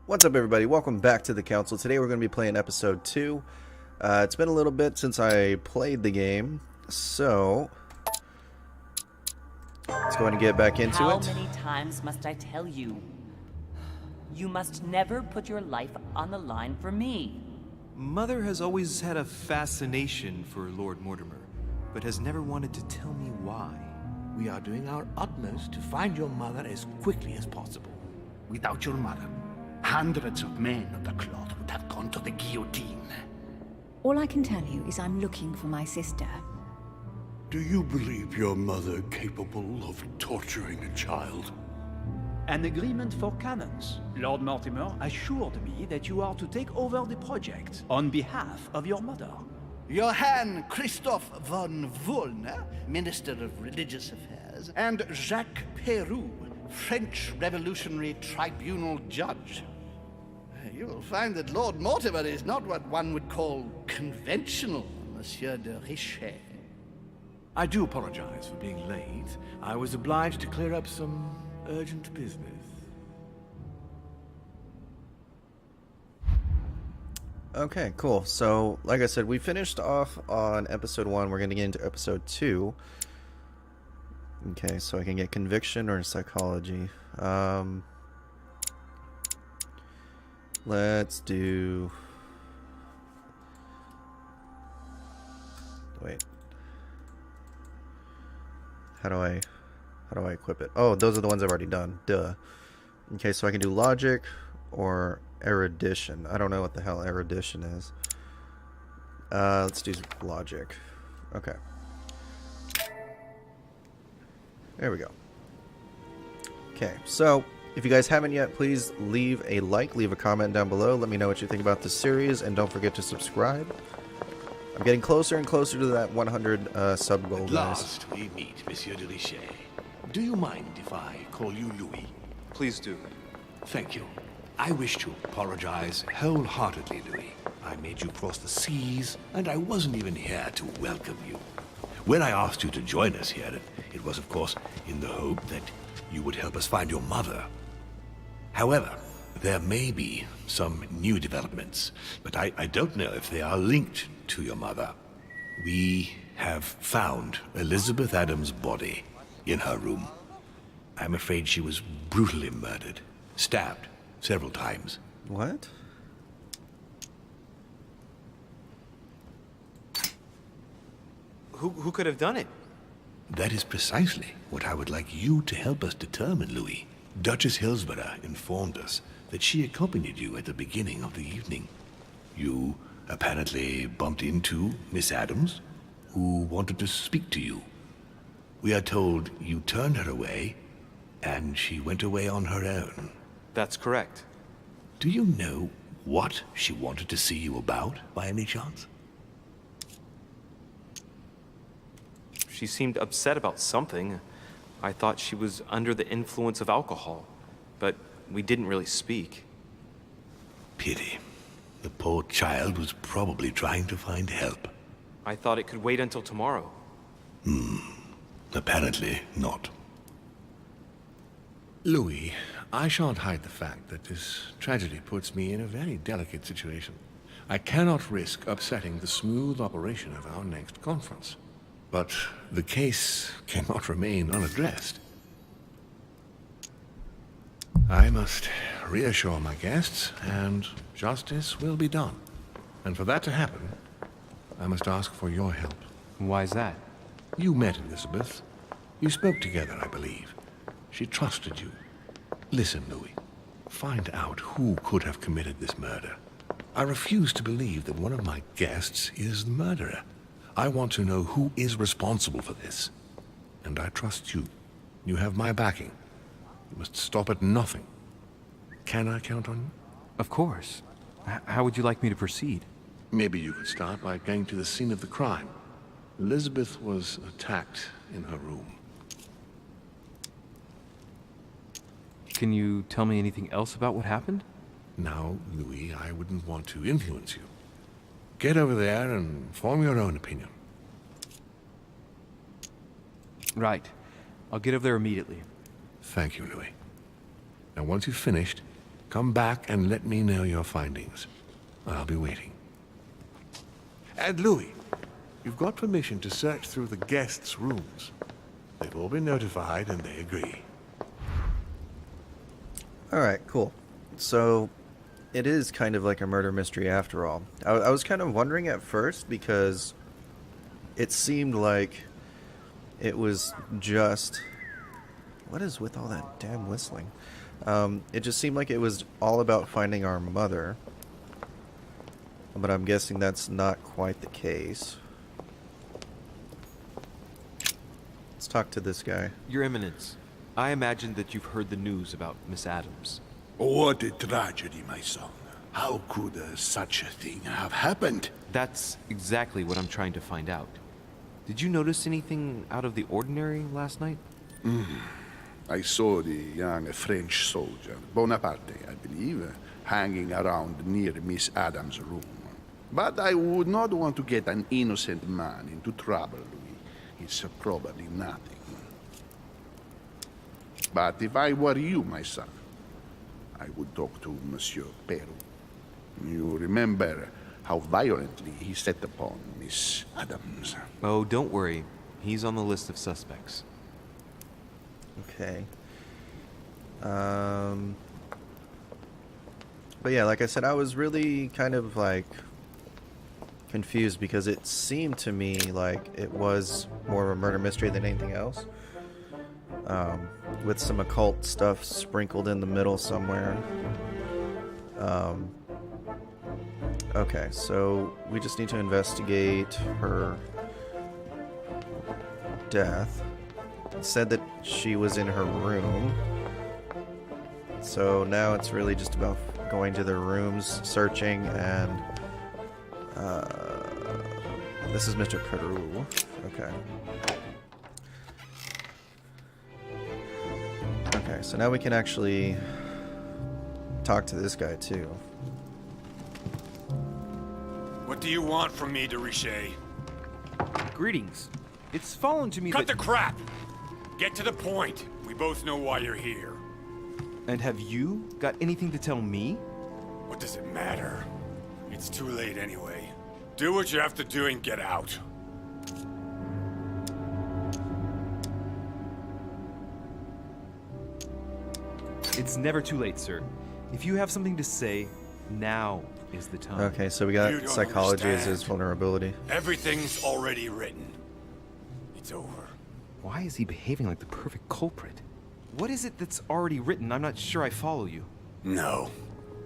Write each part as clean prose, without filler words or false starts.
What's up, everybody? Welcome back to the Council. Today we're going to be playing episode 2. It's been a little bit since I played the game, so let's go ahead and get back into How it. many times must I tell you? You must never put your life on the line for me. Mother has always had a fascination for Lord Mortimer, but has never wanted to tell me why. We are doing our utmost to find your mother as quickly as possible. Without your mother, hundreds of men of the cloth would have gone to the guillotine. All I can tell you is I'm looking for my sister. Do you believe your mother capable of torturing a child? An agreement for cannons. Lord Mortimer assured me that you are to take over the project on behalf of your mother. Johann Christoph von Wollner, Minister of Religious Affairs, and Jacques Peroux, French Revolutionary Tribunal Judge. You will find that Lord Mortimer is not what one would call conventional, Monsieur de Richet. I do apologize for being late. I was obliged to clear up some urgent business. Okay, cool. So, like I said, we finished off on episode 1. We're going to get into episode 2. Okay, so I can get conviction or psychology. Let's do... Wait. How do I equip it? Oh, those are the ones I've already done. Duh. Okay, so I can do logic or erudition. I don't know what the hell erudition is. Let's do logic. Okay. There we go. Okay, so if you guys haven't yet, please leave a like, leave a comment down below. Let me know what you think about this series, and don't forget to subscribe. I'm getting closer and closer to that 100 sub goal, At guys. last we meet, Monsieur de Richet. Do you mind if I call you Louis? Please do. Thank you. I wish to apologize wholeheartedly, Louis. I made you cross the seas, and I wasn't even here to welcome you. When I asked you to join us here, it was, of course, in the hope that you would help us find your mother. However, there may be some new developments, but I don't know if they are linked to your mother. We have found Elizabeth Adams' body in her room. I'm afraid she was brutally murdered, stabbed several times. What? Who could have done it? That is precisely what I would like you to help us determine, Louis. Duchess Hillsborough informed us that she accompanied you at the beginning of the evening. You apparently bumped into Miss Adams, who wanted to speak to you. We are told you turned her away, and she went away on her own. That's correct. Do you know what she wanted to see you about, by any chance? She seemed upset about something. I thought she was under the influence of alcohol, but we didn't really speak. Pity. The poor child was probably trying to find help. I thought it could wait until tomorrow. Apparently not. Louis, I shan't hide the fact that this tragedy puts me in a very delicate situation. I cannot risk upsetting the smooth operation of our next conference. But the case cannot remain unaddressed. I must reassure my guests, and justice will be done. And for that to happen, I must ask for your help. Why's that? You met Elizabeth. You spoke together, I believe. She trusted you. Listen, Louis. Find out who could have committed this murder. I refuse to believe that one of my guests is the murderer. I want to know who is responsible for this. And I trust you. You have my backing. You must stop at nothing. Can I count on you? Of course. How would you like me to proceed? Maybe you could start by going to the scene of the crime. Elizabeth was attacked in her room. Can you tell me anything else about what happened? Now, Louis, I wouldn't want to influence you. Get over there and form your own opinion. Right. I'll get over there immediately. Thank you, Louis. Now, once you've finished, Come back and let me know your findings. I'll be waiting. And Louis, you've got permission to search through the guests' rooms. They've all been notified and they agree. Alright, cool. So, it is kind of like a murder mystery after all. I was kind of wondering at first because it seemed like it was just... What is with all that damn whistling? It just seemed like it was all about finding our mother. But I'm guessing that's not quite the case. Let's talk to this guy. Your Eminence, I imagine that you've heard the news about Miss Adams. What a tragedy, my son. How could such a thing have happened? That's exactly what I'm trying to find out. Did you notice anything out of the ordinary last night? I saw the young French soldier, Bonaparte, I believe, hanging around near Miss Adams' room. But I would not want to get an innocent man into trouble, Louis. It's probably nothing. But if I were you, my son, I would talk to Monsieur Peru. You remember how violently he set upon Miss Adams. Oh, don't worry. He's on the list of suspects. Okay. But yeah, like I said, I was really kind of like confused because it seemed to me like it was more of a murder mystery than anything else. With some occult stuff sprinkled in the middle somewhere. Okay, so we just need to investigate her death. It said that she was in her room. So now it's really just about going to their rooms, searching, and this is Mr. Peru. Okay. Okay, so now we can actually talk to this guy too. What do you want from me, de Richet? Greetings. It's fallen to me Cut that... the crap! Get to the point. We both know why you're here. And have you got anything to tell me? What does it matter? It's too late anyway. Do what you have to do and get out. It's never too late, sir. If you have something to say, now is the time. Okay, so we You got don't psychology as his understand. vulnerability. Everything's already written. It's over. Why is he behaving like the perfect culprit? What is it that's already written? I'm not sure I follow you. No,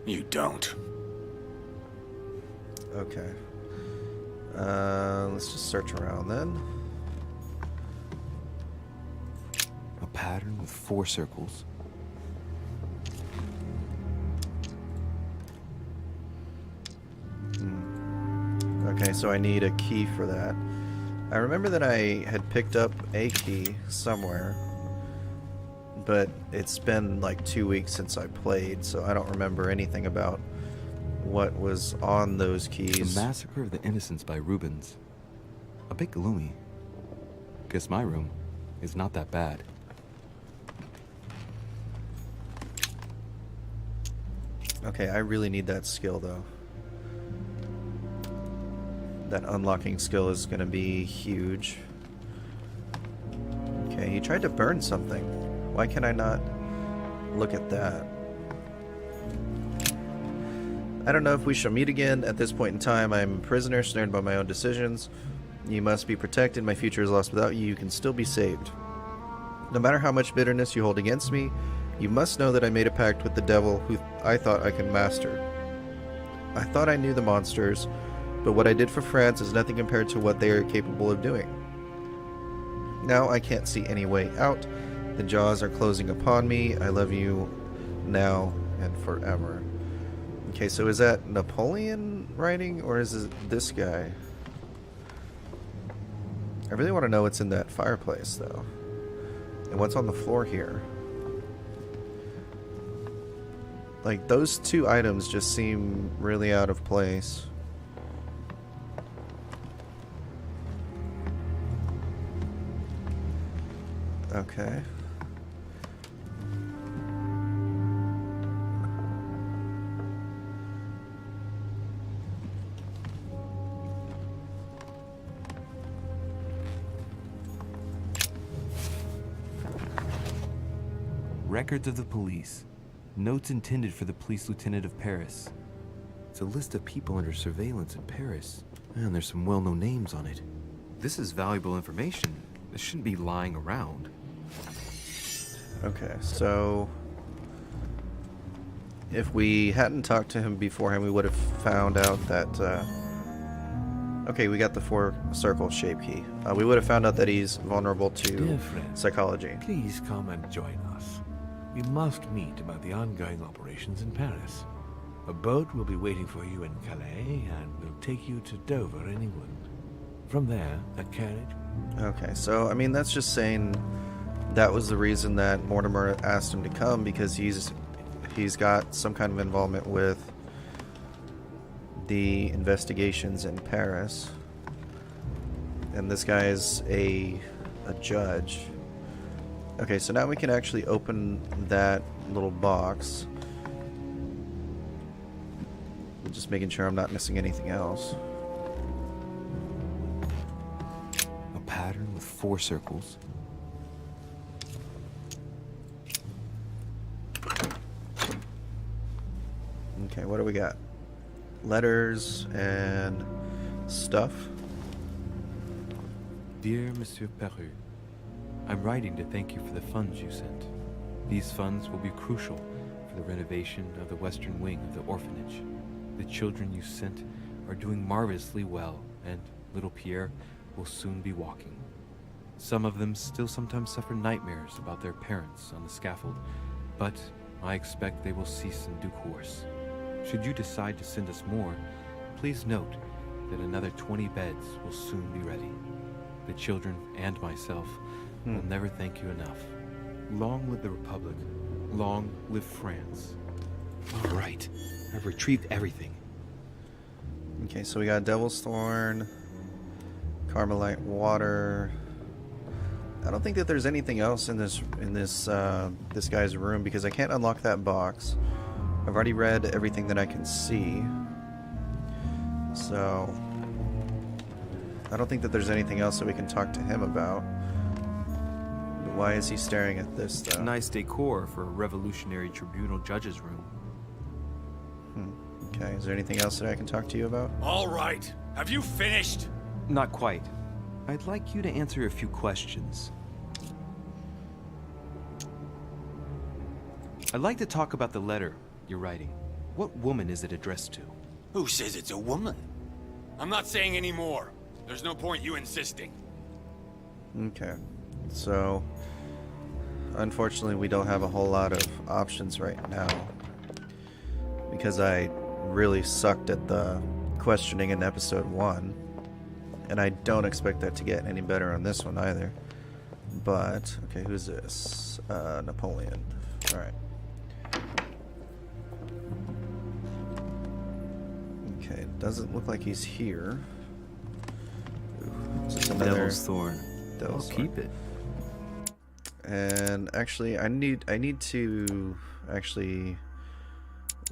you don't. Okay. Let's just search around then. A pattern with 4 circles. Okay, so I need a key for that. I remember that I had picked up a key somewhere, but it's been like 2 weeks since I played, so I don't remember anything about what was on those keys. The Massacre of the Innocents by Rubens. A bit gloomy. Guess my room is not that bad. Okay, I really need that skill though. That unlocking skill is going to be huge. Okay, he tried to burn something. Why can I not look at that? I don't know if we shall meet again. At this point in time, I am a prisoner, snared by my own decisions. You must be protected. My future is lost without you. You can still be saved. No matter how much bitterness you hold against me, you must know that I made a pact with the devil who I thought I could master. I thought I knew the monsters, but what I did for France is nothing compared to what they are capable of doing. Now I can't see any way out. The jaws are closing upon me. I love you now and forever. Okay, so is that Napoleon writing, or is it this guy? I really want to know what's in that fireplace, though. And what's on the floor here. Like, those 2 items just seem really out of place. Okay. Records of the police. Notes intended for the police lieutenant of Paris. It's a list of people under surveillance in Paris. And there's some well-known names on it. This is valuable information. This shouldn't be lying around. Okay, so if we hadn't talked to him beforehand, we would have found out that, okay, we got the 4 circle shape key. We would have found out that he's vulnerable to Dear friend, psychology. please come and join us. We must meet about the ongoing operations in Paris. A boat will be waiting for you in Calais and will take you to Dover in England. From there, a carriage. Okay, so, I mean, that's just saying that was the reason that Mortimer asked him to come, because he's got some kind of involvement with the investigations in Paris. And this guy is a judge. Okay, so now we can actually open that little box. Just making sure I'm not missing anything else. A pattern with 4 circles. Okay, what do we got? Letters and stuff. Dear Monsieur Peru, I'm writing to thank you for the funds you sent. These funds will be crucial for the renovation of the western wing of the orphanage. The children you sent are doing marvelously well, and little Pierre will soon be walking. Some of them still sometimes suffer nightmares about their parents on the scaffold, but I expect they will cease in due course. Should you decide to send us more, please note that another 20 beds will soon be ready. The children and myself will never thank you enough. Long live the Republic. Long live France. All right. I've retrieved everything. Okay, so we got Devil's Thorn, Carmelite Water. I don't think that there's anything else in this this guy's room, because I can't unlock that box. I've already read everything that I can see. So I don't think that there's anything else that we can talk to him about. But why is he staring at this, though? Nice decor for a Revolutionary Tribunal judge's room. Okay, is there anything else that I can talk to you about? All right. Have you finished? Not quite. I'd like you to answer a few questions. I'd like to talk about the letter you're writing. What woman is it addressed to? Who says it's a woman? I'm not saying any more. There's no point you insisting. Okay, so unfortunately we don't have a whole lot of options right now, because I really sucked at the questioning in episode 1, and I don't expect that to get any better on this one either. But okay, who's this? Napoleon. All right. Okay, doesn't look like he's here. Ooh, is this another Devil's Thorn. Devil's I'll Thorn? keep it. And actually, I need to actually.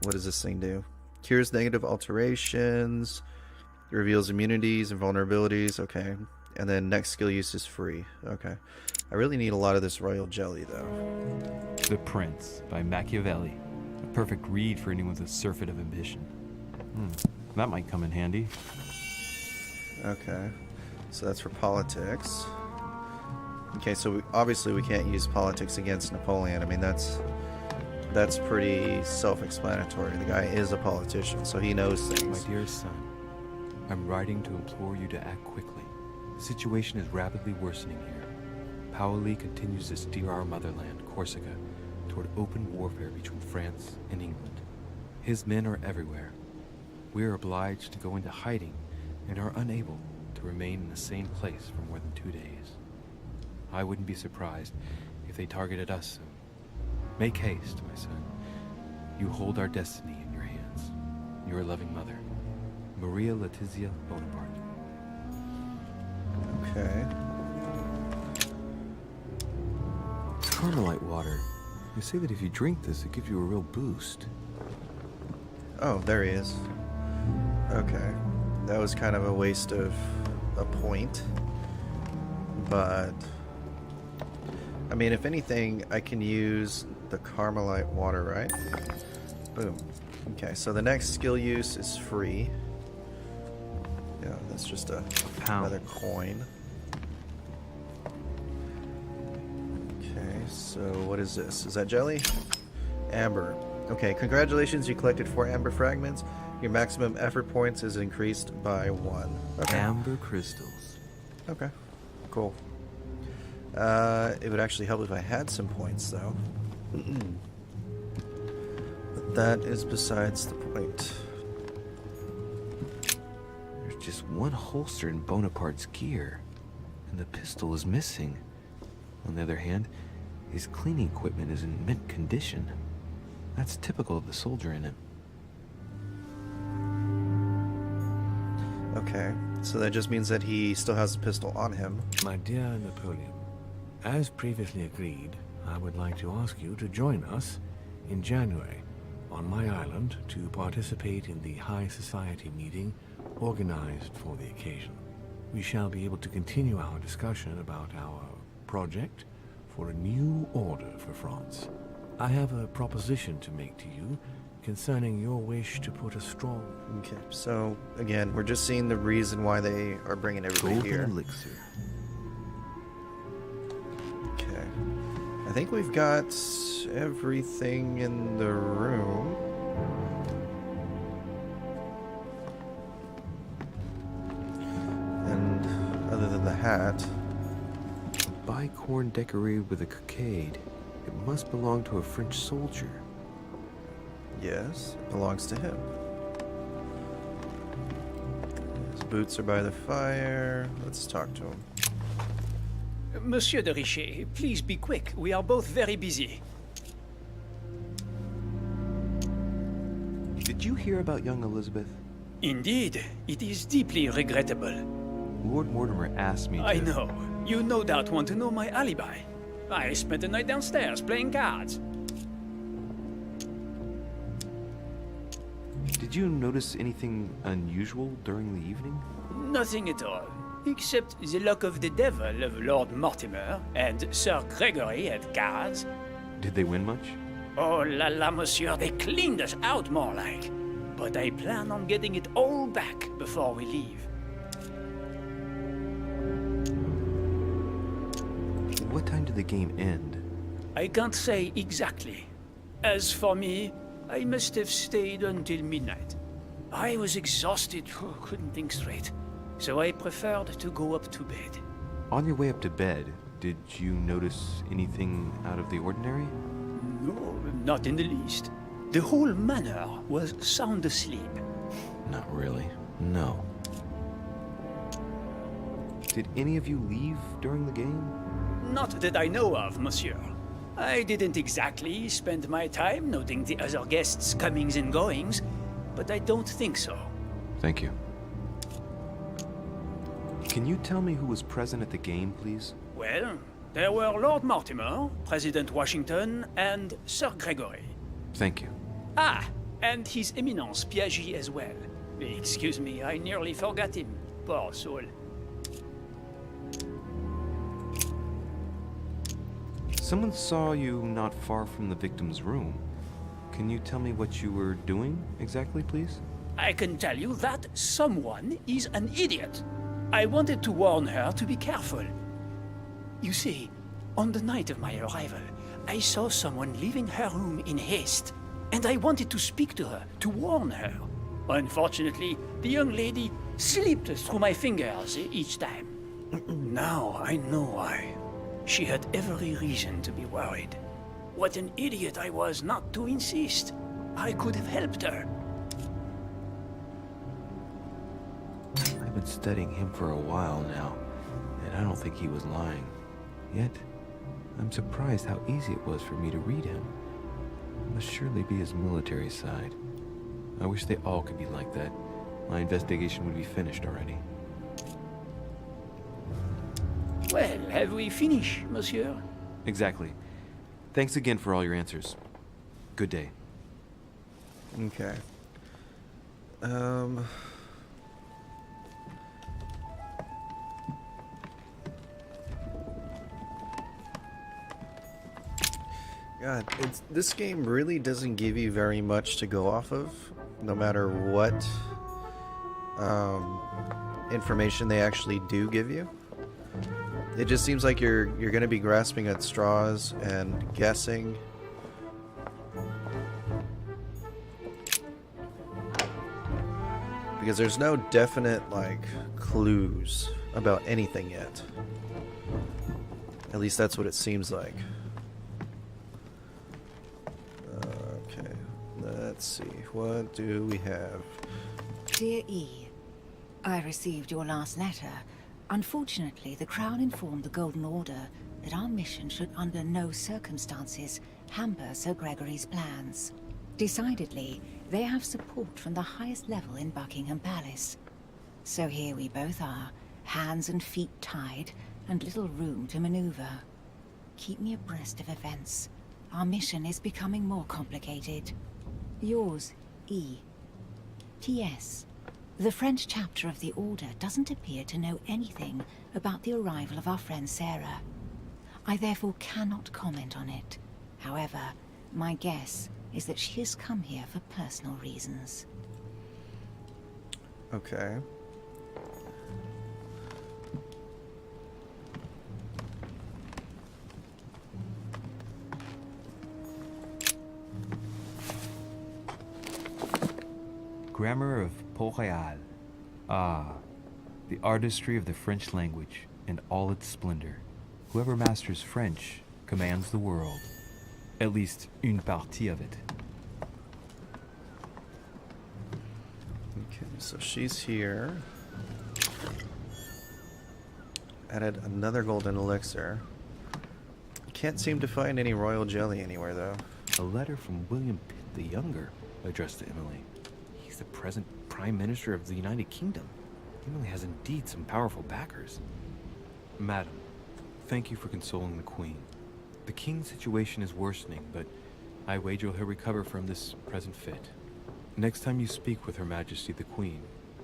What does this thing do? Cures negative alterations, reveals immunities and vulnerabilities. Okay, and then next skill use is free. Okay, I really need a lot of this royal jelly though. The Prince by Machiavelli. A perfect read for anyone with a surfeit of ambition. That might come in handy. Okay, so that's for politics. Okay, so obviously we can't use politics against Napoleon. I mean, that's pretty self-explanatory. The guy is a politician, so he knows things. My dear son, I'm writing to implore you to act quickly. The situation is rapidly worsening here. Paoli continues to steer our motherland, Corsica, toward open warfare between France and England. His men are everywhere. We are obliged to go into hiding and are unable to remain in the same place for more than 2 days. I wouldn't be surprised if they targeted us soon. Make haste, my son. You hold our destiny in your hands. Your loving mother, Maria Letizia Bonaparte. Okay. Carmelite water. They say that if you drink this, it gives you a real boost. Oh, there he is. Okay. That was kind of a waste of a point. But I mean, if anything, I can use the Carmelite water, right? Boom. Okay, so the next skill use is free. Yeah, that's just another coin. Okay, so what is this? Is that jelly? Amber. Okay, congratulations, you collected 4 amber fragments. Your maximum effort points is increased by 1. Okay. Amber crystals. Okay, cool. It would actually help if I had some points, though. But that is besides the point. There's just one holster in Bonaparte's gear, and the pistol is missing. On the other hand, his cleaning equipment is in mint condition. That's typical of the soldier in him. Okay, so that just means that he still has the pistol on him. My dear Napoleon, as previously agreed, I would like to ask you to join us in January on my island to participate in the High Society meeting organized for the occasion. We shall be able to continue our discussion about our project for a new order for France. I have a proposition to make to you concerning your wish to put a strong... Okay, so again, we're just seeing the reason why they are bringing everybody Golden here. elixir. Okay, I think we've got everything in the room. And other than the hat, Bicorn decorated with a cockade. It must belong to a French soldier. yes, it belongs to him. His boots are by the fire. Let's talk to him. Monsieur de Richet, please be quick. We are both very busy. Did you hear about young Elizabeth? Indeed, it is deeply regrettable. Lord Mortimer asked me to... I know. You no doubt want to know my alibi. I spent the night downstairs playing cards. Did you notice anything unusual during the evening? Nothing at all, except the luck of the devil of Lord Mortimer and Sir Gregory at cards. Did they win much? Oh la la, monsieur, they cleaned us out more like. But I plan on getting it all back before we leave. What time did the game end? I can't say exactly. As for me, I must have stayed until midnight. I was exhausted, couldn't think straight. So I preferred to go up to bed. On your way up to bed, did you notice anything out of the ordinary? No, not in the least. The whole manor was sound asleep. Not really. No. Did any of you leave during the game? Not that I know of, monsieur. I didn't exactly spend my time noting the other guests' comings and goings, but I don't think so. Thank you. Can you tell me who was present at the game, please? Well, there were Lord Mortimer, President Washington, and Sir Gregory. Thank you. Ah, and His Eminence Piaget as well. Excuse me, I nearly forgot him. Poor soul. Someone saw you not far from the victim's room. Can you tell me what you were doing exactly, please? I can tell you that someone is an idiot. I wanted to warn her to be careful. You see, on the night of my arrival, I saw someone leaving her room in haste, and I wanted to speak to her, to warn her. Unfortunately, the young lady slipped through my fingers each time. Now I know why. She had every reason to be worried. What an idiot I was not to insist. I could have helped her. I've been studying him for a while now, and I don't think he was lying. Yet, I'm surprised how easy it was for me to read him. It must surely be his military side. I wish they all could be like that. My investigation would be finished already. Well, have we finished, monsieur? Exactly. Thanks again for all your answers. Good day. Okay. God, this game really doesn't give you very much to go off of, no matter what information they actually do give you. It just seems like you're going to be grasping at straws and guessing. Because there's no definite, like, clues about anything yet. At least that's what it seems like. Okay, let's see. What do we have? Dear E, I received your last letter. Unfortunately, the Crown informed the Golden Order that our mission should under no circumstances hamper Sir Gregory's plans. Decidedly, they have support from the highest level in Buckingham Palace. So here we both are, hands and feet tied, and little room to maneuver. Keep me abreast of events. Our mission is becoming more complicated. Yours, E. T.S. The French chapter of the Order doesn't appear to know anything about the arrival of our friend Sarah. I therefore cannot comment on it. However, my guess is that she has come here for personal reasons. Okay. Grammar of Port-Royal. Ah, the artistry of the French language and all its splendor. Whoever masters French commands the world. At least une partie of it. Okay, so she's here. Added another golden elixir. Can't seem to find any royal jelly anywhere, though. A letter from William Pitt the Younger, addressed to Emily. He's the present Prime Minister of the United Kingdom. Emily has indeed some powerful backers. Madam, thank you for consoling the Queen. The King's situation is worsening, but I wager he'll recover from this present fit. Next time you speak with Her Majesty the Queen,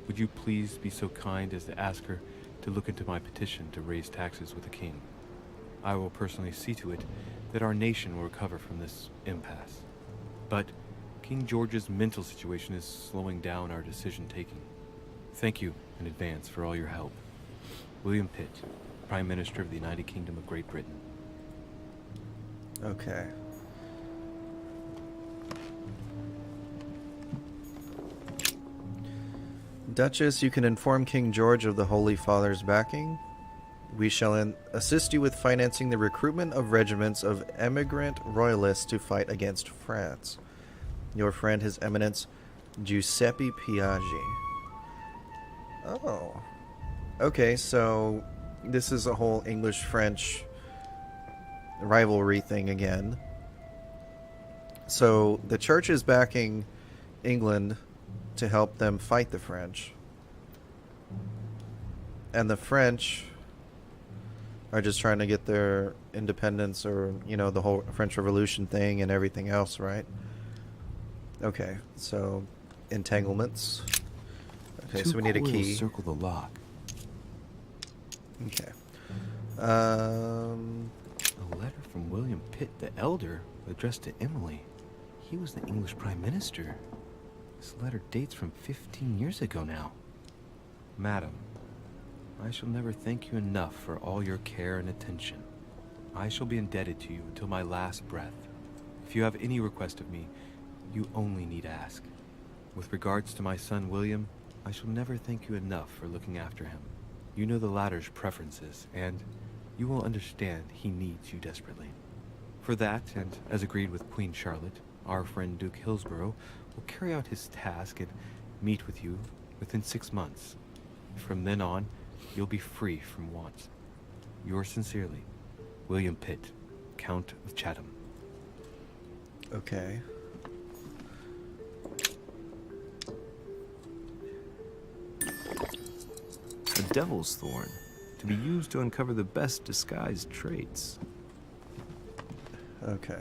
would you please be so kind as to ask her to look into my petition to raise taxes with the King? I will personally see to it that our nation will recover from this impasse. But King George's mental situation is slowing down our decision-taking. Thank you in advance for all your help. William Pitt, Prime Minister of the United Kingdom of Great Britain. Okay. Duchess, you can inform King George of the Holy Father's backing. We shall assist you with financing the recruitment of regiments of emigrant royalists to fight against France. Your friend, His Eminence, Giuseppe Piaggi. Oh. Okay, so this is a whole English-French rivalry thing again. So the church is backing England to help them fight the French. And the French are just trying to get their independence, or, you know, the whole French Revolution thing and everything else, right? Okay, so entanglements. Okay, so we need a key. Circle the lock. Okay. A letter from William Pitt the Elder addressed to Emily. He was the English Prime Minister. This letter dates from 15 years ago now. Madam, I shall never thank you enough for all your care and attention. I shall be indebted to you until my last breath. If you have any request of me, you only need ask. With regards to my son William, I shall never thank you enough for looking after him. You know the latter's preferences, and you will understand he needs you desperately. For that, and as agreed with Queen Charlotte, our friend Duke Hillsborough will carry out his task and meet with you within 6 months. From then on, you'll be free from want. Yours sincerely, William Pitt, Count of Chatham. Okay. A devil's thorn, to be used to uncover the best disguised traits. Okay.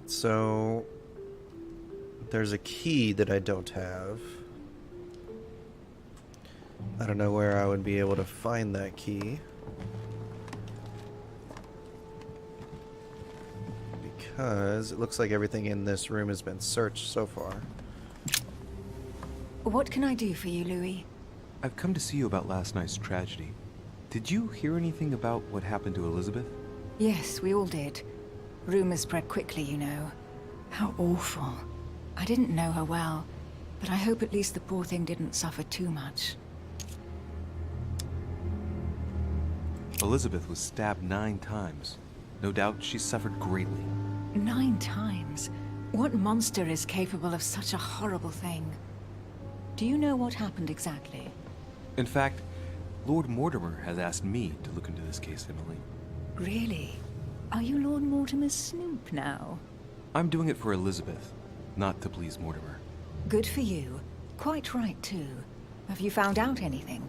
So there's a key that I don't have. I don't know where I would be able to find that key. because it looks like everything in this room has been searched so far. What can I do for you, Louis? I've come to see you about last night's tragedy. Did you hear anything about what happened to Elizabeth? Yes, we all did. Rumors spread quickly, you know. How awful. I didn't know her well, but I hope at least the poor thing didn't suffer too much. Elizabeth was stabbed 9 times. No doubt she suffered greatly. 9 times? What monster is capable of such a horrible thing? Do you know what happened exactly? In fact, Lord Mortimer has asked me to look into this case, Emily. Really? Are you Lord Mortimer's snoop now? I'm doing it for Elizabeth, not to please Mortimer. Good for you. Quite right, too. Have you found out anything?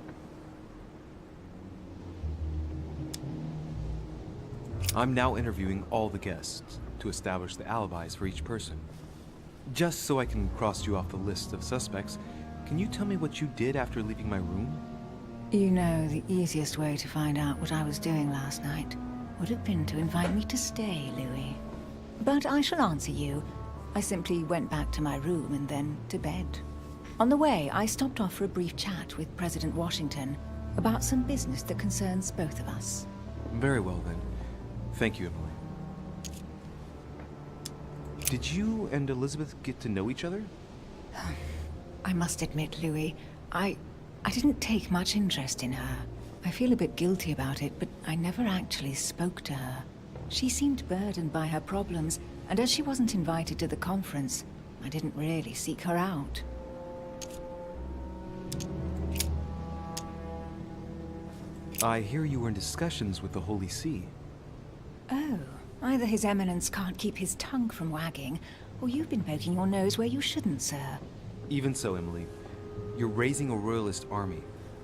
I'm now interviewing all the guests to establish the alibis for each person. Just so I can cross you off the list of suspects, can you tell me what you did after leaving my room? You know, the easiest way to find out what I was doing last night would have been to invite me to stay, Louis. But I shall answer you. I simply went back to my room and then to bed. On the way, I stopped off for a brief chat with President Washington about some business that concerns both of us. Very well, then. Thank you, Emily. Did you and Elizabeth get to know each other? I must admit, Louis, I didn't take much interest in her. I feel a bit guilty about it, but I never actually spoke to her. She seemed burdened by her problems, and as she wasn't invited to the conference, I didn't really seek her out. I hear you were in discussions with the Holy See. Oh, either His Eminence can't keep his tongue from wagging, or you've been poking your nose where you shouldn't, sir. Even so, Emily, you're raising a royalist army.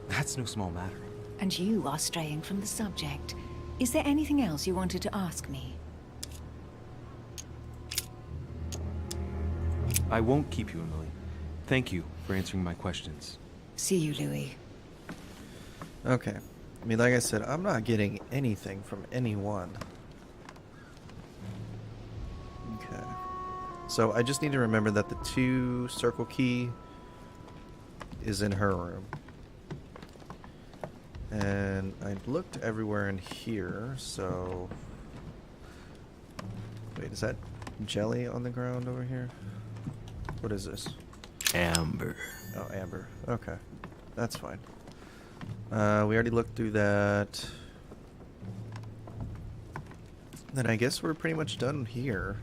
That's no small matter. And you are straying from the subject. Is there anything else you wanted to ask me? I won't keep you, Emily. Thank you for answering my questions. See you, Louis. Okay. I mean, like I said, I'm not getting anything from anyone. Okay. So I just need to remember that the 2 circle key is in her room. And I looked everywhere in here, so... Wait, is that jelly on the ground over here? What is this? Amber. Oh, amber. Okay. That's fine. We already looked through that. Then I guess we're pretty much done here.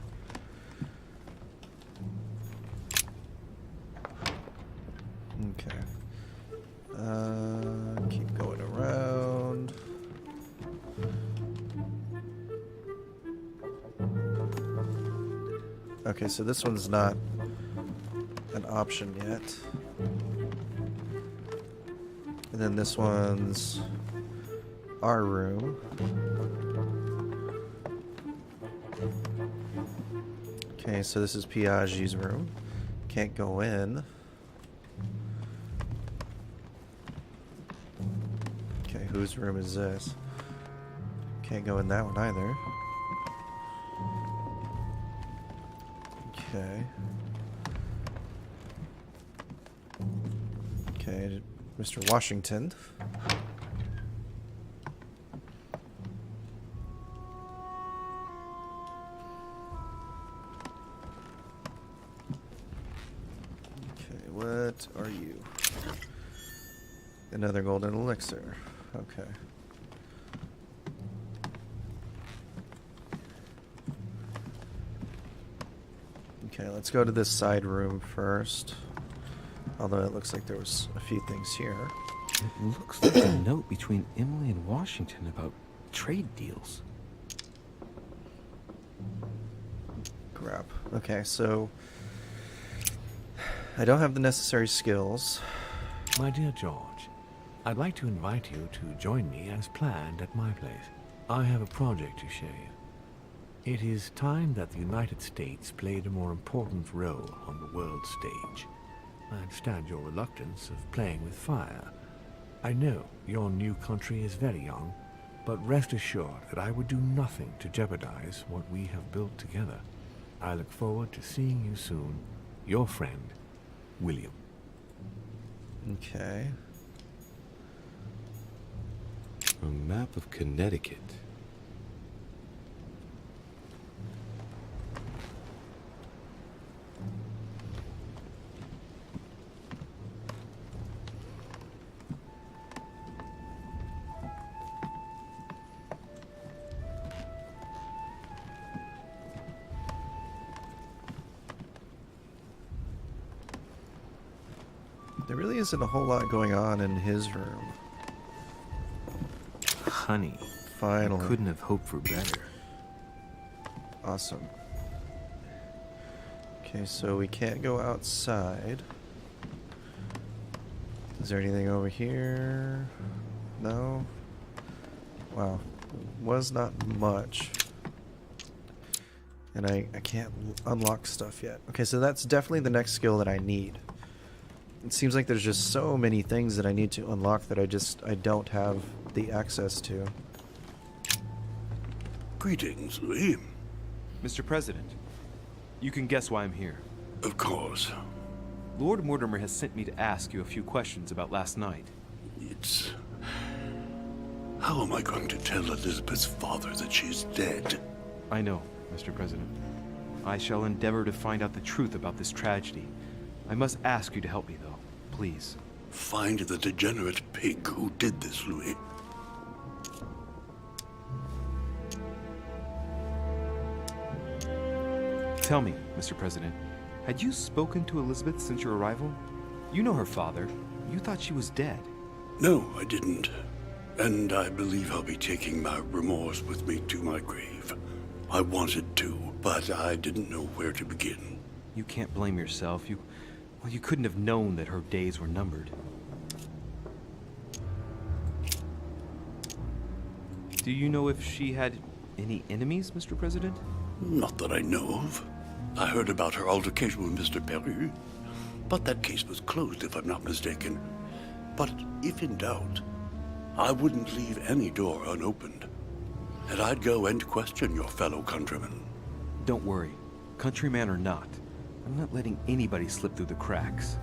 Okay. Keep going around. Okay, so this one's not an option yet. And then this one's our room. Okay, so this is Piaggi's room. Can't go in. Okay, whose room is this? Can't go in that one either. Okay. Okay, Mr. Washington. Okay, what are you? Another golden elixir. Okay. Okay, let's go to this side room first. Although it looks like there was a few things here. It looks like a note between Emily and Washington about trade deals. Crap. Okay, so I don't have the necessary skills. My dear George, I'd like to invite you to join me as planned at my place. I have a project to show you. It is time that the United States played a more important role on the world stage. I understand your reluctance of playing with fire. I know your new country is very young, but rest assured that I would do nothing to jeopardize what we have built together. I look forward to seeing you soon. Your friend, William. Okay. A map of Connecticut. There really isn't a whole lot going on in his room. Honey. Finally. I couldn't have hoped for better. Awesome. Okay, so we can't go outside. Is there anything over here? No? Wow. Was not much. And I can't unlock stuff yet. Okay, so that's definitely the next skill that I need. It seems like there's just so many things that I need to unlock that I don't have the access to. Greetings, Louis. Mr. President, you can guess why I'm here. Of course. Lord Mortimer has sent me to ask you a few questions about last night. It's... How am I going to tell Elizabeth's father that she's dead? I know, Mr. President. I shall endeavor to find out the truth about this tragedy. I must ask you to help me, though. Please. Find the degenerate pig who did this, Louis. Tell me, Mr. President, had you spoken to Elizabeth since your arrival? You know her father. You thought she was dead. No, I didn't. And I believe I'll be taking my remorse with me to my grave. I wanted to, but I didn't know where to begin. You can't blame yourself. Well, you couldn't have known that her days were numbered. Do you know if she had any enemies, Mr. President? Not that I know of. I heard about her altercation with Mr. Peru, but that case was closed if I'm not mistaken. But if in doubt, I wouldn't leave any door unopened. And I'd go and question your fellow countrymen. Don't worry, countryman or not, I'm not letting anybody slip through the cracks.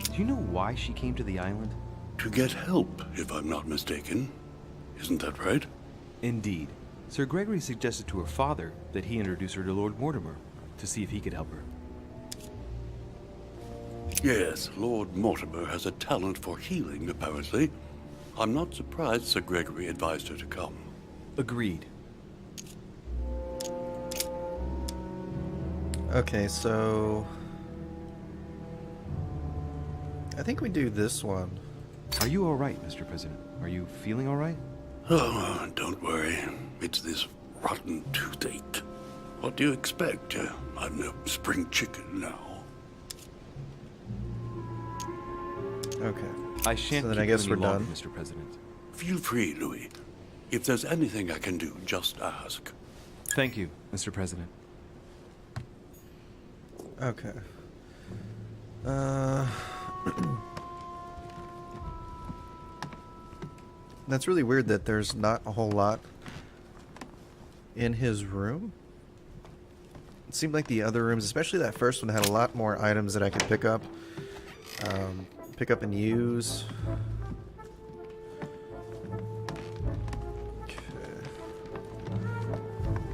Do you know why she came to the island? To get help, if I'm not mistaken. Isn't that right? Indeed. Sir Gregory suggested to her father that he introduce her to Lord Mortimer to see if he could help her. Yes, Lord Mortimer has a talent for healing, apparently. I'm not surprised Sir Gregory advised her to come. Agreed. Okay, so... I think we do this one. Are you alright, Mr. President? Are you feeling alright? Oh, don't worry. It's this rotten toothache. What do you expect? I'm no spring chicken now. Okay. I shan't So then keep I guess you any we're longer, done. Mr. President. Feel free, Louis. If there's anything I can do, just ask. Thank you, Mr. President. Okay. That's really weird that there's not a whole lot in his room. It seemed like the other rooms, especially that first one, had a lot more items that I could pick up and use.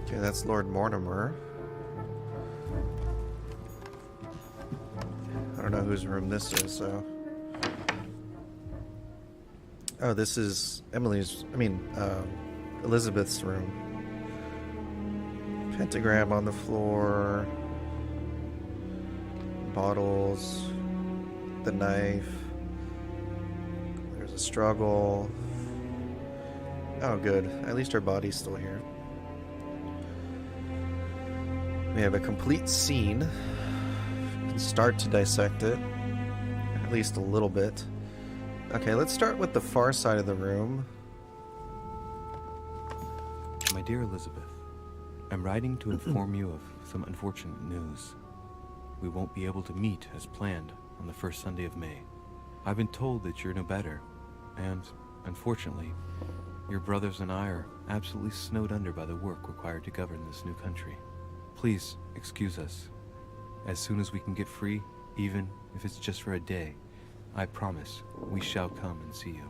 Okay, that's Lord Mortimer. I don't know whose room this is, so... Oh, this is Elizabeth's room. Pentagram on the floor. Bottles. The knife. There's a struggle. Oh, good. At least her body's still here. We have a complete scene. We can start to dissect it. At least a little bit. Okay, let's start with the far side of the room. My dear Elizabeth, I'm writing to inform you of some unfortunate news. We won't be able to meet as planned on the first Sunday of May. I've been told that you're no better, and Unfortunately, your brothers and I are absolutely snowed under by the work required to govern this new country. Please excuse us. As soon as we can get free, even if it's just for a day, I promise we shall come and see you.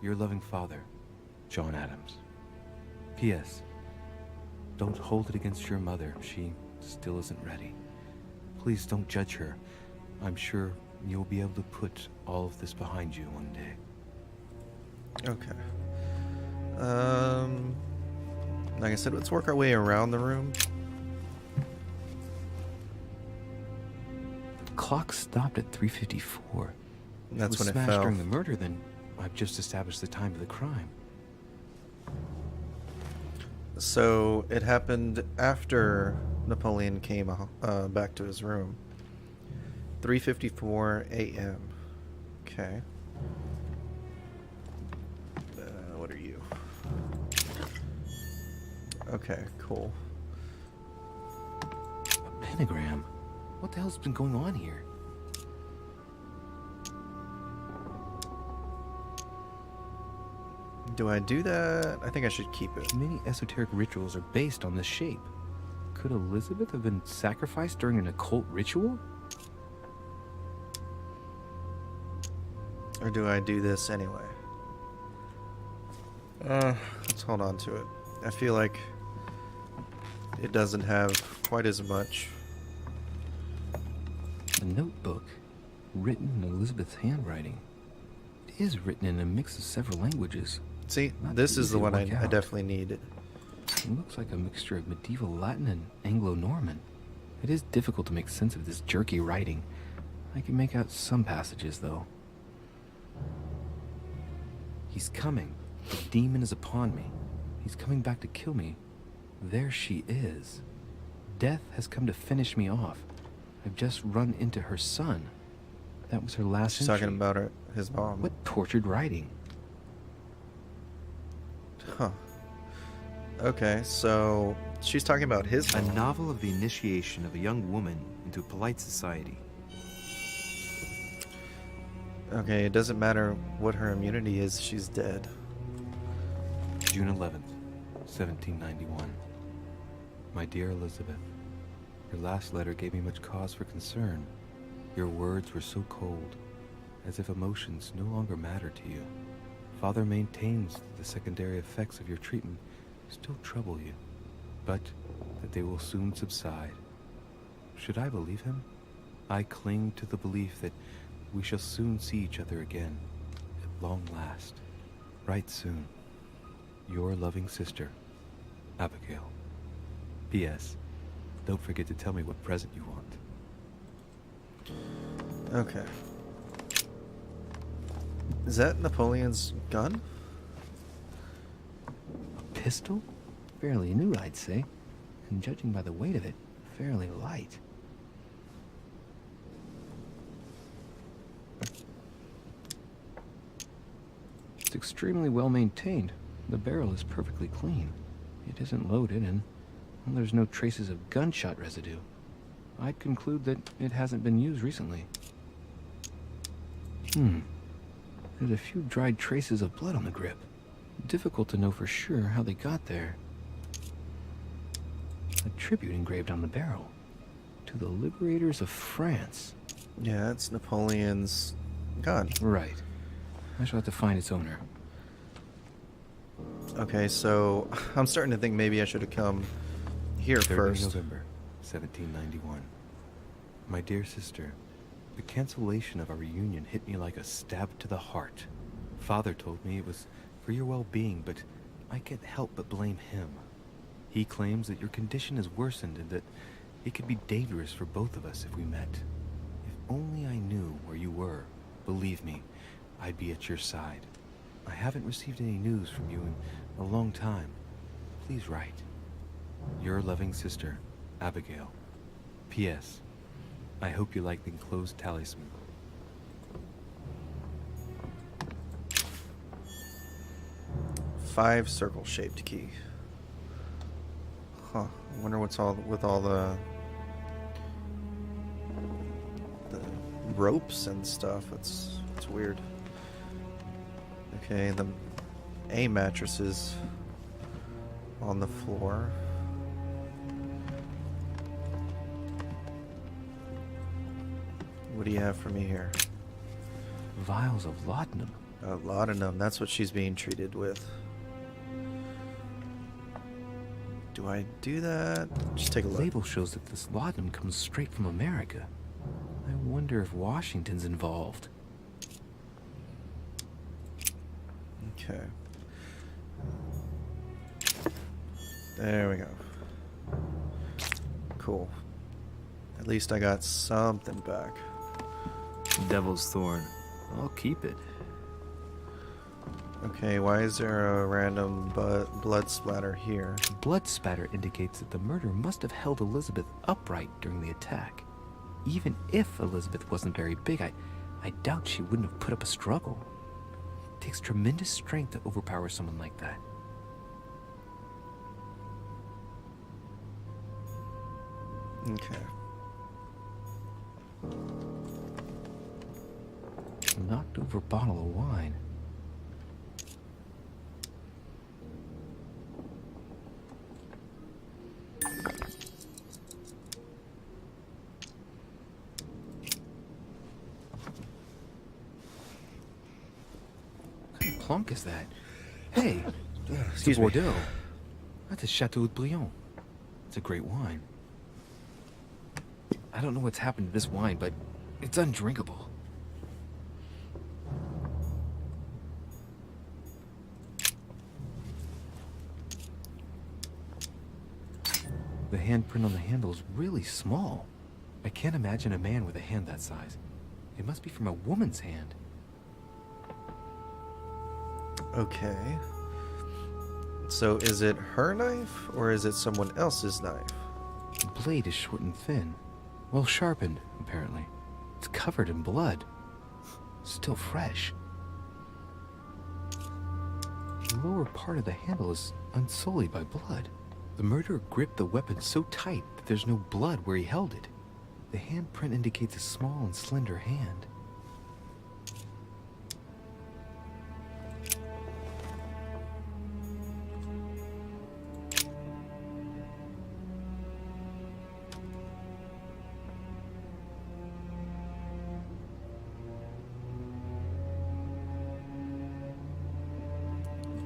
Your loving father, John Adams. P.S. Don't hold it against your mother. She still isn't ready. Please don't judge her. I'm sure you'll be able to put all of this behind you one day. Okay. Like I said, let's work our way around the room. The clock stopped at 3:54. That's when it smashed fell. during the murder, then I've just established the time of the crime. So it happened after Napoleon came back to his room. 3:54 a.m. Okay. What are you? Okay, cool. A pentagram? What the hell's been going on here? Do I do that? I think I should keep it. Many esoteric rituals are based on this shape. Could Elizabeth have been sacrificed during an occult ritual? Or do I do this anyway? Let's hold on to it. I feel like it doesn't have quite as much. A notebook written in Elizabeth's handwriting. It is written in a mix of several languages. See, Not this too is easy the to one I work out. definitely needed. It looks like a mixture of medieval Latin and Anglo-Norman. It is difficult to make sense of this jerky writing. I can make out some passages, though. He's coming. The demon is upon me. He's coming back to kill me. There she is. Death has come to finish me off. I've just run into her son. That was her last She's entry. talking about his mom. What tortured writing? Huh. Okay, so she's talking about his A mom. novel of the initiation of a young woman into a polite society. Okay, it doesn't matter what her immunity is, she's dead. June 11th, 1791. My dear Elizabeth, your last letter gave me much cause for concern. Your words were so cold, as if emotions no longer matter to you. Father maintains that the secondary effects of your treatment still trouble you, but that they will soon subside. Should I believe him? I cling to the belief that we shall soon see each other again, at long last. Right soon. Your loving sister, Abigail. P.S. Don't forget to tell me what present you want. Okay. Is that Napoleon's gun? A pistol? Fairly new, I'd say. And judging by the weight of it, fairly light. It's extremely well maintained. The barrel is perfectly clean. It isn't loaded, and well, there's no traces of gunshot residue. I'd conclude that it hasn't been used recently. There's a few dried traces of blood on the grip. Difficult to know for sure how they got there. A tribute engraved on the barrel. To the liberators of France. Yeah, it's Napoleon's gun. Right. I shall have to find its owner. Okay, so I'm starting to think maybe I should have come here 3rd first. November, 1791. My dear sister, the cancellation of our reunion hit me like a stab to the heart. Father told me it was for your well-being, but I can't help but blame him. He claims that your condition has worsened and that it could be dangerous for both of us if we met. If only I knew where you were, believe me, I'd be at your side. I haven't received any news from you in a long time. Please write. Your loving sister, Abigail. P.S. I hope you like the enclosed talisman. Five circle-shaped key. Huh. I wonder what's all with all the ropes and stuff. It's weird. Okay, the A mattresses on the floor. What do you have for me here? Vials of laudanum. Laudanum, that's what she's being treated with. Do I do that? Just take a The look. label shows that this laudanum comes straight from America. I wonder if Washington's involved. Okay. There we go. Cool. At least I got something back. Devil's Thorn. I'll keep it. Okay, why is there a random blood splatter here? Blood spatter indicates that the murderer must have held Elizabeth upright during the attack. Even if Elizabeth wasn't very big, I doubt she wouldn't have put up a struggle. It takes tremendous strength to overpower someone like that. Okay. A knocked over bottle of wine. What kind of plonk is that? Hey, it's excuse a me. Bordeaux. That's a Chateau de Briand. It's a great wine. I don't know what's happened to this wine, but it's undrinkable. The handprint on the handle is really small. I can't imagine a man with a hand that size. It must be from a woman's hand. Okay. So is it her knife or is it someone else's knife? The blade is short and thin. Well sharpened, apparently. It's covered in blood. Still fresh. The lower part of the handle is unsullied by blood. The murderer gripped the weapon so tight that there's no blood where he held it. The handprint indicates a small and slender hand.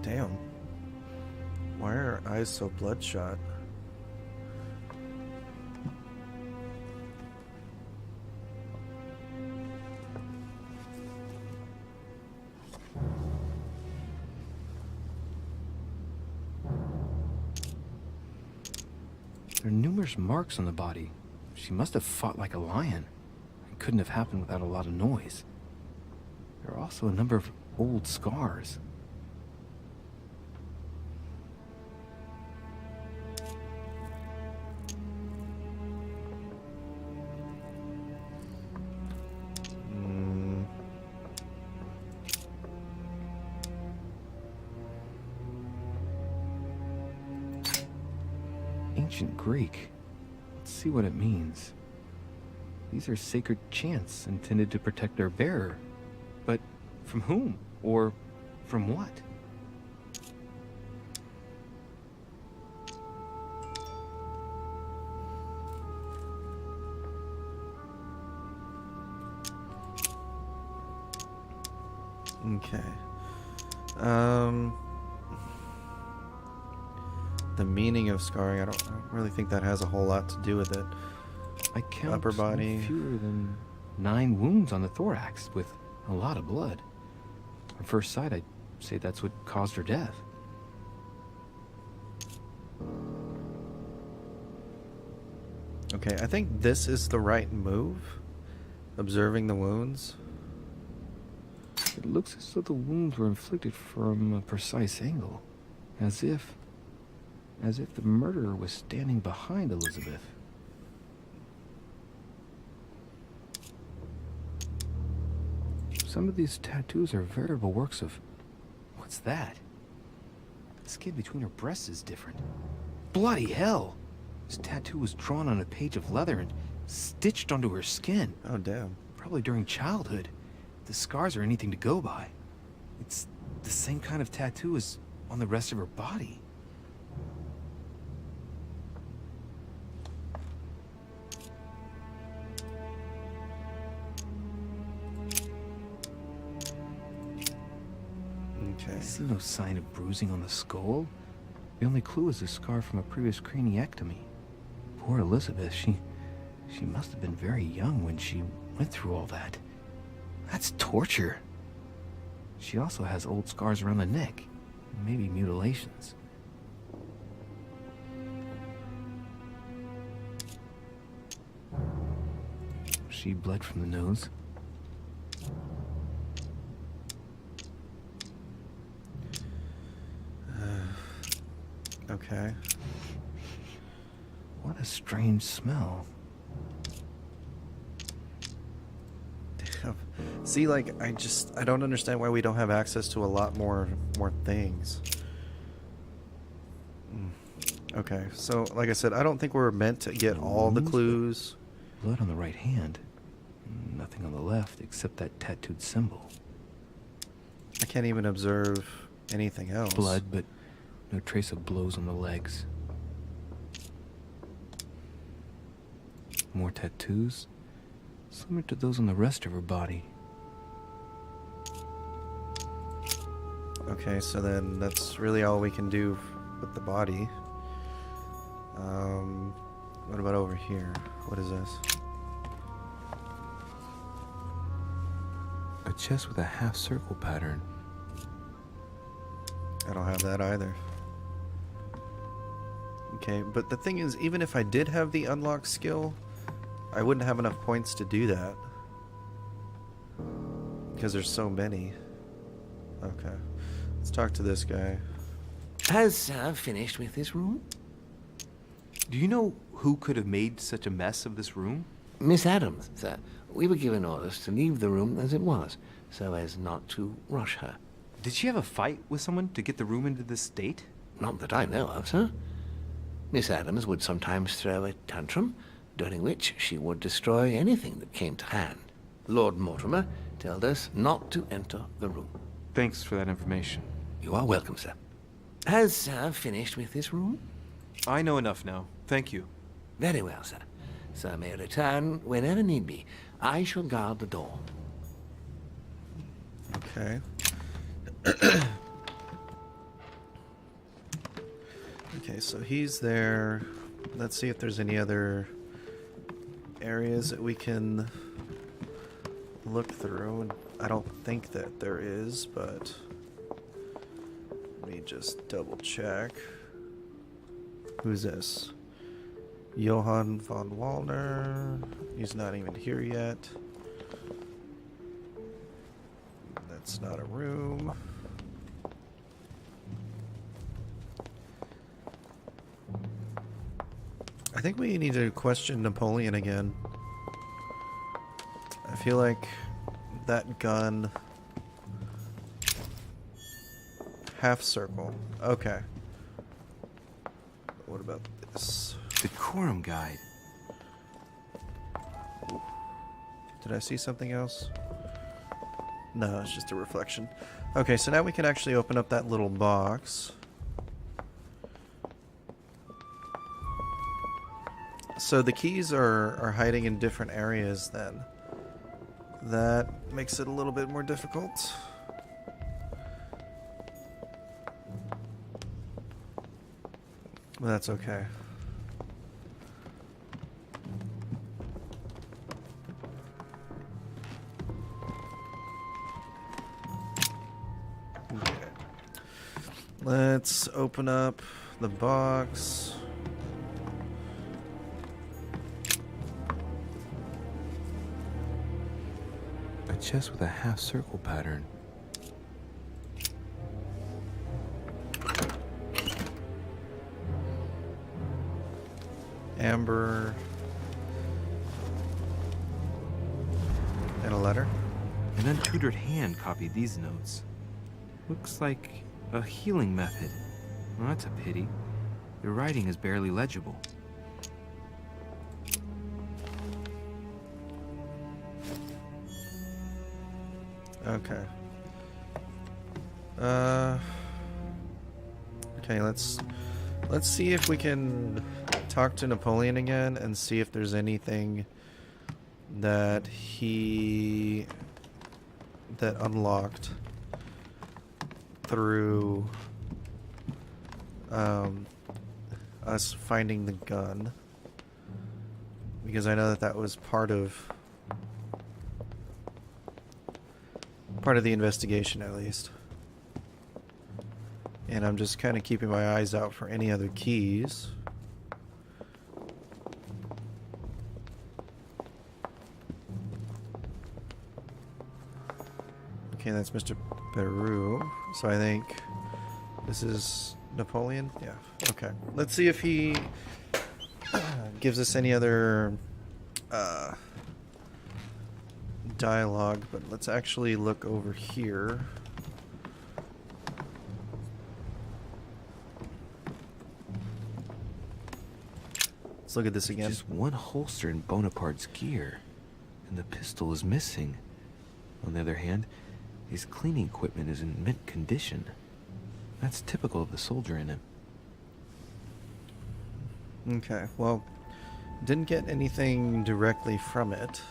Damn. Why are her eyes so bloodshot? There are numerous marks on the body. She must have fought like a lion. It couldn't have happened without a lot of noise. There are also a number of old scars. Ancient Greek. Let's see what it means. These are sacred chants intended to protect their bearer. But from whom? Or from what? Okay. The meaning of scarring, I don't really think that has a whole lot to do with it. I count Upper body. no fewer than 9 wounds on the thorax with a lot of blood. On first sight, I'd say that's what caused her death. Okay, I think this is the right move. Observing the wounds. It looks as though the wounds were inflicted from a precise angle, as if the murderer was standing behind Elizabeth. Some of these tattoos are veritable works of... What's that? The skin between her breasts is different. Bloody hell! This tattoo was drawn on a page of leather and stitched onto her skin. Oh, damn. Probably during childhood. If the scars are anything to go by. It's the same kind of tattoo as on the rest of her body. Okay. I see no sign of bruising on the skull. The only clue is a scar from a previous craniectomy. Poor Elizabeth, she must have been very young when she went through all that. That's torture. She also has old scars around the neck, maybe mutilations. She bled from the nose. Okay. What a strange smell. Damn. See, like, I don't understand why we don't have access to a lot more things. Okay, so like I said, I don't think we're meant to get all the clues. Blood on the right hand. Nothing on the left except that tattooed symbol. I can't even observe anything else. Blood, but no trace of blows on the legs. More tattoos, similar to those on the rest of her body. Okay, so then that's really all we can do with the body. What about over here? What is this? A chest with a half-circle pattern. I don't have that either. Okay, but the thing is, even if I did have the unlock skill, I wouldn't have enough points to do that. Because there's so many. Okay. Let's talk to this guy. Has Sir finished with this room? Do you know who could have made such a mess of this room? Miss Adams, sir. We were given orders to leave the room as it was, so as not to rush her. Did she have a fight with someone to get the room into this state? Not that I know of, sir. Miss Adams would sometimes throw a tantrum, during which she would destroy anything that came to hand. Lord Mortimer told us not to enter the room. Thanks for that information. You are welcome, sir. Has Sir finished with this room? I know enough now. Thank you. Very well, sir. Sir may return whenever need be. I shall guard the door. Okay. Okay, so he's there. Let's see if there's any other areas that we can look through. And I don't think that there is, but let me just double check. Who's this? Johann von Wallner. He's not even here yet. That's not a room. I think we need to question Napoleon again. I feel like that gun... Half circle. Okay. What about this? The Quorum Guide. Did I see something else? No, it's just a reflection. Okay, so now we can actually open up that little box. So the keys are hiding in different areas then. That makes it a little bit more difficult. But that's okay. Okay. Let's open up the box. A chest with a half-circle pattern. Amber. And a letter. An untutored hand copied these notes. Looks like a healing method. Well, that's a pity. The writing is barely legible. Okay. Okay, let's see if we can talk to Napoleon again and see if there's anything that that unlocked through us finding the gun, because I know that that was part of the investigation, at least. And I'm just kind of keeping my eyes out for any other keys. Okay, that's Mr. Peru. So I think this is Napoleon? Yeah. Okay. Let's see if he gives us any other dialogue, but let's actually look over here. Let's look at this again. Just one holster in Bonaparte's gear, and the pistol is missing. On the other hand, his cleaning equipment is in mint condition. That's typical of the soldier in him. Okay, well, didn't get anything directly from it.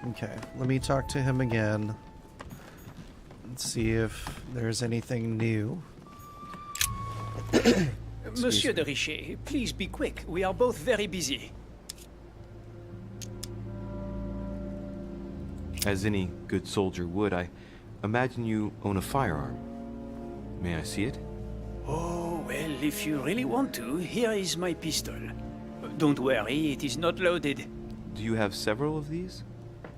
Okay, let me talk to him again. Let's see if there's anything new. Monsieur de Richet, please be quick. We are both very busy. As any good soldier would, I imagine you own a firearm. May I see it? Oh, well, if you really want to, here is my pistol. Don't worry, it is not loaded. Do you have several of these?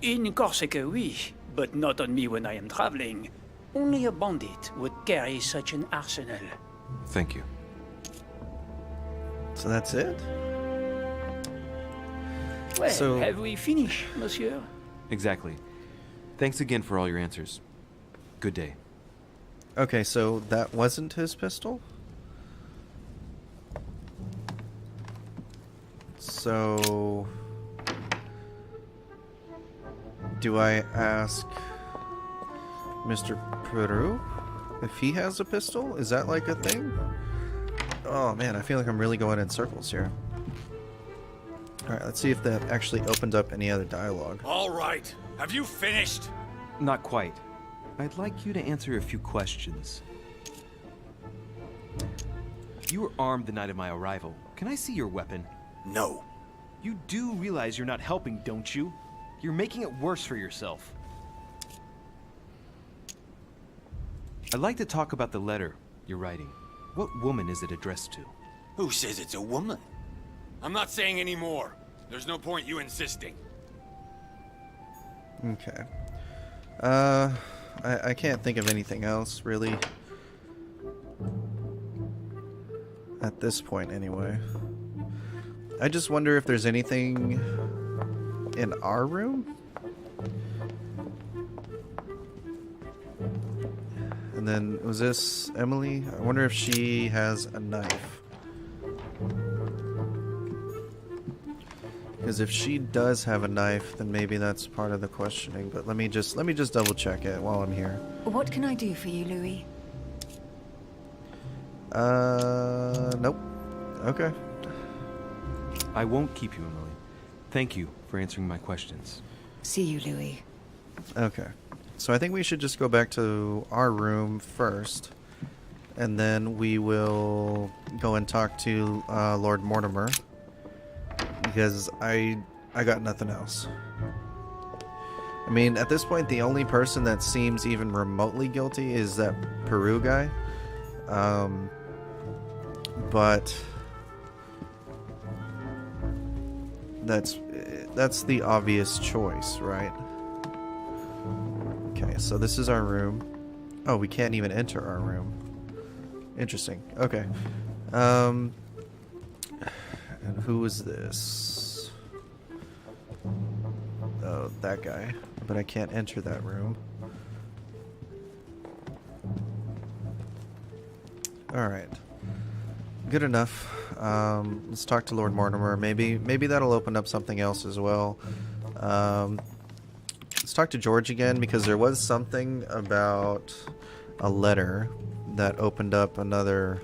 In Corsica, oui, but not on me when I am traveling. Only a bandit would carry such an arsenal. Thank you. So that's it? Well, So- have we finished, monsieur? Exactly. Thanks again for all your answers. Good day. Okay, so that wasn't his pistol? So... do I ask Mr. Peru if he has a pistol? Is that like a thing? Oh man, I feel like I'm really going in circles here. Alright, let's see if that actually opened up any other dialogue. All right. Have you finished? Not quite. I'd like you to answer a few questions. You were armed the night of my arrival. Can I see your weapon? No. You do realize you're not helping, don't you? You're making it worse for yourself. I'd like to talk about the letter you're writing. What woman is it addressed to? Who says it's a woman? I'm not saying any more. There's no point you insisting. Okay. I can't think of anything else, really. At this point, anyway. I just wonder if there's anything in our room? And then, was this Emily? I wonder if she has a knife. Because if she does have a knife, then maybe that's part of the questioning. But let me just double check it while I'm here. What can I do for you, Louis? Nope. Okay. I won't keep you, Emily. Thank you for answering my questions. See you, Louis. Okay. So I think we should just go back to our room first. And then we will go and talk to Lord Mortimer. Because I got nothing else. I mean, at this point, the only person that seems even remotely guilty is that Peru guy. But that's the obvious choice, right? Okay, so this is our room. Oh, we can't even enter our room. Interesting. Okay. And who is this? Oh, that guy. But I can't enter that room. Alright. Good enough. Let's talk to Lord Mortimer. Maybe that'll open up something else as well. Let's talk to George again, because there was something about a letter that opened up another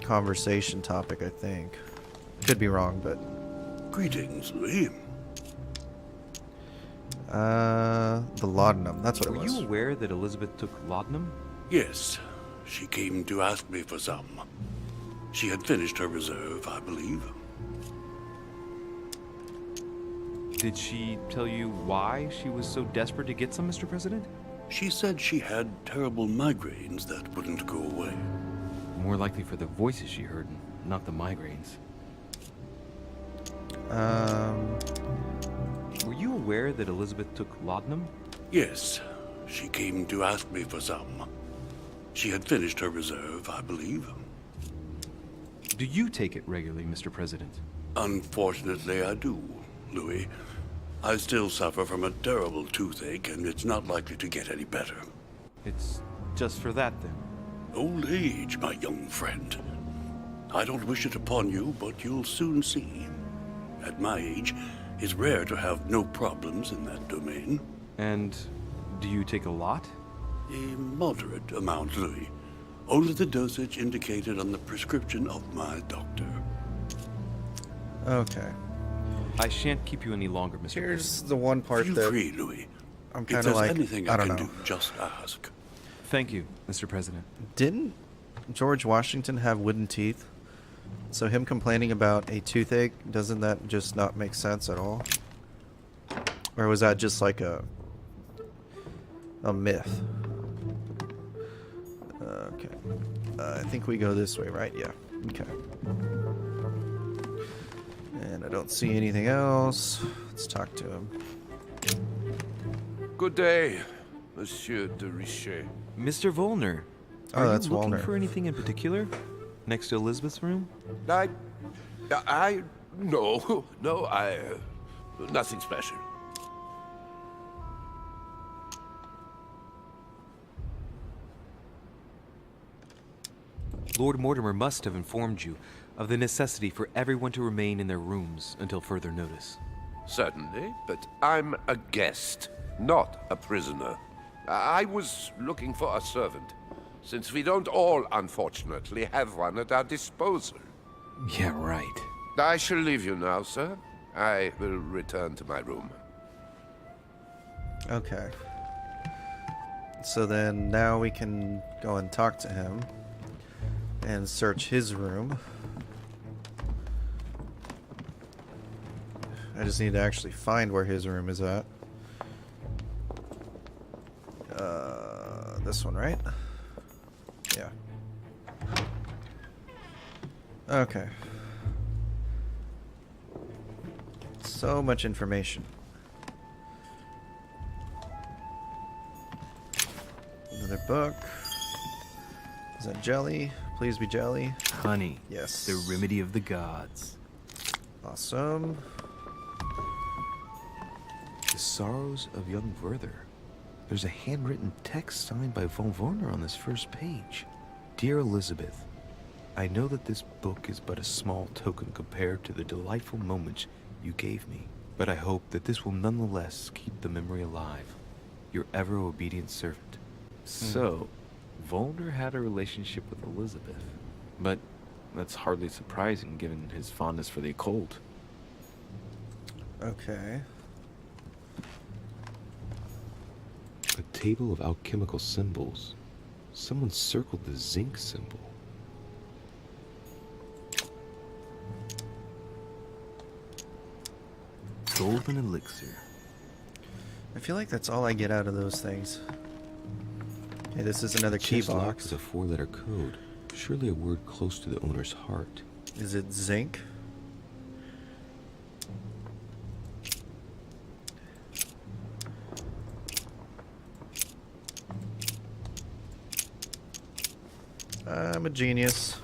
conversation topic, I think. Could be wrong, but... Greetings, Louis. The laudanum. That's what it Were was. you aware that Elizabeth took laudanum? Yes, she came to ask me for some. She had finished her reserve, I believe. Did she tell you why she was so desperate to get some, Mr. President? She said she had terrible migraines that wouldn't go away. More likely for the voices she heard, not the migraines. Were you aware that Elizabeth took laudanum? Yes, she came to ask me for some. She had finished her reserve, I believe. Do you take it regularly, Mr. President? Unfortunately, I do, Louis. I still suffer from a terrible toothache, and it's not likely to get any better. It's just for that, then? Old age, my young friend. I don't wish it upon you, but you'll soon see. At my age, it's rare to have no problems in that domain. And do you take a lot? A moderate amount, Louis. Only the dosage indicated on the prescription of my doctor. Okay. I shan't keep you any longer, Mr. Here's the one part Feel that free, Louis. I'm If kind of there's like, anything I don't can know. do, just ask. Thank you, Mr. President. Didn't George Washington have wooden teeth? So him complaining about a toothache, doesn't that just not make sense at all? Or was that just like a myth? Okay. I think we go this way, right? Yeah. Okay. And I don't see anything else. Let's talk to him. Good day, Monsieur de Richet. Mr. Volner, Oh, are that's you looking Volner. for anything in particular? Next to Elizabeth's room? No, nothing special. Lord Mortimer must have informed you of the necessity for everyone to remain in their rooms until further notice. Certainly, but I'm a guest, not a prisoner. I was looking for a servant, since we don't all, unfortunately, have one at our disposal. Yeah, right. I shall leave you now, sir. I will return to my room. Okay. So then now we can go and talk to him and search his room. I just need to actually find where his room is at. This one, right? Yeah. Okay. So much information. Another book. Is that jelly? Please be jelly. Honey. Yes. The remedy of the gods. Awesome. The Sorrows of Young Werther. There's a handwritten text signed by von Werner on this first page. Dear Elizabeth, I know that this book is but a small token compared to the delightful moments you gave me, but I hope that this will nonetheless keep the memory alive. Your ever obedient servant. So, Volner had a relationship with Elizabeth, but that's hardly surprising given his fondness for the occult. Okay. A table of alchemical symbols. Someone circled the zinc symbol. Golden elixir. I feel like that's all I get out of those things. Okay, this is another key Chest lock box. is a 4-letter code. Surely a word close to the owner's heart. Is it zinc? I'm a genius.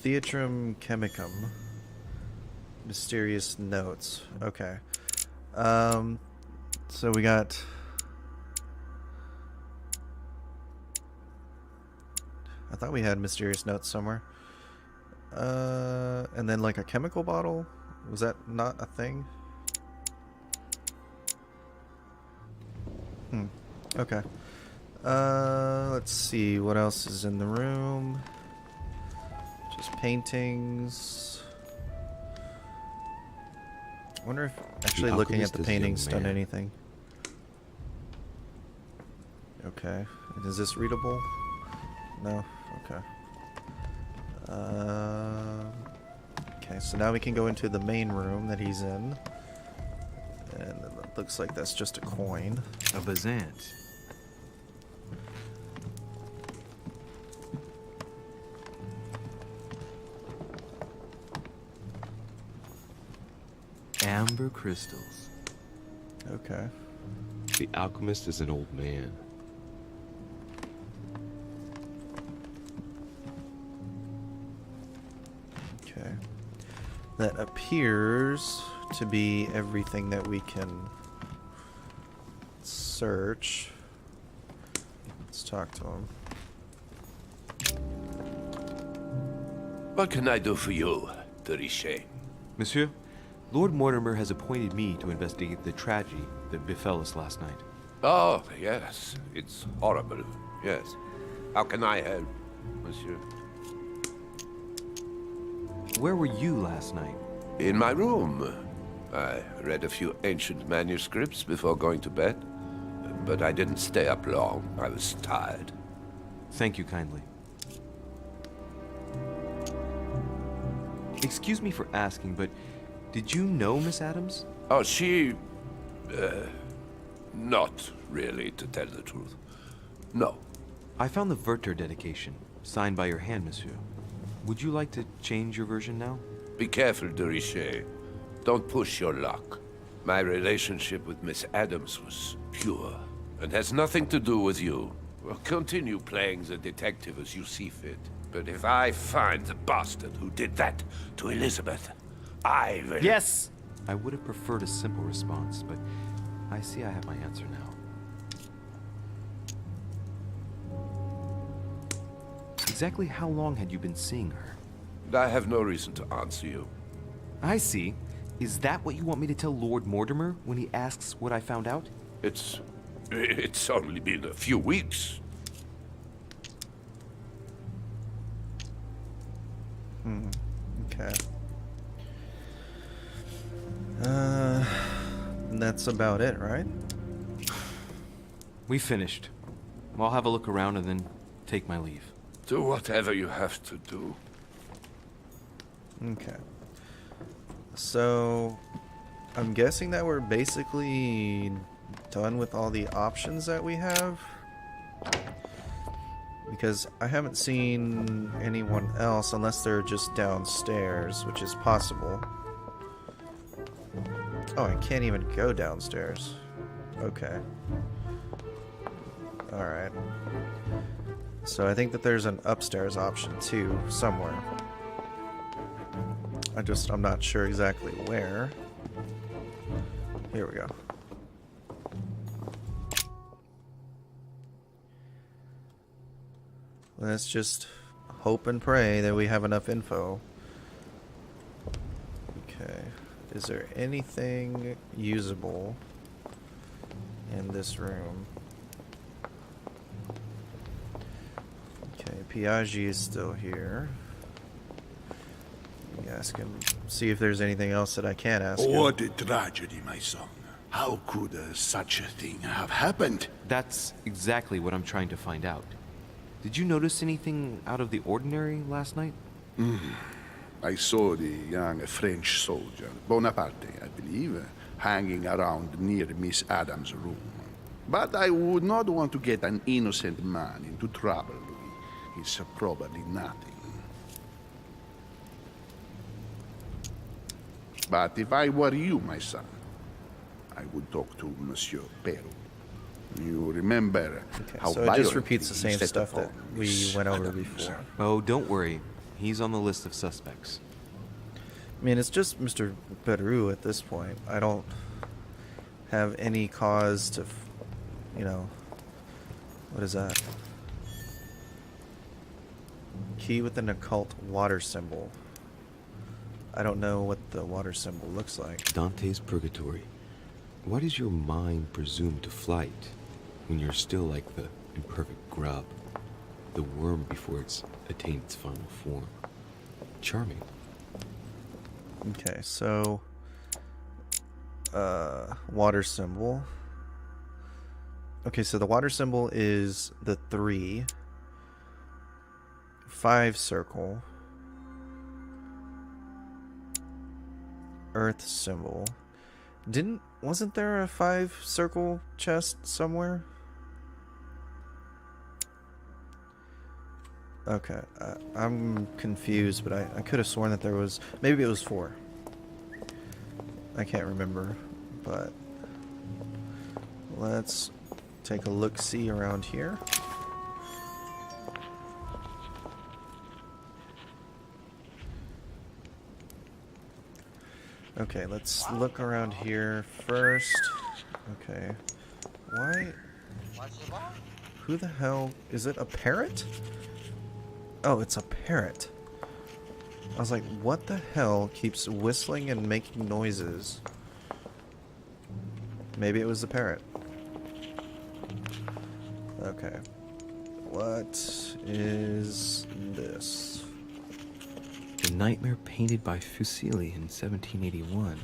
Theatrum chemicum. Mysterious notes. Okay. So we got... I thought we had mysterious notes somewhere. And then like a chemical bottle. Was that not a thing? Okay. Let's see what else is in the room. Just paintings. I wonder if actually looking at the paintings done anything. Okay. Is this readable? No? Okay. Okay, so now we can go into the main room that he's in. And it looks like that's just a coin. A Bazant. Amber crystals. Okay. The alchemist is an old man. Okay. That appears to be everything that we can search. Let's talk to him. What can I do for you, de Richet? Monsieur, Lord Mortimer has appointed me to investigate the tragedy that befell us last night. Oh, yes. It's horrible. Yes. How can I help, monsieur? Where were you last night? In my room. I read a few ancient manuscripts before going to bed. But I didn't stay up long. I was tired. Thank you kindly. Excuse me for asking, but did you know Miss Adams? Oh, she... not really, to tell the truth. No. I found the Werther dedication, signed by your hand, monsieur. Would you like to change your version now? Be careful, de Richet. Don't push your luck. My relationship with Miss Adams was pure, and has nothing to do with you. Well, continue playing the detective as you see fit. But if I find the bastard who did that to Elizabeth, I will... Yes! I would have preferred a simple response, but I see I have my answer now. Exactly how long had you been seeing her? I have no reason to answer you. I see. Is that what you want me to tell Lord Mortimer when he asks what I found out? It's only been a few weeks. Okay. That's about it, right? We finished. I'll have a look around and then take my leave. Do whatever you have to do. Okay. So, I'm guessing that we're basically done with all the options that we have. Because I haven't seen anyone else unless they're just downstairs, which is possible. Oh, I can't even go downstairs. Okay. Alright. So I think that there's an upstairs option too, somewhere. I'm not sure exactly where. Here we go. Let's just hope and pray that we have enough info. Okay. Is there anything usable in this room? Okay, Piaggi is still here. Let me ask him, see if there's anything else that I can ask him. What a tragedy, my son. How could such a thing have happened? That's exactly what I'm trying to find out. Did you notice anything out of the ordinary last night? I saw the young French soldier, Bonaparte, I believe, hanging around near Miss Adams' room. But I would not want to get an innocent man into trouble, Louis. He's probably nothing. But if I were you, my son, I would talk to Monsieur Peru. You remember how so it just repeats the same stuff that we went over before. Oh, don't worry. He's on the list of suspects. I mean, it's just Mr. Peru at this point. I don't have any cause to, you know... What is that? Key with an occult water symbol. I don't know what the water symbol looks like. Dante's Purgatory. Why does your mind presume to flight when you're still like the imperfect grub, the worm before it's attained its final form? Charming. Okay, so water symbol. Okay, so the water symbol is the 3, 5 circle, earth symbol. Wasn't there a 5 circle chest somewhere? Okay, I'm confused, but I could have sworn that there was, maybe it was 4. I can't remember, but let's take a look-see around here. Okay, let's look around here first. Okay. Why? Who the hell? Is it a parrot? Oh, it's a parrot. I was like, what the hell keeps whistling and making noises? Maybe it was the parrot. Okay. What is this? The nightmare painted by Fuseli in 1781.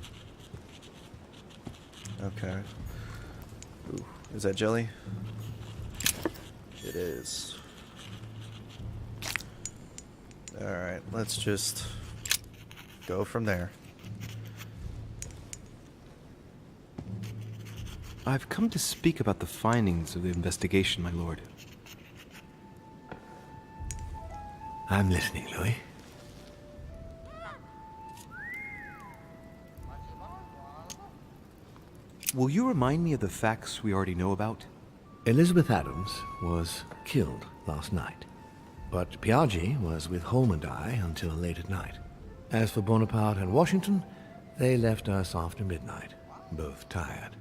Okay. Ooh, is that jelly? It is. Alright, let's just go from there. I've come to speak about the findings of the investigation, my lord. I'm listening, Louis. Will you remind me of the facts we already know about? Elizabeth Adams was killed last night, but Piaggi was with Holm and I until late at night. As for Bonaparte and Washington, they left us after midnight, both tired.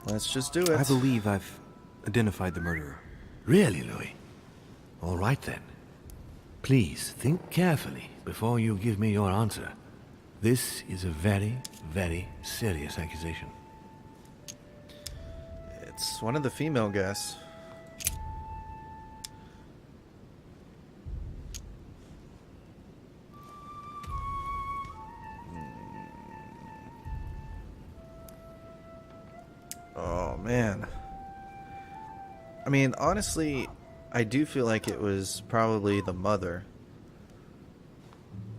Let's just do it. I believe I've identified the murderer. Really, Louis? All right then. Please think carefully before you give me your answer. This is a very, very serious accusation. It's one of the female guests. Oh, man. I mean, honestly, I do feel like it was probably the mother.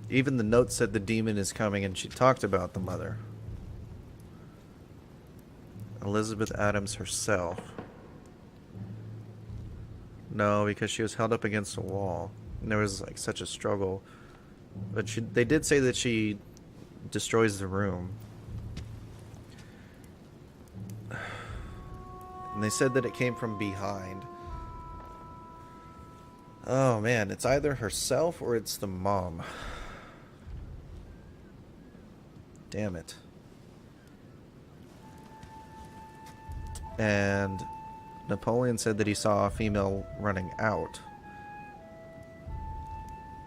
Even the note said the demon is coming, and she talked about the mother. Elizabeth Adams herself. No, because she was held up against a wall. And there was like such a struggle. But they did say that she destroys the room. And they said that it came from behind. Oh man, it's either herself or it's the mom. Damn it. And Napoleon said that he saw a female running out.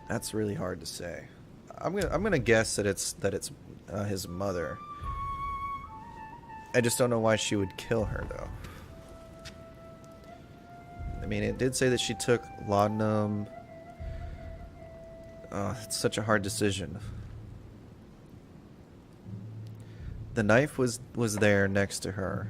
That's really hard to say. I'm gonna guess that it's his mother. I just don't know why she would kill her though. I mean, it did say that she took laudanum. Oh, it's such a hard decision. The knife was there next to her.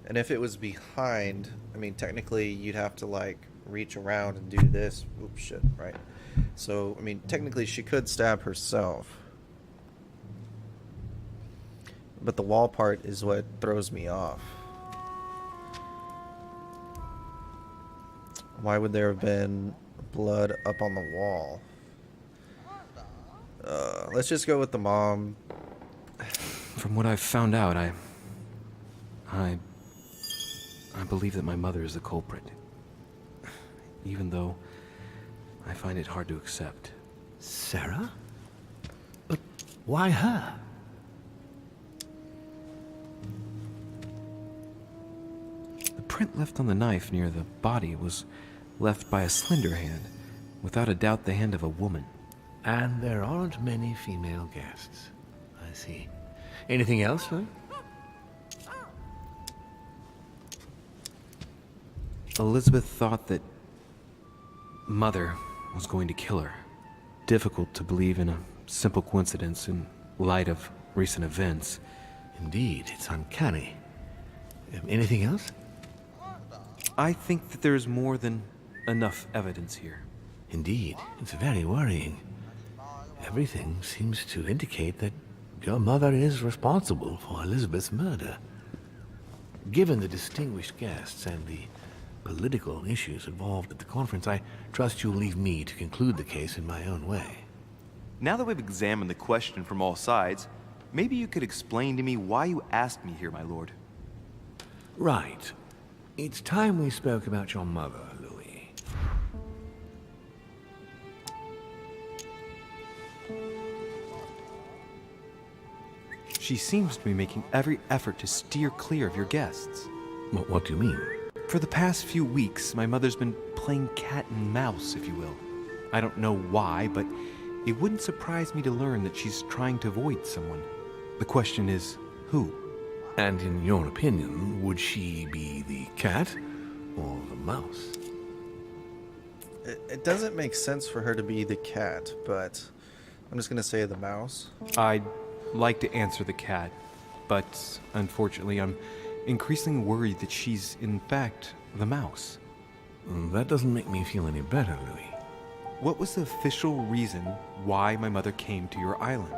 And if it was behind, I mean, technically you'd have to like reach around and do this. Oops, shit, right? So, I mean, technically she could stab herself. But the wall part is what throws me off. Why would there have been blood up on the wall? Let's just go with the mom. From what I've found out, I believe that my mother is the culprit. Even though I find it hard to accept. Sarah? But why her? The print left on the knife near the body was left by a slender hand, without a doubt the hand of a woman. And there aren't many female guests. I see. Anything else, Lou? Elizabeth thought that Mother was going to kill her. Difficult to believe in a simple coincidence in light of recent events. Indeed, it's uncanny. Anything else? I think that there's more than enough evidence here. Indeed, it's very worrying. Everything seems to indicate that your mother is responsible for Elizabeth's murder. Given the distinguished guests and the political issues involved at the conference, I trust you'll leave me to conclude the case in my own way. Now that we've examined the question from all sides, maybe you could explain to me why you asked me here, my lord. Right. It's time we spoke about your mother, Louis. She seems to be making every effort to steer clear of your guests. What do you mean? For the past few weeks, my mother's been playing cat and mouse, if you will. I don't know why, but it wouldn't surprise me to learn that she's trying to avoid someone. The question is, who? And in your opinion, would she be the cat or the mouse? It doesn't make sense for her to be the cat, but I'm just going to say the mouse. I'd like to answer the cat, but unfortunately I'm increasingly worried that she's in fact the mouse. That doesn't make me feel any better, Louis. What was the official reason why my mother came to your island?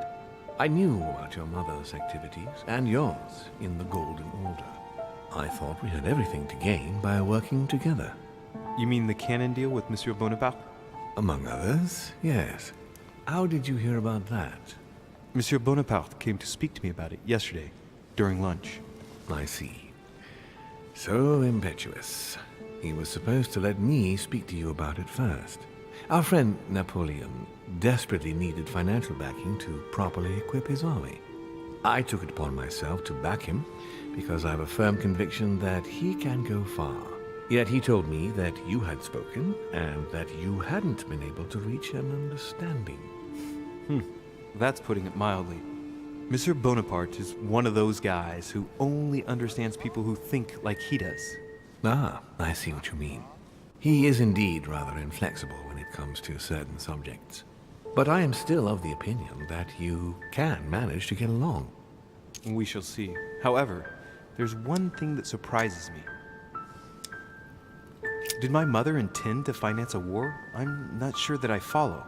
I knew about your mother's activities, and yours, in the Golden Order. I thought we had everything to gain by working together. You mean the canon deal with Monsieur Bonaparte? Among others, yes. How did you hear about that? Monsieur Bonaparte came to speak to me about it yesterday, during lunch. I see. So impetuous. He was supposed to let me speak to you about it first. Our friend Napoleon desperately needed financial backing to properly equip his army. I took it upon myself to back him because I have a firm conviction that he can go far. Yet he told me that you had spoken and that you hadn't been able to reach an understanding. That's putting it mildly. Monsieur Bonaparte is one of those guys who only understands people who think like he does. Ah, I see what you mean. He is indeed rather inflexible when it comes to certain subjects. But I am still of the opinion that you can manage to get along. We shall see. However, there's one thing that surprises me. Did my mother intend to finance a war? I'm not sure that I follow.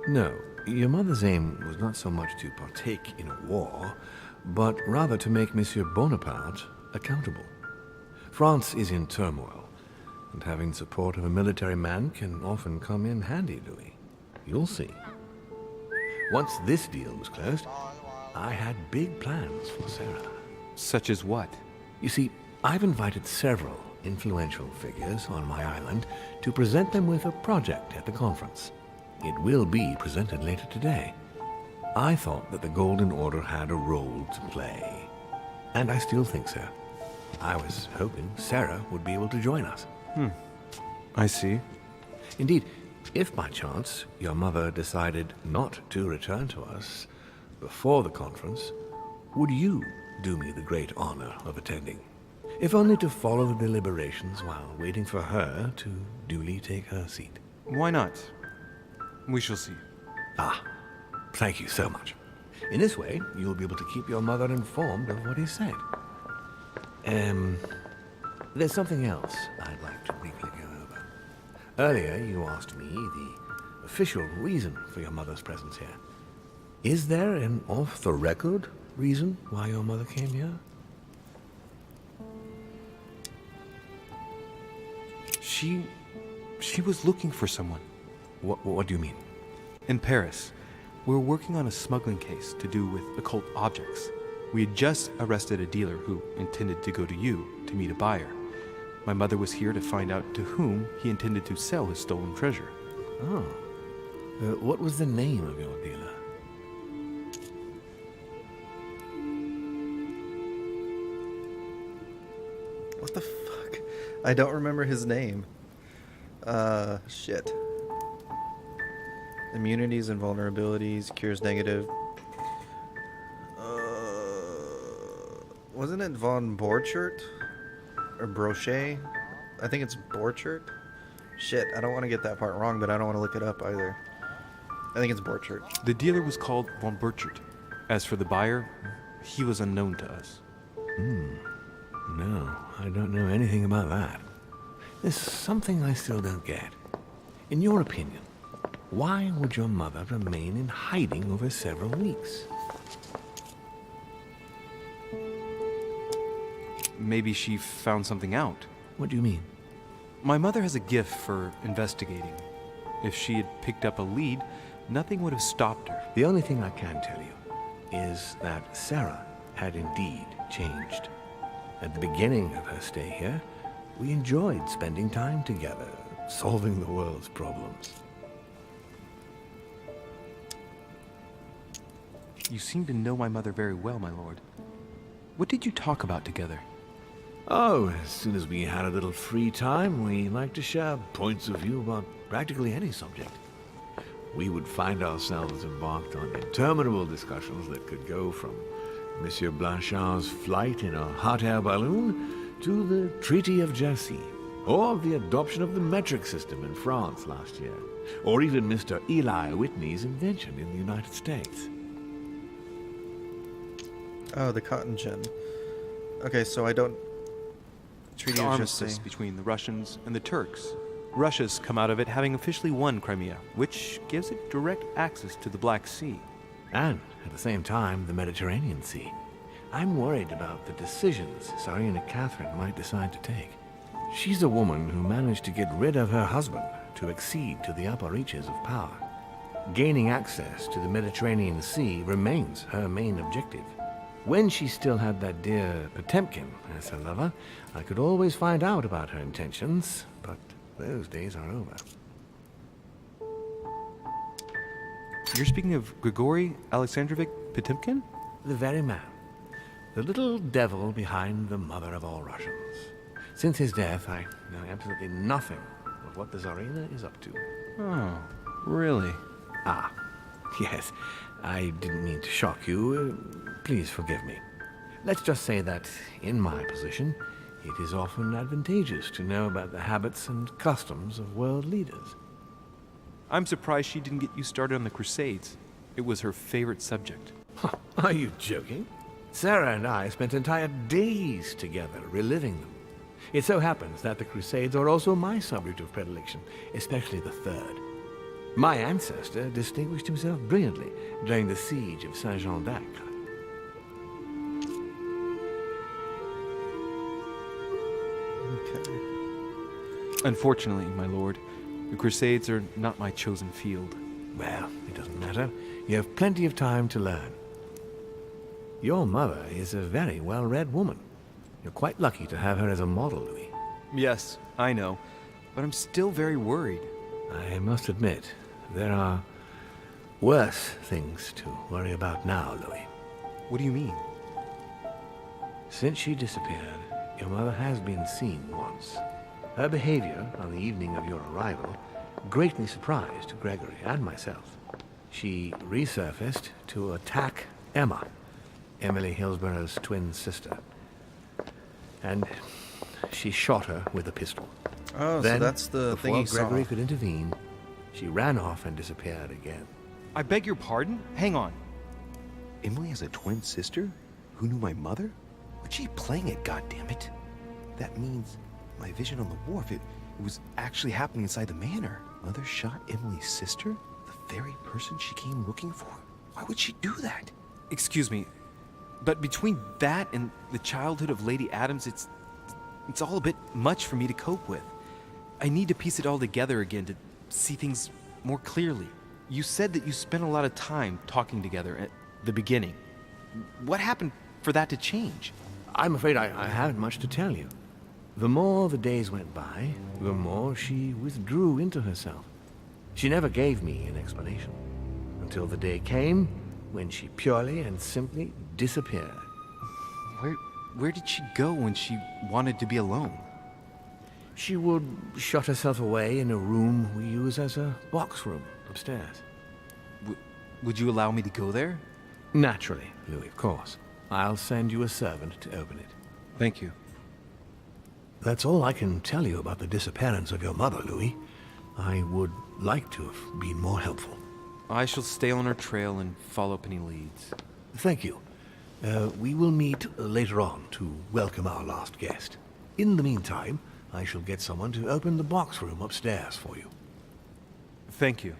No, your mother's aim was not so much to partake in a war, but rather to make Monsieur Bonaparte accountable. France is in turmoil, and having support of a military man can often come in handy, Louis. You'll see. Once this deal was closed, I had big plans for Sarah. Such as what? You see, I've invited several influential figures on my island to present them with a project at the conference. It will be presented later today. I thought that the Golden Order had a role to play, and I still think so. I was hoping Sarah would be able to join us. I see. Indeed, if by chance your mother decided not to return to us before the conference, would you do me the great honor of attending? If only to follow the deliberations while waiting for her to duly take her seat. Why not? We shall see. Ah, thank you so much. In this way, you'll be able to keep your mother informed of what is said. There's something else I'd like to briefly go over. Earlier, you asked me the official reason for your mother's presence here. Is there an off-the-record reason why your mother came here? She was looking for someone. What do you mean? In Paris, we were working on a smuggling case to do with occult objects. We had just arrested a dealer who intended to go to you to meet a buyer. My mother was here to find out to whom he intended to sell his stolen treasure. Oh. What was the name of your dealer? What the fuck? I don't remember his name. Shit. Immunities and vulnerabilities, cures negative. Wasn't it Von Borchert? Or Brochet? I think it's Borchert. Shit, I don't want to get that part wrong, but I don't want to look it up either. I think it's Borchert. The dealer was called Von Burchert. As for the buyer, he was unknown to us. No, I don't know anything about that. There's something I still don't get. In your opinion, why would your mother remain in hiding over several weeks? Maybe she found something out. What do you mean? My mother has a gift for investigating. If she had picked up a lead, nothing would have stopped her. The only thing I can tell you is that Sarah had indeed changed. At the beginning of her stay here, we enjoyed spending time together, solving the world's problems. You seem to know my mother very well, my lord. What did you talk about together? Oh, as soon as we had a little free time, we liked to share points of view about practically any subject. We would find ourselves embarked on interminable discussions that could go from Monsieur Blanchard's flight in a hot air balloon to the Treaty of Jersey, or the adoption of the metric system in France last year, or even Mr. Eli Whitney's invention in the United States. Oh, the cotton gin. Okay, so I don't... Treaty The of armistice Jersey. between the Russians and the Turks. Russia's come out of it having officially won Crimea, which gives it direct access to the Black Sea. And, at the same time, the Mediterranean Sea. I'm worried about the decisions Tsarina Catherine might decide to take. She's a woman who managed to get rid of her husband to accede to the upper reaches of power. Gaining access to the Mediterranean Sea remains her main objective. When she still had that dear Potemkin as her lover, I could always find out about her intentions, but those days are over. You're speaking of Grigory Alexandrovich Potemkin? The very man. The little devil behind the mother of all Russians. Since his death, I know absolutely nothing of what the Tsarina is up to. Oh, really? Ah, yes. I didn't mean to shock you. Please forgive me. Let's just say that, in my position, it is often advantageous to know about the habits and customs of world leaders. I'm surprised she didn't get you started on the Crusades. It was her favorite subject. Are you joking? Sarah and I spent entire days together reliving them. It so happens that the Crusades are also my subject of predilection, especially the Third. My ancestor distinguished himself brilliantly during the siege of Saint-Jean d'Acre. Okay. Unfortunately, my lord, the Crusades are not my chosen field. Well, it doesn't matter. You have plenty of time to learn. Your mother is a very well-read woman. You're quite lucky to have her as a model, Louis. Yes, I know, but I'm still very worried. I must admit, there are worse things to worry about now, Louis. What do you mean? Since she disappeared, your mother has been seen once. Her behavior on the evening of your arrival greatly surprised Gregory and myself. She resurfaced to attack Emma, Emily Hillsborough's twin sister. And she shot her with a pistol. Oh, then, so that's the thing before you saw. Gregory could intervene, she ran off and disappeared again. I beg your pardon? Hang on. Emily has a twin sister who knew my mother? What's she playing at, goddammit? That means my vision on the wharf, it was actually happening inside the manor. Mother shot Emily's sister? The very person she came looking for? Why would she do that? Excuse me, but between that and the childhood of Lady Adams, it's all a bit much for me to cope with. I need to piece it all together again to see things more clearly. You said that you spent a lot of time talking together at the beginning. What happened for that to change? I'm afraid I haven't much to tell you. The more the days went by, the more she withdrew into herself. She never gave me an explanation, until the day came when she purely and simply disappeared. Where did she go when she wanted to be alone? She would shut herself away in a room we use as a box room upstairs. Would you allow me to go there? Naturally, Louis, of course. I'll send you a servant to open it. Thank you. That's all I can tell you about the disappearance of your mother, Louis. I would like to have been more helpful. I shall stay on her trail and follow up any leads. Thank you. We will meet later on to welcome our last guest. In the meantime, I shall get someone to open the box room upstairs for you. Thank you.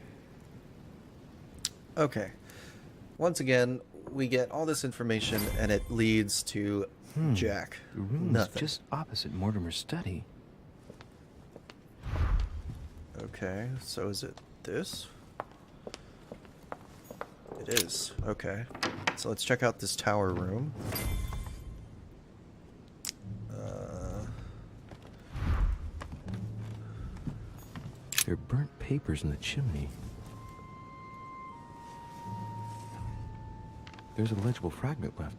Okay. Once again, we get all this information and it leads to Jack. The room is just opposite Mortimer's study. Okay, so is it this? It is. Okay. So let's check out this tower room. There are burnt papers in the chimney. There's a legible fragment left.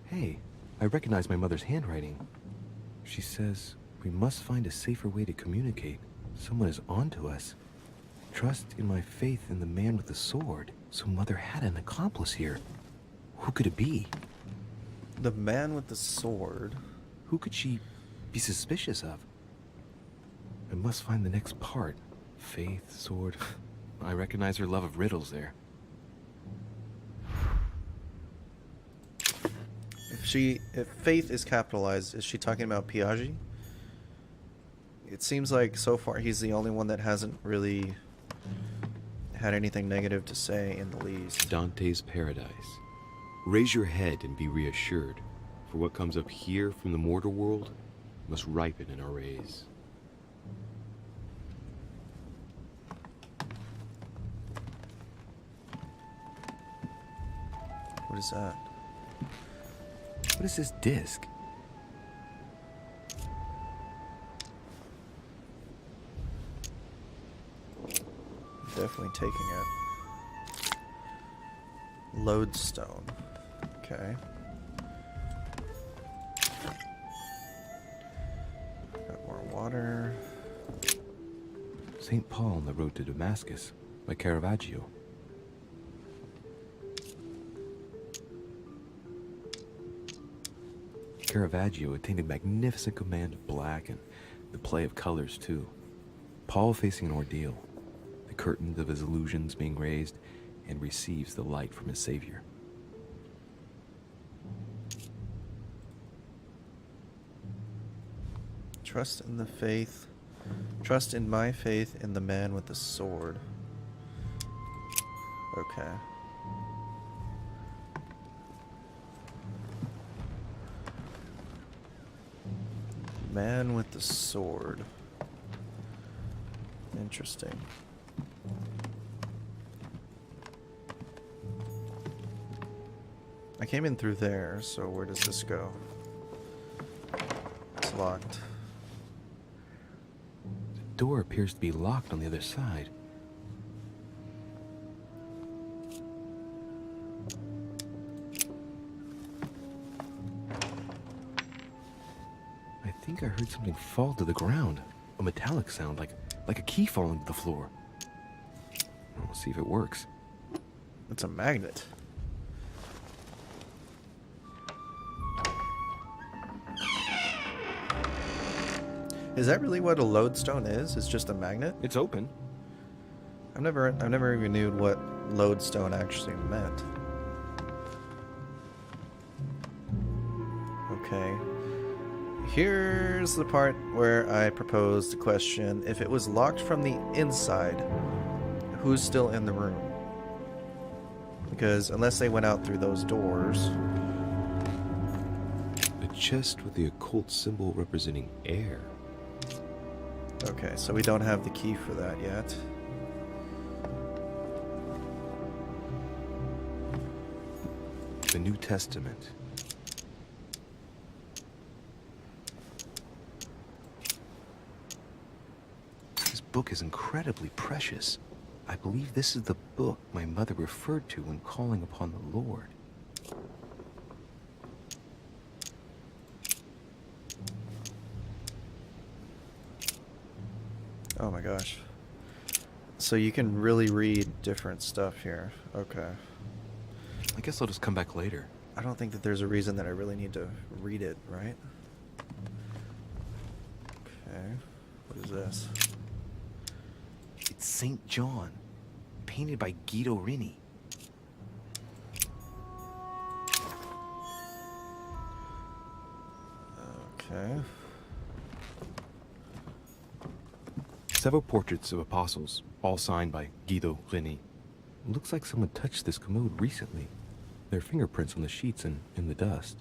Hey, I recognize my mother's handwriting. She says, we must find a safer way to communicate. Someone is onto us. Trust in my faith in the man with the sword. So Mother had an accomplice here. Who could it be? The man with the sword? Who could she be suspicious of? I must find the next part. Faith, sword. I recognize her love of riddles there. If faith is capitalized, is she talking about Piaggi? It seems like so far he's the only one that hasn't really had anything negative to say in the least. Dante's paradise. Raise your head and be reassured, for what comes up here from the mortal world must ripen in our rays. What is that? What is this disc? Definitely taking it. Lodestone. Okay. Got more water. St. Paul on the road to Damascus by Caravaggio. Caravaggio attained a magnificent command of black and the play of colors too. Paul facing an ordeal, the curtains of his illusions being raised, and receives the light from his Savior. Trust in the faith. Trust in my faith in the man with the sword. Okay. Man with the sword. Interesting. I came in through there, so where does this go? It's locked. The door appears to be locked on the other side. I think I heard something fall to the ground. A metallic sound, like a key falling to the floor. We'll see if it works. It's a magnet. Is that really what a lodestone is? It's just a magnet? It's open. I've never even knew what lodestone actually meant. Okay. Here's the part where I propose the question: if it was locked from the inside, who's still in the room? Because unless they went out through those doors. A chest with the occult symbol representing air. Okay, so we don't have the key for that yet. The New Testament. This book is incredibly precious. I believe this is the book my mother referred to when calling upon the Lord. Oh my gosh. So you can really read different stuff here. Okay. I guess I'll just come back later. I don't think that there's a reason that I really need to read it, right? Okay. What is this? It's St. John, painted by Guido Rini. Okay. Several portraits of apostles, all signed by Guido Rini. Looks like someone touched this commode recently. There are fingerprints on the sheets and in the dust.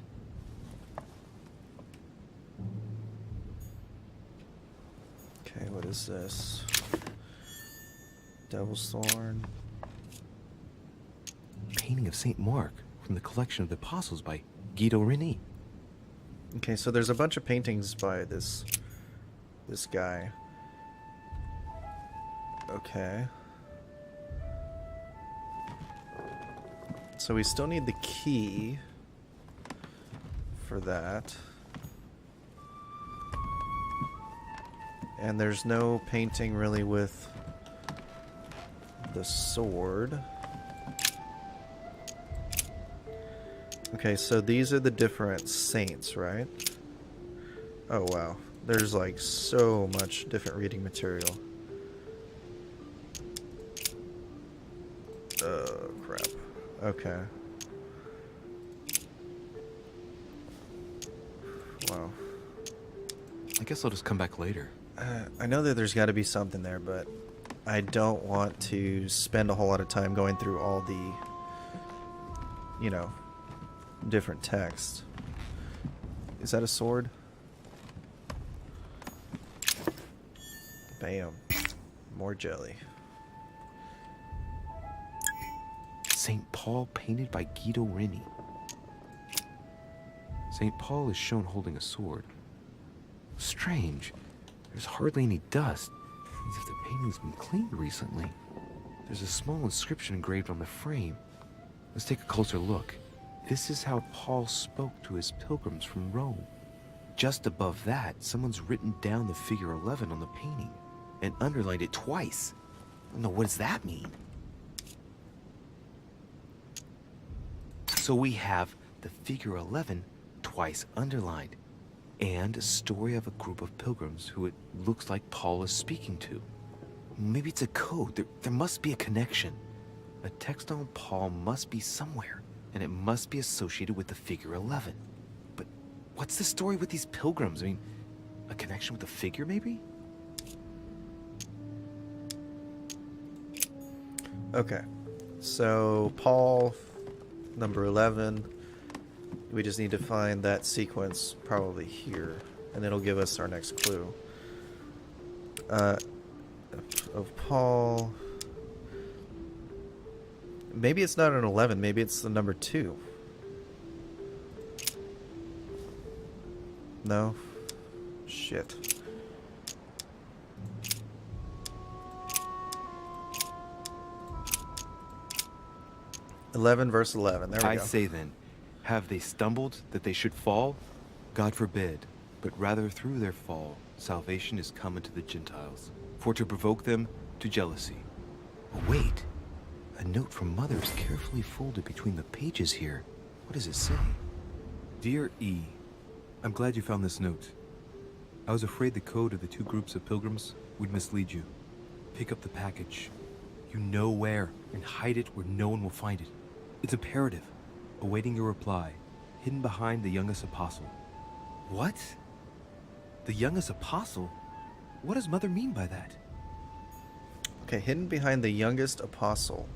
Okay, what is this? Devil's Thorn. Painting of St. Mark from the collection of the apostles by Guido Rini. Okay, so there's a bunch of paintings by this guy. Okay. So we still need the key for that. And there's no painting really with the sword. Okay, so these are the different saints, right? Oh wow, there's like so much different reading material. Oh crap. Okay. Wow. I guess I'll just come back later. I know that there's got to be something there, but I don't want to spend a whole lot of time going through all the, you know, different text. Is that a sword? Bam. More jelly. St. Paul painted by Guido Rini. St. Paul is shown holding a sword. Strange. There's hardly any dust, as if the painting's been cleaned recently. There's a small inscription engraved on the frame. Let's take a closer look. This is how Paul spoke to his pilgrims from Rome. Just above that, someone's written down the figure 11 on the painting and underlined it twice. I don't know, what does that mean? So we have the figure 11 twice underlined, and a story of a group of pilgrims who it looks like Paul is speaking to. Maybe it's a code. There must be a connection. A text on Paul must be somewhere, and it must be associated with the figure 11. But what's the story with these pilgrims? I mean, a connection with the figure, maybe? Okay. So, Paul, number 11. We just need to find that sequence probably here, and it'll give us our next clue. Of Paul. Maybe it's not an 11, maybe it's the number 2. No? Shit. (11 verse 11). There we go. I say then, have they stumbled that they should fall? God forbid, but rather through their fall, salvation is come unto the Gentiles, for to provoke them to jealousy. Oh, wait. A note from Mother is carefully folded between the pages here. What does it say? Dear E, I'm glad you found this note. I was afraid the code of the two groups of pilgrims would mislead you. Pick up the package. You know where, and hide it where no one will find it. It's imperative. Awaiting your reply, hidden behind the youngest apostle. What? The youngest apostle? What does Mother mean by that? Okay, hidden behind the youngest apostle.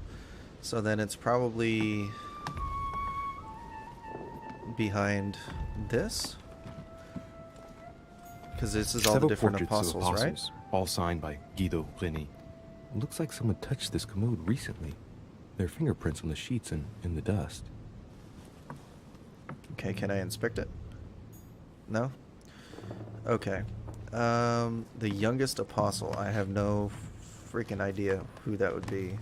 So then it's probably behind this? Because this is all Several the different portraits of apostles, right? all signed by Guido Rini. Looks like someone touched this commode recently. There are fingerprints on the sheets and in the dust. Okay, can I inspect it? No? Okay. The youngest apostle. I have no freaking idea who that would be.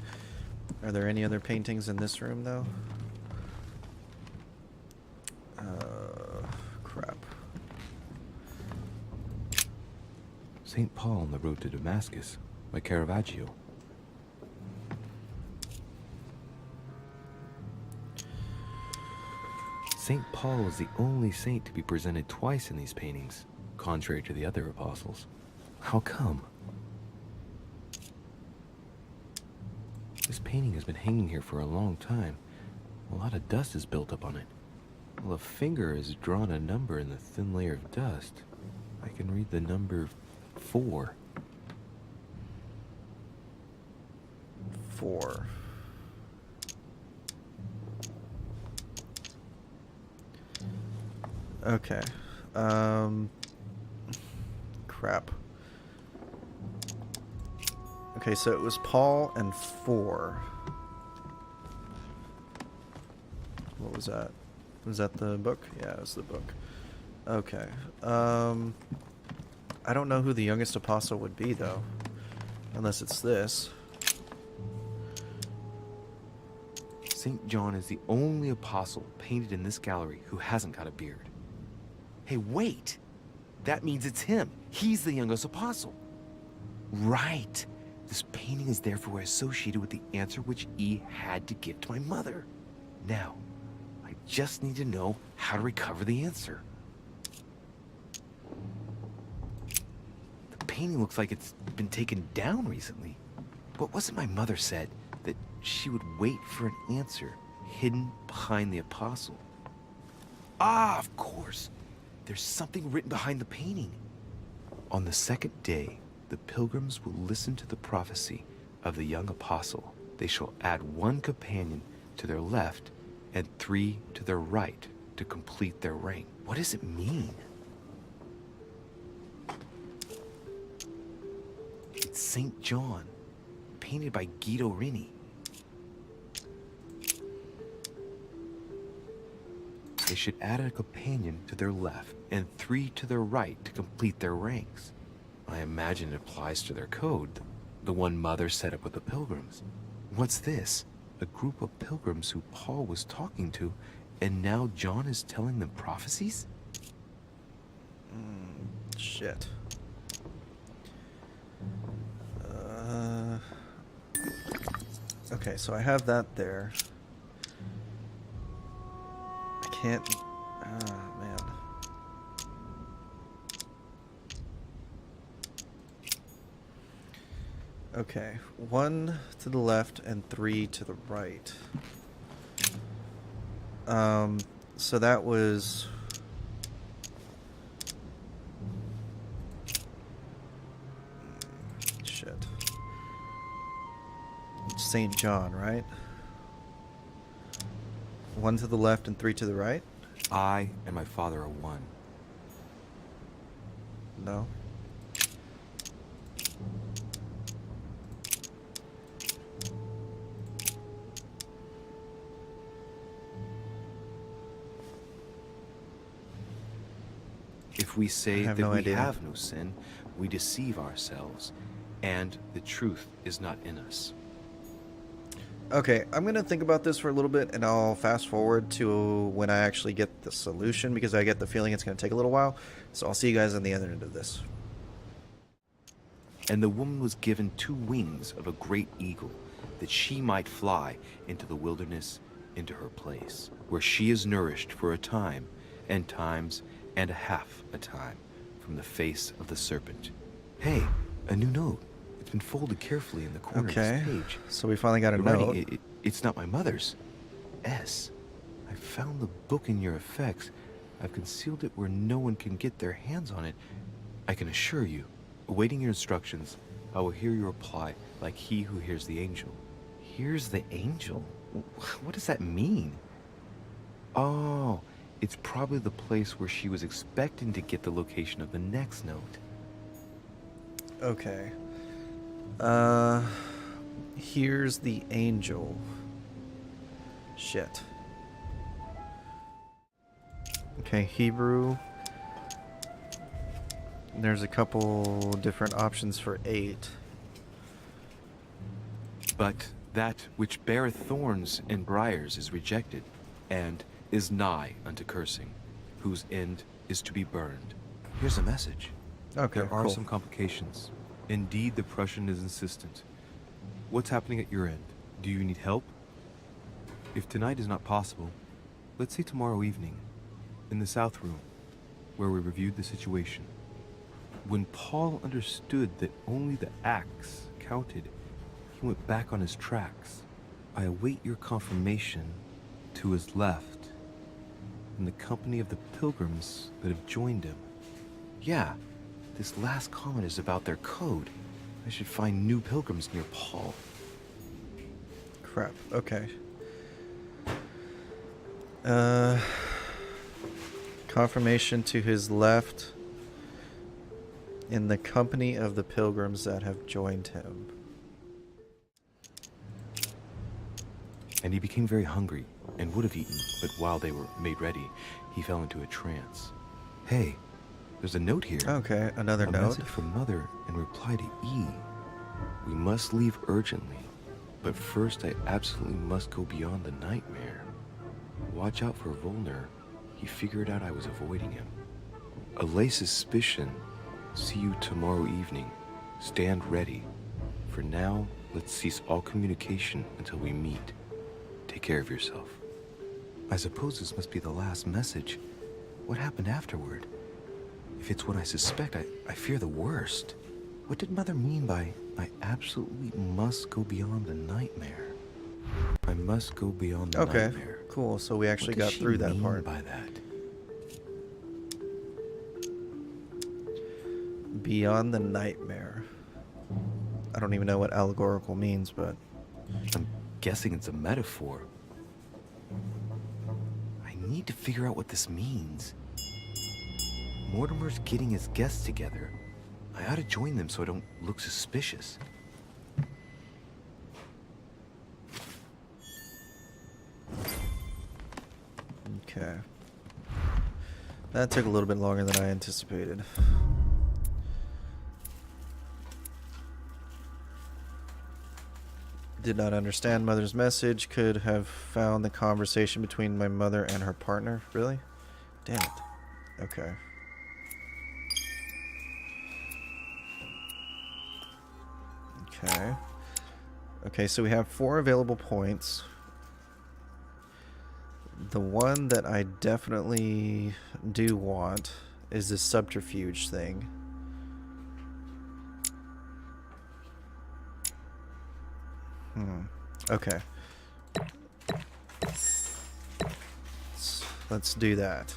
Are there any other paintings in this room, though? Crap. St. Paul on the road to Damascus by Caravaggio. St. Paul is the only saint to be presented twice in these paintings, contrary to the other apostles. How come? This painting has been hanging here for a long time. A lot of dust is built up on it. Well, a finger has drawn a number in the thin layer of dust. I can read the number 4. 4. Okay. Crap. Okay, so it was Paul and 4. What was that? Was that the book? Yeah, it was the book. Okay. I don't know who the youngest apostle would be, though. Unless it's this. St. John is the only apostle painted in this gallery who hasn't got a beard. Hey, wait! That means it's him. He's the youngest apostle. Right. This painting is therefore associated with the answer which E had to give to my mother. Now, I just need to know how to recover the answer. The painting looks like it's been taken down recently. But wasn't my mother said that she would wait for an answer hidden behind the apostle? Ah, of course. There's something written behind the painting. On the second day, the pilgrims will listen to the prophecy of the young apostle. They shall add 1 companion to their left and 3 to their right to complete their rank. What does it mean? It's St. John, painted by Guido Rini. They should add a companion to their left and 3 to their right to complete their ranks. I imagine it applies to their code, the one Mother set up with the pilgrims. What's this? A group of pilgrims who Paul was talking to, and now John is telling them prophecies? Shit. Okay, so I have that there. I can't... man. Okay, 1 to the left and 3 to the right. So that was... Shit. St. John, right? 1 to the left and 3 to the right? I and my father are one. No. If we say that no we idea. have no sin, we deceive ourselves, and the truth is not in us. Okay, I'm going to think about this for a little bit, and I'll fast forward to when I actually get the solution, because I get the feeling it's going to take a little while. So I'll see you guys on the other end of this. And the woman was given 2 wings of a great eagle, that she might fly into the wilderness, into her place, where she is nourished for a time, and times and a half a time, from the face of the serpent. Hey, a new note. It's been folded carefully in the corner of this page. So we finally got a The note. writing, it's not my mother's. S. I found the book in your effects. I've concealed it where no one can get their hands on it. I can assure you, awaiting your instructions, I will hear your reply like he who hears the angel. Hears the angel? What does that mean? Oh, it's probably the place where she was expecting to get the location of the next note. Okay. Here's the angel. Shit. Okay, Hebrew. There's a couple different options for 8. But that which beareth thorns and briars is rejected, and is nigh unto cursing, whose end is to be burned. Here's a message. Okay, There are cool. some complications. Indeed, the Prussian is insistent. What's happening at your end? Do you need help? If tonight is not possible, let's say tomorrow evening, in the South Room, where we reviewed the situation. When Paul understood that only the axe counted, he went back on his tracks. I await your confirmation to his left, in the company of the pilgrims that have joined him. Yeah, this last comment is about their code. I should find new pilgrims near Paul. Crap. Okay. Confirmation to his left in the company of the pilgrims that have joined him. And he became very hungry and would have eaten, but while they were made ready, he fell into a trance. Hey, there's a note here. Okay, another a note. message from Mother in reply to E. We must leave urgently, but first I absolutely must go beyond the nightmare. Watch out for Volner. He figured out I was avoiding him. Allay suspicion. See you tomorrow evening. Stand ready. For now, let's cease all communication until we meet. Take care of yourself. I suppose this must be the last message. What happened afterward? If it's what I suspect, I fear the worst. What did Mother mean by, I absolutely must go beyond the nightmare? I must go beyond the Okay, nightmare. cool. So we actually What does got she through that mean part. by that? Beyond the nightmare. I don't even know what allegorical means, but I'm guessing it's a metaphor. I need to figure out what this means. Mortimer's getting his guests together. I ought to join them so I don't look suspicious. okay. That took a little bit longer than I anticipated. Did not understand Mother's message. Could have found the conversation between my mother and her partner. Really? Damn it. Okay. Okay. Okay, so we have 4 available points. The one that I definitely do want is this subterfuge thing. Okay. Let's do that.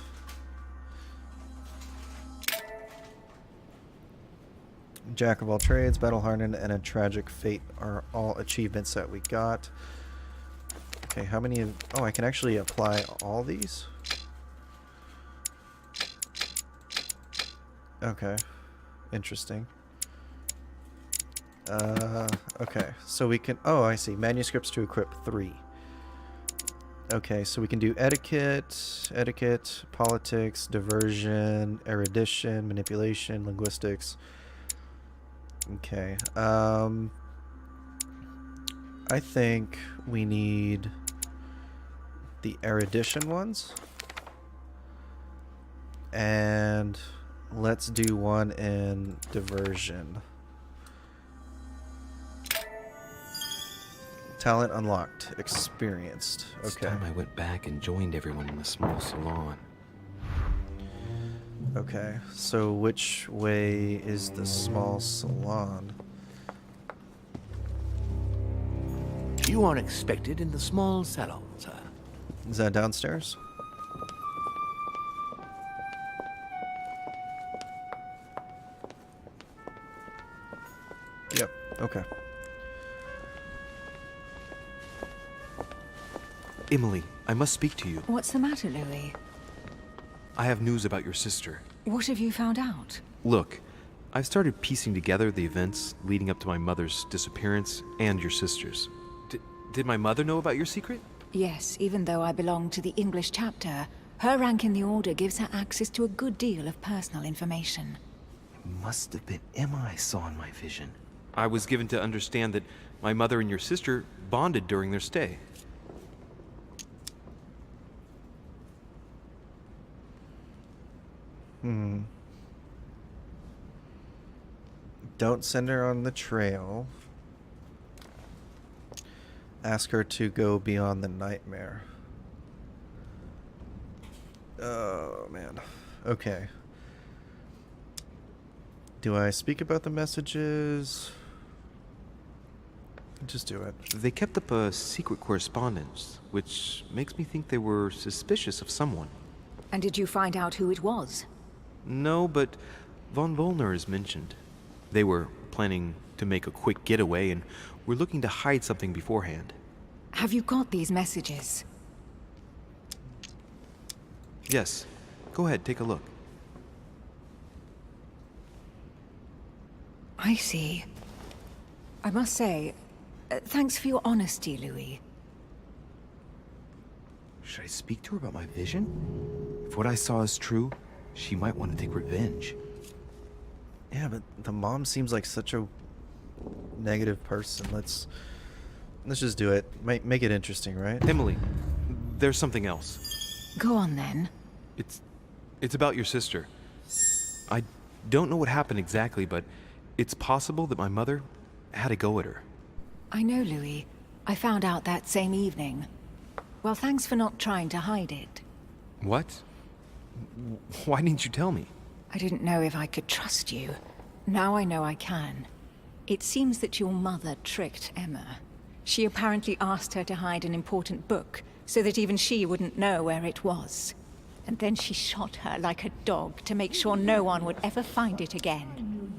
Jack of all trades, battle hardened, and a tragic fate are all achievements that we got. Okay, how many of... Oh, I can actually apply all these? Okay. Interesting. Okay, so we can... Oh, I see. Manuscripts to equip 3. Okay, so we can do etiquette, politics, diversion, erudition, manipulation, linguistics. Okay, I think we need the erudition ones. And let's do one in diversion. Talent unlocked. Experienced. This Okay. time I went back and joined everyone in the small salon. Okay. So which way is the small salon? You are expected in the small salon, sir. Is that downstairs? Yep. Okay. Emily, I must speak to you. What's the matter, Louis? I have news about your sister. What have you found out? Look, I've started piecing together the events leading up to my mother's disappearance and your sister's. Did my mother know about your secret? Yes, even though I belong to the English chapter, her rank in the Order gives her access to a good deal of personal information. It must have been Emma I saw in my vision. I was given to understand that my mother and your sister bonded during their stay. Don't send her on the trail. Ask her to go beyond the nightmare. Oh, man. Okay. Do I speak about the messages? Just do it. They kept up a secret correspondence, which makes me think they were suspicious of someone. And did you find out who it was? No, but von Volner is mentioned. They were planning to make a quick getaway and were looking to hide something beforehand. Have you got these messages? Yes. Go ahead, take a look. I see. I must say, thanks for your honesty, Louis. Should I speak to her about my vision? If what I saw is true, she might want to take revenge. Yeah, but the mom seems like such a negative person. Let's just do it. Make it interesting, right? Emily, there's something else. Go on then. It's about your sister. I don't know what happened exactly, but it's possible that my mother had a go at her. I know, Louis. I found out that same evening. Well, thanks for not trying to hide it. What? Why didn't you tell me? I didn't know if I could trust you. Now I know I can. It seems that your mother tricked Emma. She apparently asked her to hide an important book, so that even she wouldn't know where it was. And then she shot her like a dog to make sure no one would ever find it again.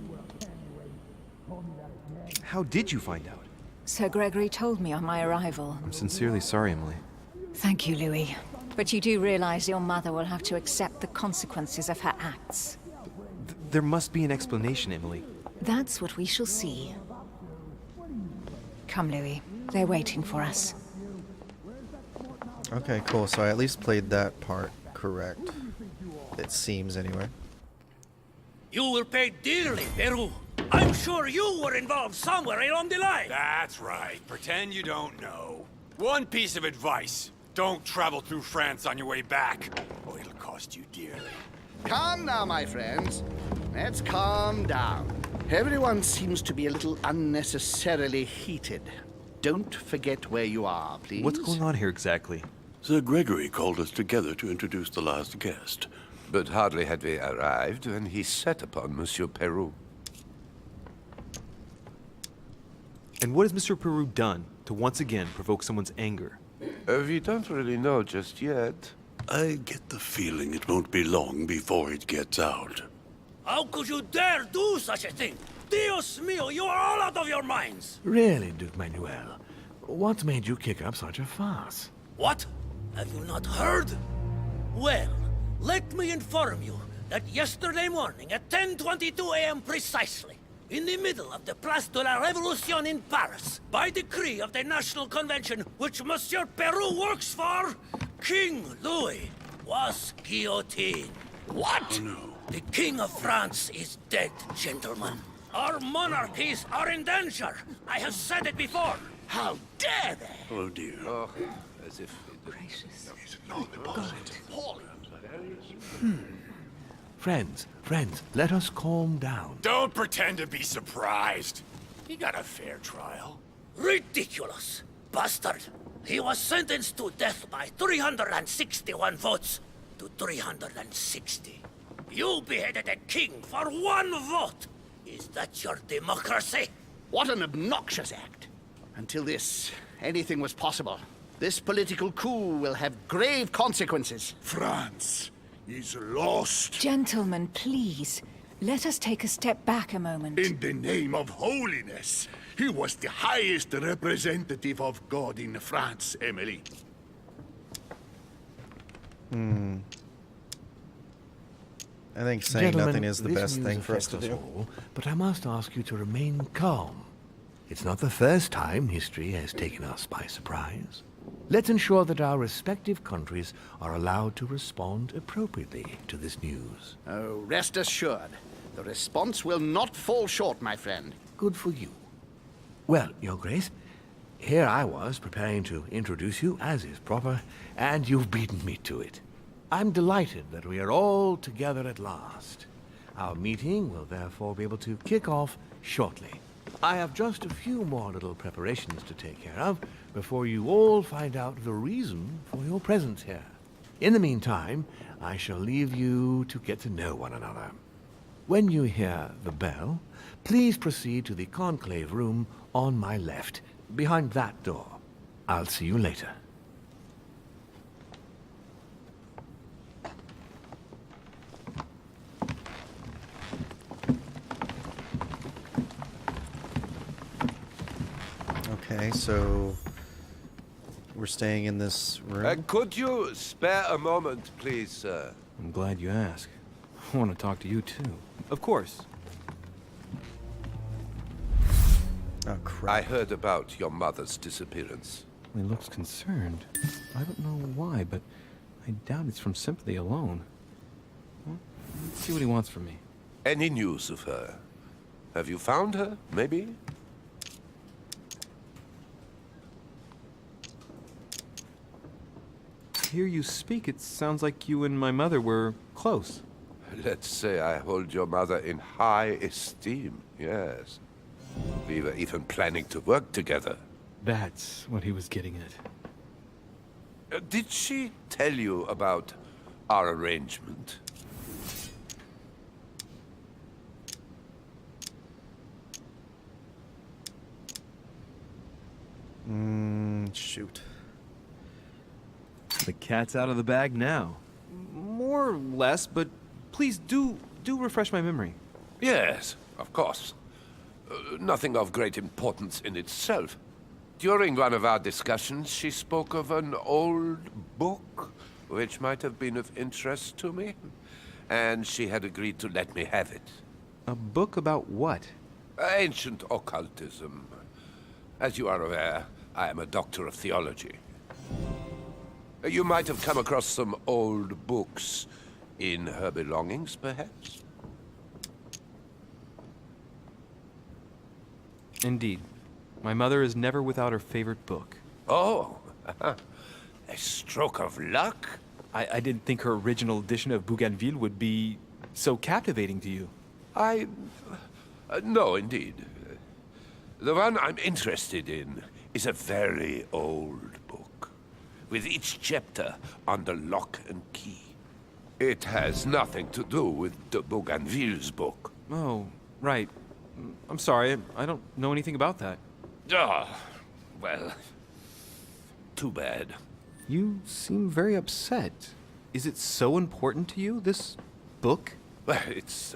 How did you find out? Sir Gregory told me on my arrival. I'm sincerely sorry, Emily. Thank you, Louis. But you do realize your mother will have to accept the consequences of her acts. There must be an explanation, Emily. That's what we shall see. Come, Louis. They're waiting for us. Okay, cool. So I at least played that part correct. It seems, anyway. You will pay dearly, Peru. I'm sure you were involved somewhere along the line. That's right. Pretend you don't know. One piece of advice. Don't travel through France on your way back, or it'll cost you dearly. Calm now, my friends. Let's calm down. Everyone seems to be a little unnecessarily heated. Don't forget where you are, please. What's going on here exactly? Sir Gregory called us together to introduce the last guest. But hardly had we arrived when he set upon Monsieur Peru. And what has Mr. Peru done to once again provoke someone's anger? We don't really know just yet. I get the feeling it won't be long before it gets out. How could you dare do such a thing? Dios mío, you are all out of your minds! Really, Duke Manuel? What made you kick up such a fuss? What? Have you not heard? Well, let me inform you that yesterday morning at 10:22 a.m. precisely, in the middle of the Place de la Révolution in Paris, by decree of the National Convention which Monsieur Peru works for, King Louis was guillotined. What? Oh, no. The King of France is dead, gentlemen. Our monarchies are in danger. I have said it before. How dare they? Oh, dear. Oh, as if... Gracious. Friends, let us calm down. Don't pretend to be surprised. He got a fair trial. Ridiculous. Bastard. He was sentenced to death by 361 votes to 360. You beheaded a king for one vote. Is that your democracy? What an obnoxious act. Until this, anything was possible. This political coup will have grave consequences. France is lost. Gentlemen, please. Let us take a step back a moment. In the name of holiness. He was the highest representative of God in France, Emily. I think saying Gentlemen, nothing is the this best news thing for us to affects do. all, but I must ask you to remain calm. It's not the first time history has taken us by surprise. Let's ensure that our respective countries are allowed to respond appropriately to this news. Oh, rest assured. The response will not fall short, my friend. Good for you. Well, Your Grace, here I was preparing to introduce you as is proper, and you've beaten me to it. I'm delighted that we are all together at last. Our meeting will therefore be able to kick off shortly. I have just a few more little preparations to take care of before you all find out the reason for your presence here. In the meantime, I shall leave you to get to know one another. When you hear the bell, please proceed to the conclave room on my left, behind that door. I'll see you later. Okay, so we're staying in this room. Could you spare a moment, please, sir? I'm glad you asked. I want to talk to you, too. Of course. Oh, crap. I heard about your mother's disappearance. He looks concerned. I don't know why, but I doubt it's from sympathy alone. Well, let's see what he wants from me. Any news of her? Have you found her, maybe? Hear you speak, it sounds like you and my mother were close. Let's say I hold your mother in high esteem, yes. We were even planning to work together. That's what he was getting at. Did she tell you about our arrangement? Shoot. The cat's out of the bag now. More or less, but please do refresh my memory. Yes, of course. Nothing of great importance in itself. During one of our discussions, she spoke of an old book, which might have been of interest to me, and she had agreed to let me have it. A book about what? Ancient occultism. As you are aware, I am a doctor of theology. You might have come across some old books in her belongings, perhaps? Indeed. My mother is never without her favorite book. Oh, a stroke of luck? I didn't think her original edition of Bougainville would be so captivating to you. No, indeed. The one I'm interested in is a very old book, with each chapter under lock and key. It has nothing to do with de Bougainville's book. Oh, right. I'm sorry, I don't know anything about that. Ah, well, too bad. You seem very upset. Is it so important to you, this book? Well, it's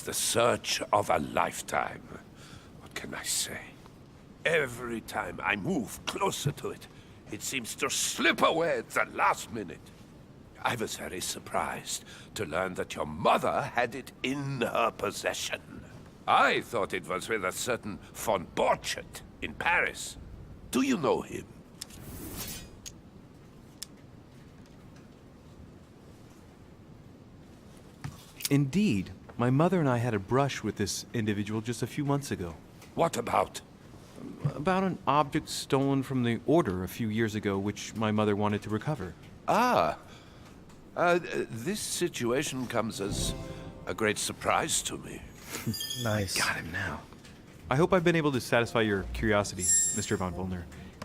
the search of a lifetime. What can I say? Every time I move closer to it, it seems to slip away at the last minute. I was very surprised to learn that your mother had it in her possession. I thought it was with a certain von Borchardt in Paris. Do you know him? Indeed. My mother and I had a brush with this individual just a few months ago. What about? About an object stolen from the Order a few years ago, which my mother wanted to recover. This situation comes as a great surprise to me. Nice. Got him now. I hope I've been able to satisfy your curiosity, Mr. von Wollner,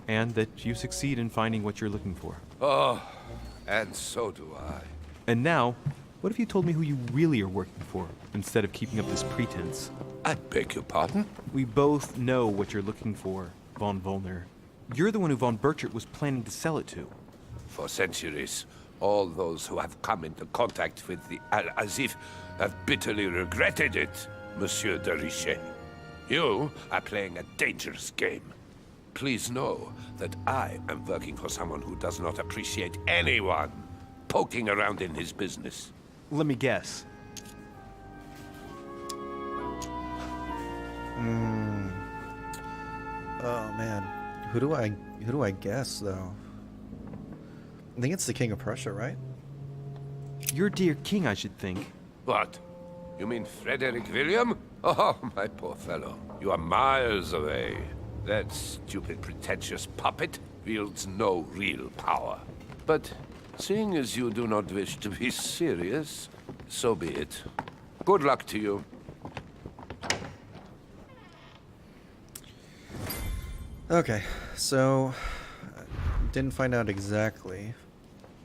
and that you succeed in finding what you're looking for. Oh, and so do I. And now, what if you told me who you really are working for, instead of keeping up this pretense? I beg your pardon? We both know what you're looking for, von Wollner. You're the one who von Borchardt was planning to sell it to. For centuries, all those who have come into contact with the Al-Azif have bitterly regretted it, Monsieur de Richet. You are playing a dangerous game. Please know that I am working for someone who does not appreciate anyone poking around in his business. Let me guess. Oh man, who do I guess though? I think it's the King of Prussia, right? Your dear king, I should think. What? You mean Frederick William? Oh, my poor fellow. You are miles away. That stupid, pretentious puppet wields no real power. But seeing as you do not wish to be serious, so be it. Good luck to you. Okay, so didn't find out exactly.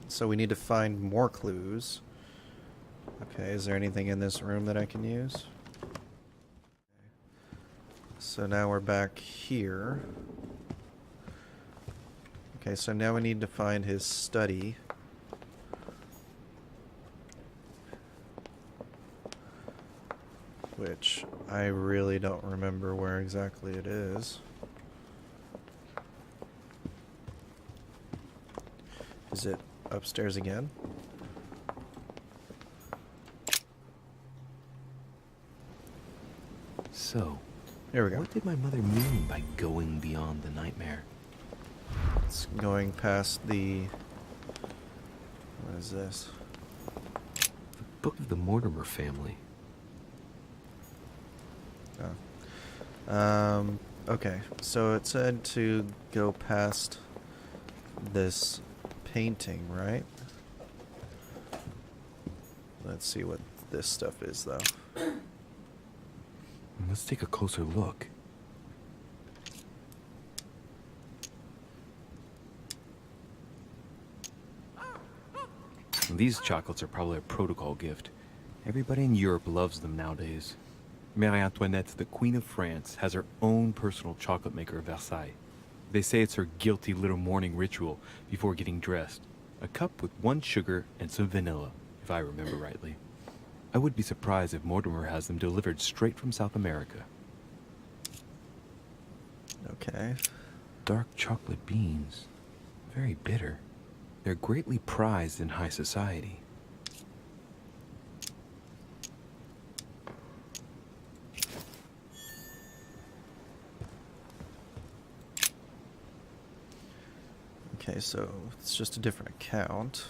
So we need to find more clues. Okay, is there anything in this room that I can use? So now we're back here. Okay, so now we need to find his study. Which I really don't remember where exactly it is. Is it upstairs again? So, here we go. What did my mother mean by going beyond the nightmare? It's going past the... What is this? The Book of the Mortimer family. Oh. Okay, so it said to go past this painting, right? Let's see what this stuff is, though. Let's take a closer look. These chocolates are probably a protocol gift. Everybody in Europe loves them nowadays. Marie Antoinette, the Queen of France, has her own personal chocolate maker at Versailles. They say it's her guilty little morning ritual before getting dressed. A cup with 1 sugar and some vanilla, if I remember rightly. I would be surprised if Mortimer has them delivered straight from South America. Okay. Dark chocolate beans. Very bitter. They're greatly prized in high society. Okay, so it's just a different account.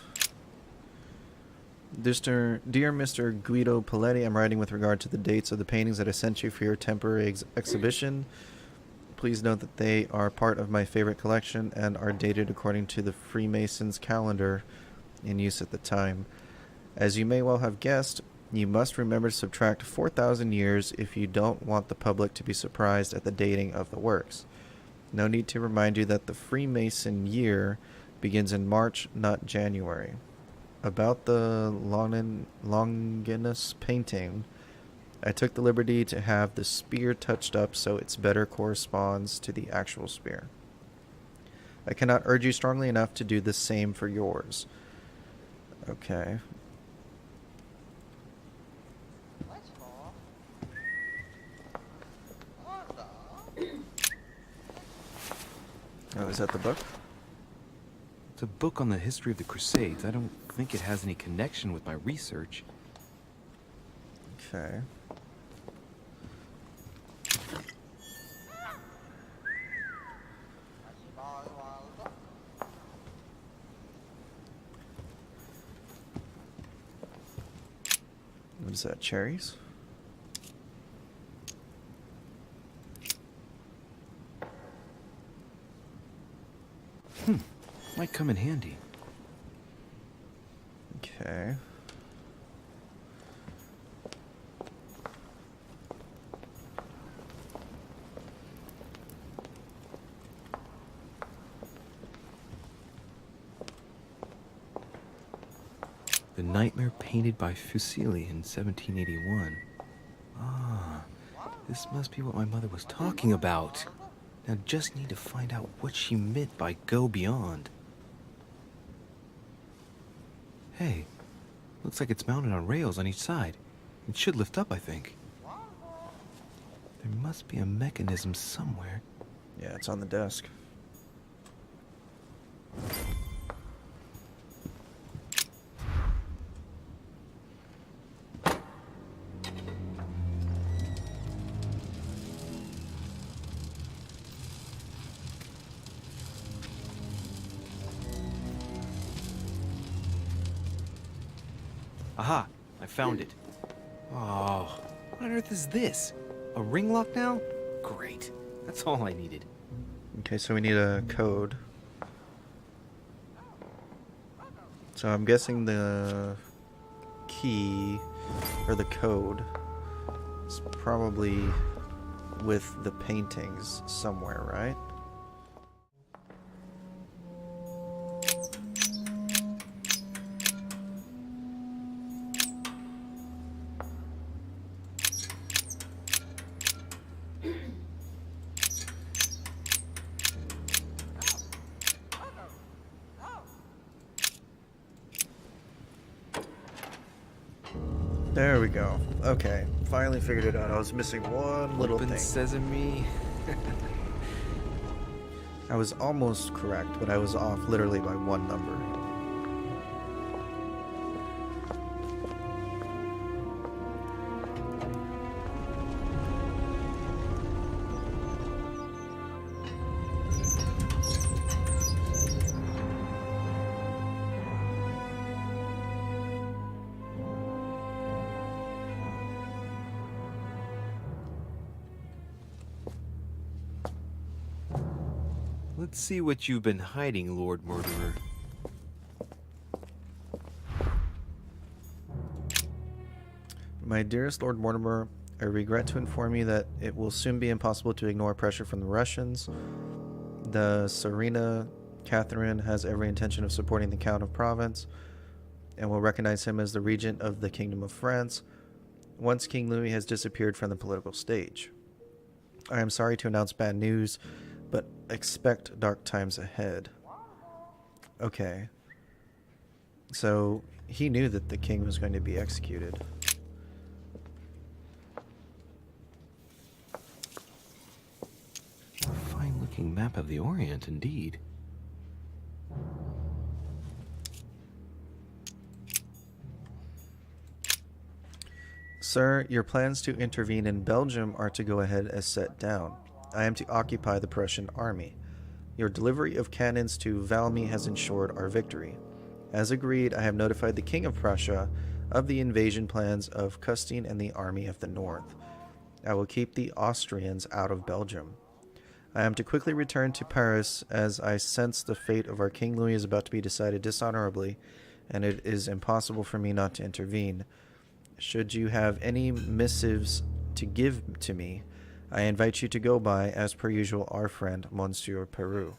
Dear Mr. Guido Paletti, I'm writing with regard to the dates of the paintings that I sent you for your temporary exhibition. Please note that they are part of my favorite collection and are dated according to the Freemasons calendar in use at the time. As you may well have guessed, you must remember to subtract 4,000 years if you don't want the public to be surprised at the dating of the works. No need to remind you that the Freemason year begins in March, not January. About the Longinus painting, I took the liberty to have the spear touched up so it's better corresponds to the actual spear. I cannot urge you strongly enough to do the same for yours. Okay. Oh, is that the book? It's a book on the history of the Crusades. I don't think it has any connection with my research. Okay. What is that, cherries? Might come in handy. Okay. The Nightmare painted by Fuseli in 1781. Ah, this must be what my mother was talking about. Now just need to find out what she meant by go beyond. Hey, looks like it's mounted on rails on each side. It should lift up, I think. There must be a mechanism somewhere. Yeah, it's on the desk. Aha! I found it. Oh, what on earth is this? A ring lock now? Great. That's all I needed. Okay, so we need a code. So I'm guessing the key or the code. It's probably with the paintings somewhere, right? There we go. Okay, finally figured it out. I was missing one little Open thing. sesame. I was almost correct, but I was off literally by one number. Let's see what you've been hiding, Lord Murderer. My dearest Lord Mortimer, I regret to inform you that it will soon be impossible to ignore pressure from the Russians. The Serena Catherine has every intention of supporting the Count of Provence and will recognize him as the regent of the Kingdom of France once King Louis has disappeared from the political stage. I am sorry to announce bad news, but expect dark times ahead. Okay. So he knew that the king was going to be executed. A fine-looking map of the Orient, indeed. Sir, your plans to intervene in Belgium are to go ahead as set down. I am to occupy the Prussian army. Your delivery of cannons to Valmy has ensured our victory. As agreed, I have notified the King of Prussia of the invasion plans of Custine and the Army of the North. I will keep the Austrians out of Belgium. I am to quickly return to Paris as I sense the fate of our King Louis is about to be decided dishonorably, and it is impossible for me not to intervene. Should you have any missives to give to me, I invite you to go by, as per usual, our friend, Monsieur Peru.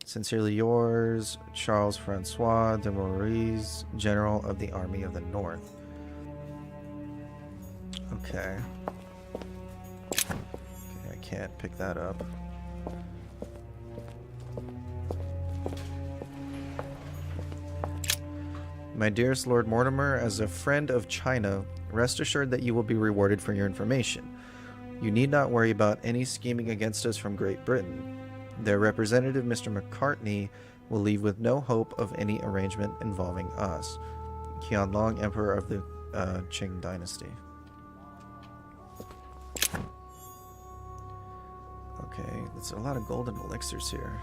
Sincerely yours, Charles Francois de Maurice, General of the Army of the North. Okay. I can't pick that up. My dearest Lord Mortimer, as a friend of China, rest assured that you will be rewarded for your information. You need not worry about any scheming against us from Great Britain. Their representative, Mr. McCartney, will leave with no hope of any arrangement involving us. Qianlong, Emperor of the Qing Dynasty. Okay, there's a lot of golden elixirs here.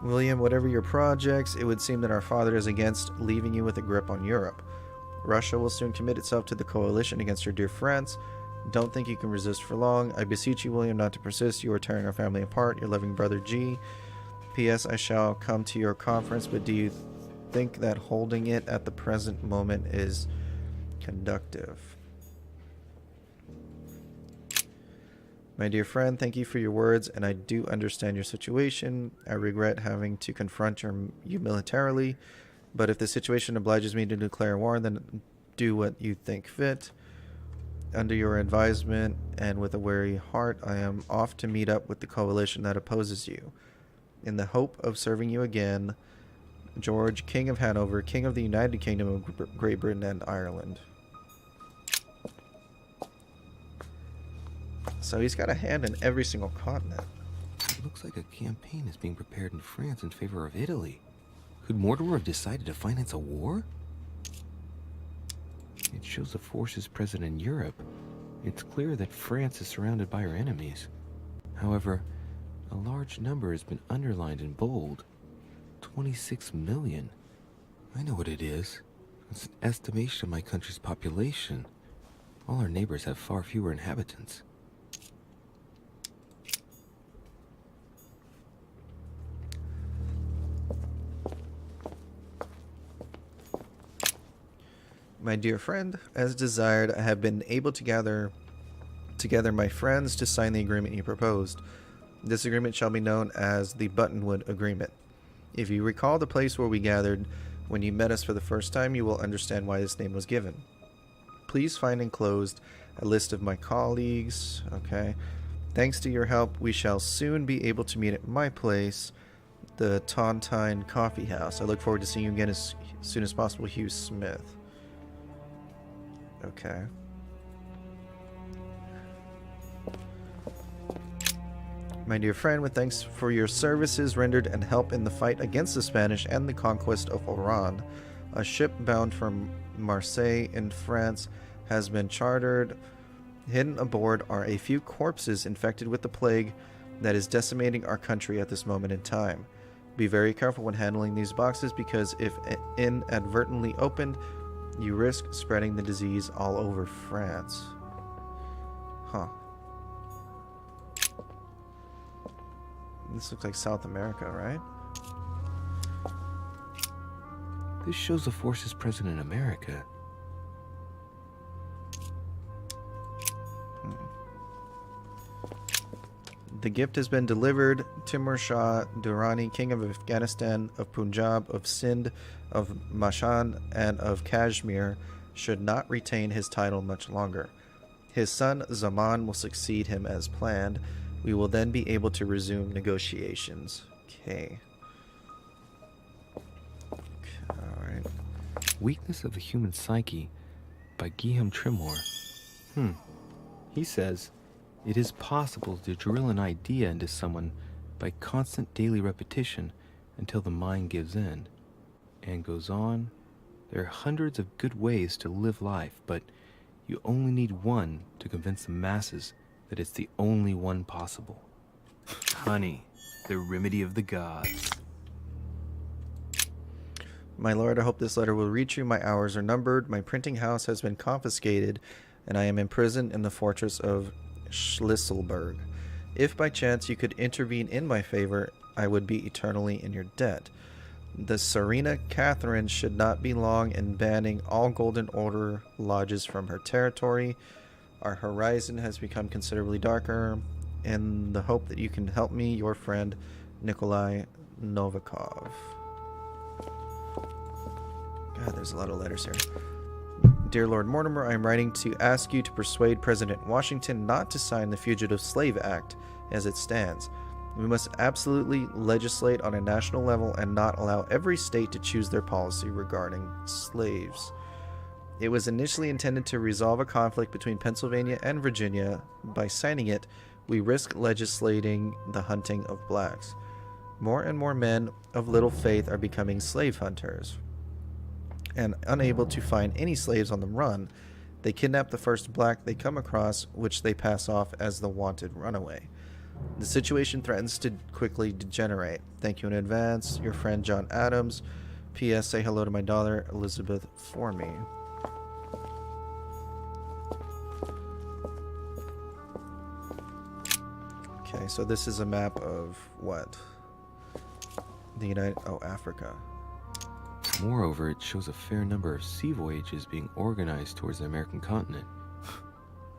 William, whatever your projects, it would seem that our father is against leaving you with a grip on Europe. Russia will soon commit itself to the coalition against your dear France. Don't think you can resist for long. I beseech you, William, not to persist. You are tearing our family apart. Your loving brother, G. P.S. I shall come to your conference, but do you think that holding it at the present moment is conductive? My dear friend, thank you for your words, and I do understand your situation. I regret having to confront you militarily, but if the situation obliges me to declare war, then do what you think fit. Under your advisement and with a weary heart, I am off to meet up with the coalition that opposes you. In the hope of serving you again, George, King of Hanover, King of the United Kingdom of Great Britain and Ireland. So he's got a hand in every single continent. It looks like a campaign is being prepared in France in favor of Italy. Could Mortimer have decided to finance a war? It shows the forces present in Europe. It's clear that France is surrounded by her enemies. However, a large number has been underlined in bold. 26 million. I know what it is. It's an estimation of my country's population. All our neighbors have far fewer inhabitants. My dear friend, as desired, I have been able to gather together my friends to sign the agreement you proposed. This agreement shall be known as the Buttonwood Agreement. If you recall the place where we gathered when you met us for the first time, you will understand why this name was given. Please find enclosed a list of my colleagues. Okay. Thanks to your help, we shall soon be able to meet at my place, the Tontine Coffee House. I look forward to seeing you again as soon as possible, Hugh Smith. Okay. My dear friend, with thanks for your services rendered and help in the fight against the Spanish and the conquest of Oran, a ship bound from Marseille in France has been chartered. Hidden aboard are a few corpses infected with the plague that is decimating our country at this moment in time. Be very careful when handling these boxes, because if inadvertently opened, you risk spreading the disease all over France. Huh. This looks like South America, right? This shows the forces present in America. The gift has been delivered. Timur Shah Durrani, King of Afghanistan, of Punjab, of Sindh, of Mashan, and of Kashmir, should not retain his title much longer. His son Zaman will succeed him as planned. We will then be able to resume negotiations. Okay. Alright. Weakness of the Human Psyche by Guillaume Trimor. He says, it is possible to drill an idea into someone by constant daily repetition until the mind gives in. And goes on, there are hundreds of good ways to live life, but you only need one to convince the masses that it's the only one possible. Honey, the remedy of the gods. My lord, I hope this letter will reach you. My hours are numbered. My printing house has been confiscated, and I am imprisoned in the fortress of Schlisselburg. If by chance you could intervene in my favor, I would be eternally in your debt. The Serena Catherine should not be long in banning all Golden Order lodges from her territory. Our horizon has become considerably darker. In the hope that you can help me, your friend, Nikolai Novikov. God, there's a lot of letters here. Dear Lord Mortimer, I am writing to ask you to persuade President Washington not to sign the Fugitive Slave Act as it stands. We must absolutely legislate on a national level and not allow every state to choose their policy regarding slaves. It was initially intended to resolve a conflict between Pennsylvania and Virginia. By signing it, we risk legislating the hunting of blacks. More and more men of little faith are becoming slave hunters. And unable to find any slaves on the run, they kidnap the first black they come across, which they pass off as the wanted runaway. The situation threatens to quickly degenerate. Thank you in advance. Your friend John Adams. P.S. Say hello to my daughter Elizabeth for me. Okay, so this is a map of what? Africa. Moreover, it shows a fair number of sea voyages being organized towards the American continent.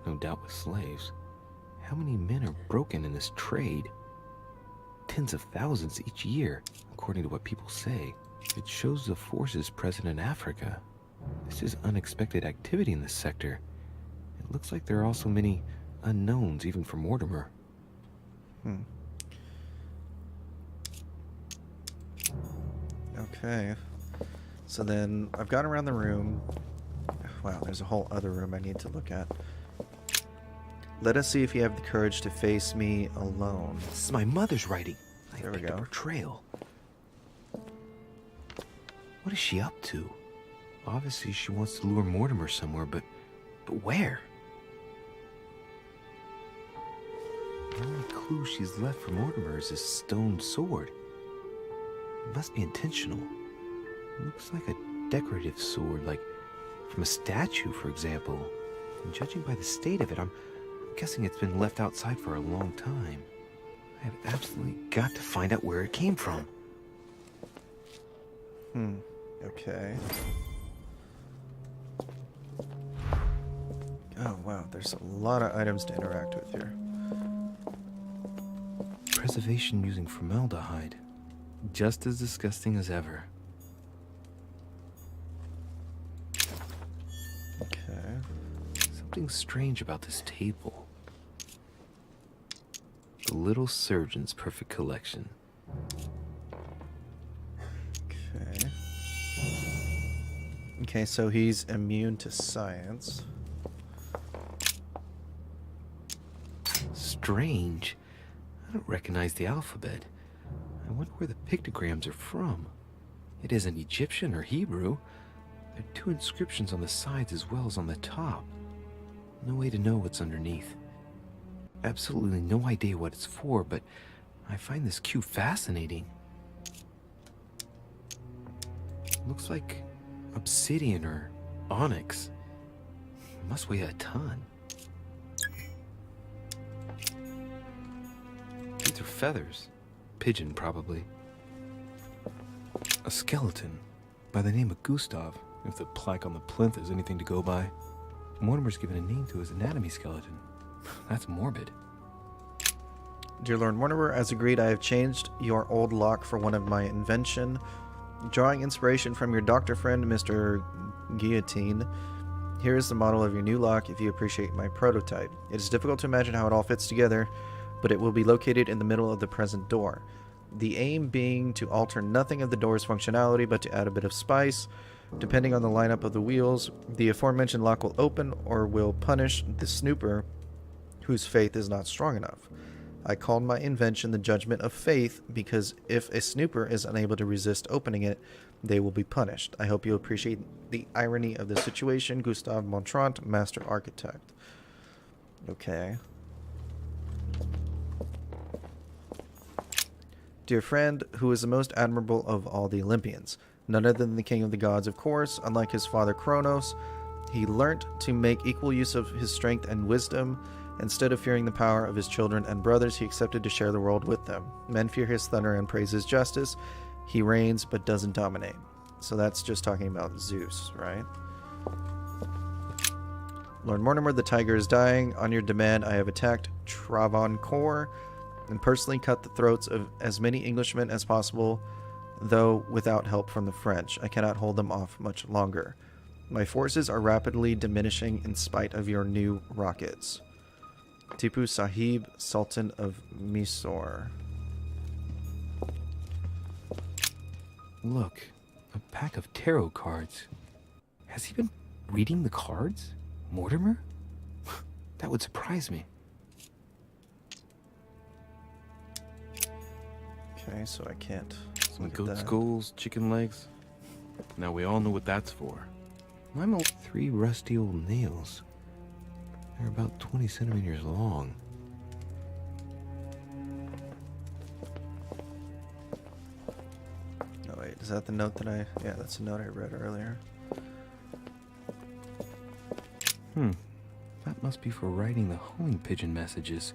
No doubt with slaves. How many men are broken in this trade? Tens of thousands each year, according to what people say. It shows the forces present in Africa. This is unexpected activity in this sector. It looks like there are also many unknowns, even for Mortimer. Okay. So then I've gone around the room. Wow, there's a whole other room I need to look at. Let us see if you have the courage to face me alone. This is my mother's writing. There we go. Her trail. What is she up to? Obviously, she wants to lure Mortimer somewhere, but where? The only clue she's left for Mortimer is this stone sword. It must be intentional. It looks like a decorative sword, like from a statue, for example. And judging by the state of it, I'm guessing it's been left outside for a long time. I have absolutely got to find out where it came from. Okay. Oh wow, there's a lot of items to interact with here. Preservation using formaldehyde. Just as disgusting as ever. Okay. Something strange about this table. The little surgeon's perfect collection. Okay. Okay, so he's immune to science. Strange. I don't recognize the alphabet. I wonder where the pictograms are from. It isn't Egyptian or Hebrew. There are two inscriptions on the sides as well as on the top. No way to know what's underneath. Absolutely no idea what it's for, but I find this cube fascinating. Looks like obsidian or onyx. It must weigh a ton. These are feathers. Pigeon, probably. A skeleton by the name of Gustav, if the plaque on the plinth is anything to go by. Mortimer's given a name to his anatomy skeleton. That's morbid. Dear Lord Mortimer, as agreed, I have changed your old lock for one of my invention. Drawing inspiration from your doctor friend, Mr. Guillotine, here is the model of your new lock if you appreciate my prototype. It is difficult to imagine how it all fits together, but it will be located in the middle of the present door. The aim being to alter nothing of the door's functionality, but to add a bit of spice. Depending on the lineup of the wheels, the aforementioned lock will open or will punish the snooper whose faith is not strong enough. I called my invention the Judgment of Faith because if a snooper is unable to resist opening it, they will be punished. I hope you appreciate the irony of the situation. Gustave Montrant, Master Architect. Okay. Dear friend, who is the most admirable of all the Olympians? None other than the king of the gods, of course. Unlike his father Kronos, he learnt to make equal use of his strength and wisdom. Instead of fearing the power of his children and brothers, he accepted to share the world with them. Men fear his thunder and praise his justice. He reigns but doesn't dominate. So that's just talking about Zeus, right? Lord Mortimer, the tiger is dying. On your demand, I have attacked Travancore and personally cut the throats of as many Englishmen as possible, though without help from the French. I cannot hold them off much longer. My forces are rapidly diminishing in spite of your new rockets. Tipu Sahib, Sultan of Mysore. Look, a pack of tarot cards. Has he been reading the cards? Mortimer? That would surprise me. Okay, so I can't. Some goat skulls, chicken legs. Now we all know what that's for. I'm 3 rusty old nails. They're about 20 centimeters long. Oh wait, is that the note that I... Yeah, that's the note I read earlier. That must be for writing the homing pigeon messages.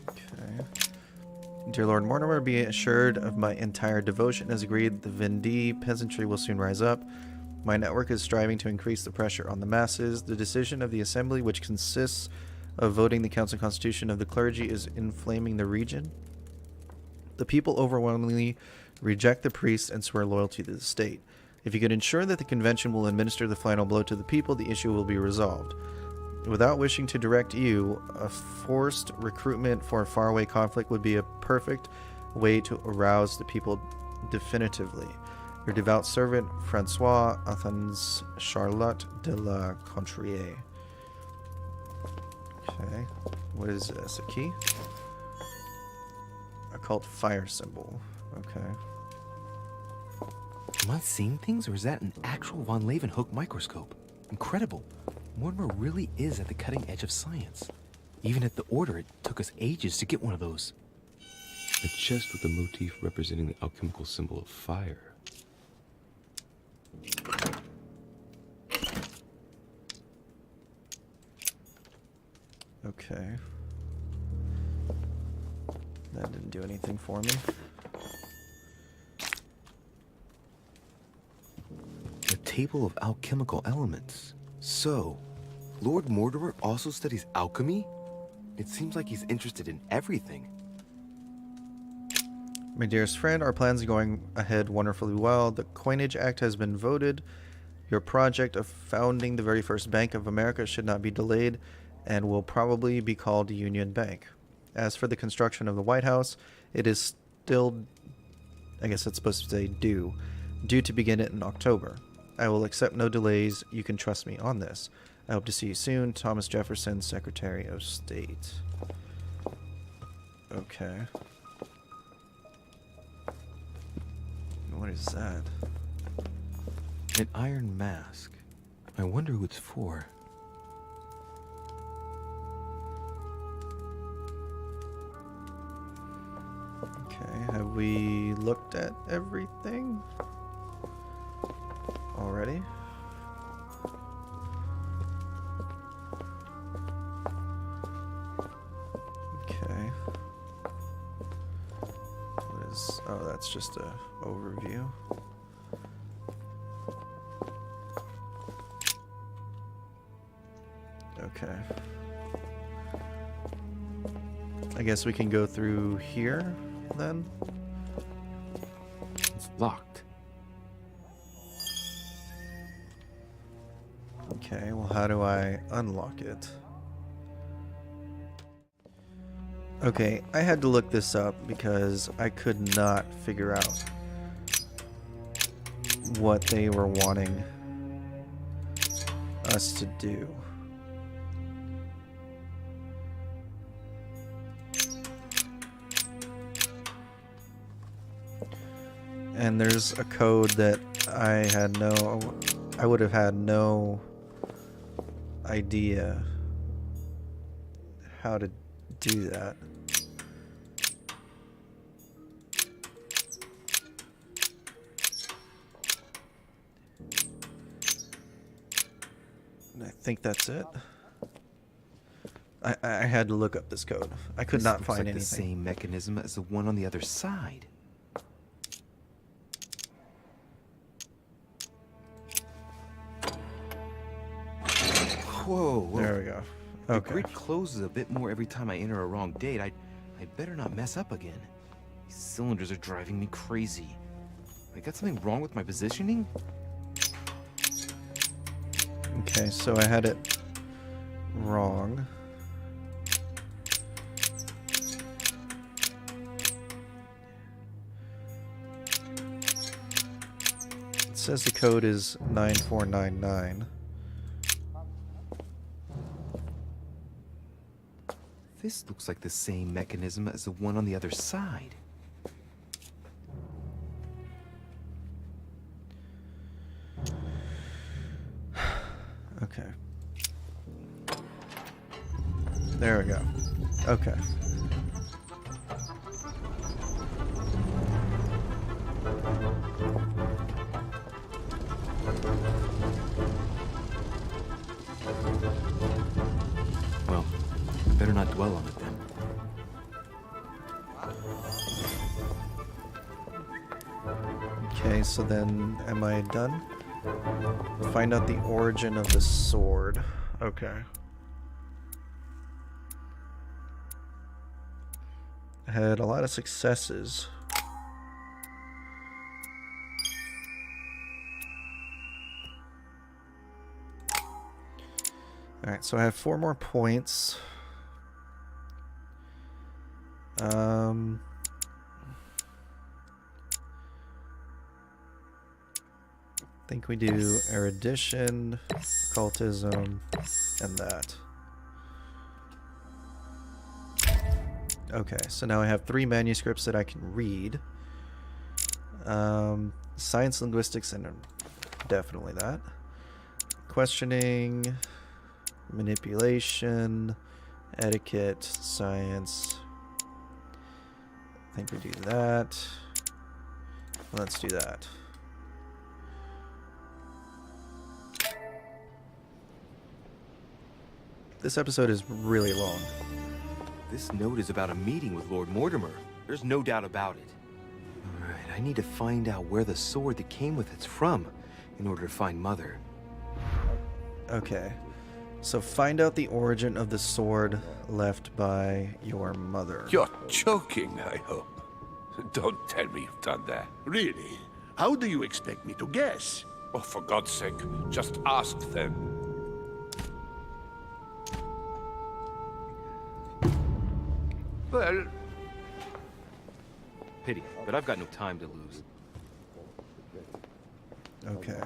Okay. Dear Lord Mortimer, be assured of my entire devotion. As agreed, the Vendee peasantry will soon rise up. My network is striving to increase the pressure on the masses. The decision of the assembly, which consists of voting the council constitution of the clergy, is inflaming the region. The people overwhelmingly reject the priests and swear loyalty to the state. If you could ensure that the convention will administer the final blow to the people, the issue will be resolved. Without wishing to direct you, a forced recruitment for a faraway conflict would be a perfect way to arouse the people definitively. Your devout servant, Francois Athens Charlotte de la Contrier. Okay, what is this? A key? Occult fire symbol. Okay. Am I seeing things, or is that an actual von Leeuwenhoek microscope? Incredible. Mortimer really is at the cutting edge of science. Even at the Order, it took us ages to get one of those. A chest with a motif representing the alchemical symbol of fire. Okay. That didn't do anything for me. table of alchemical elements. So, Lord Mortimer also studies alchemy? It seems like he's interested in everything. My dearest friend, our plans are going ahead wonderfully well. The Coinage Act has been voted. Your project of founding the very first Bank of America should not be delayed and will probably be called Union Bank. As for the construction of the White House, it is still, I guess it's supposed to say due to begin it in October. I will accept no delays. You can trust me on this. I hope to see you soon. Thomas Jefferson, Secretary of State. Okay. What is that? An iron mask. I wonder who it's for. Okay, have we looked at everything already? Okay. What is... Oh, that's just a overview. Okay. I guess we can go through here, then? It's locked. Okay, well, how do I unlock it? Okay, I had to look this up because I could not figure out what they were wanting us to do. And there's a code that I would have had no idea how to do that. And I think that's it. I had to look up this code. I could not find anything. The same mechanism as the one on the other side. Whoa, whoa. There we go. The Okay. grid closes a bit more every time I enter a wrong date. I'd better not mess up again. These cylinders are driving me crazy. I got something wrong with my positioning? Okay, so I had it wrong. It says the code is 9499. This looks like the same mechanism as the one on the other side. Okay. There we go. Okay. Well, I better not dwell on it then. Okay, so then am I done? Find out the origin of the sword. Okay. I had a lot of successes. Alright, so I have 4 more points. I think we do erudition, occultism, and that. Okay, so now I have 3 manuscripts that I can read. Science, linguistics, and definitely that. Questioning, manipulation, etiquette, science. I think we do that. Let's do that. This episode is really long. This note is about a meeting with Lord Mortimer. There's no doubt about it. Alright, I need to find out where the sword that came with it's from. in order to find Mother. Okay. So find out the origin of the sword left by your mother. You're joking, I hope. Don't tell me you've done that. Really? How do you expect me to guess? Oh, for God's sake, just ask them. Well... Pity, but I've got no time to lose. Okay.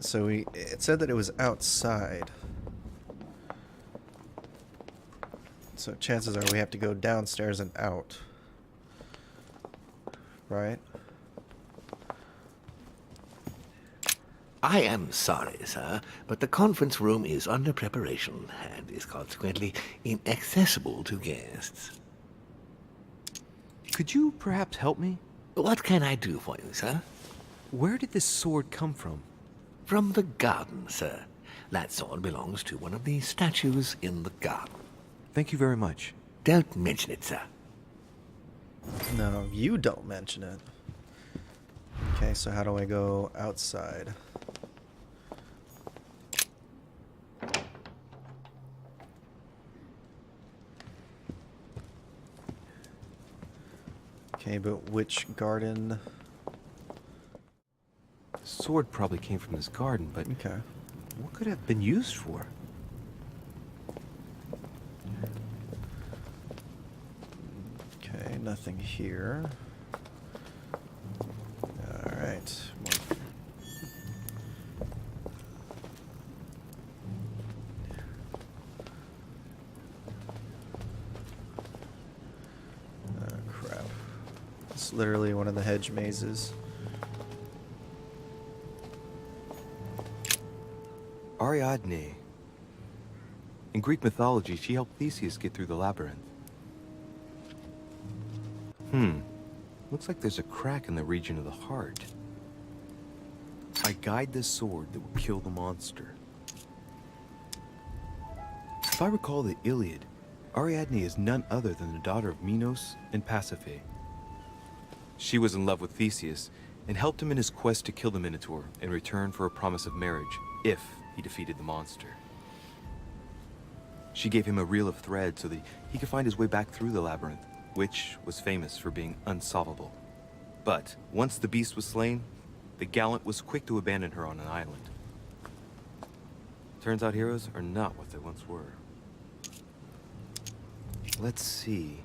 So it said that it was outside. So chances are we have to go downstairs and out. Right? I am sorry, sir, but the conference room is under preparation and is consequently inaccessible to guests. Could you perhaps help me? What can I do for you, sir? Where did this sword come from? From the garden, sir. That sword belongs to one of the statues in the garden. Thank you very much. Don't mention it, sir. No, you don't mention it. Okay, so how do I go outside? Okay, but which garden? The sword probably came from this garden, but okay, what could it have been used for? Okay, nothing here. All right. Crap. It's literally one of the hedge mazes. Ariadne. In Greek mythology, she helped Theseus get through the labyrinth. Looks like there's a crack in the region of the heart. I guide this sword that will kill the monster. If I recall the Iliad, Ariadne is none other than the daughter of Minos and Pasiphae. She was in love with Theseus and helped him in his quest to kill the Minotaur in return for a promise of marriage, if he defeated the monster. She gave him a reel of thread so that he could find his way back through the labyrinth, which was famous for being unsolvable. But once the beast was slain, the gallant was quick to abandon her on an island. Turns out heroes are not what they once were. Let's see.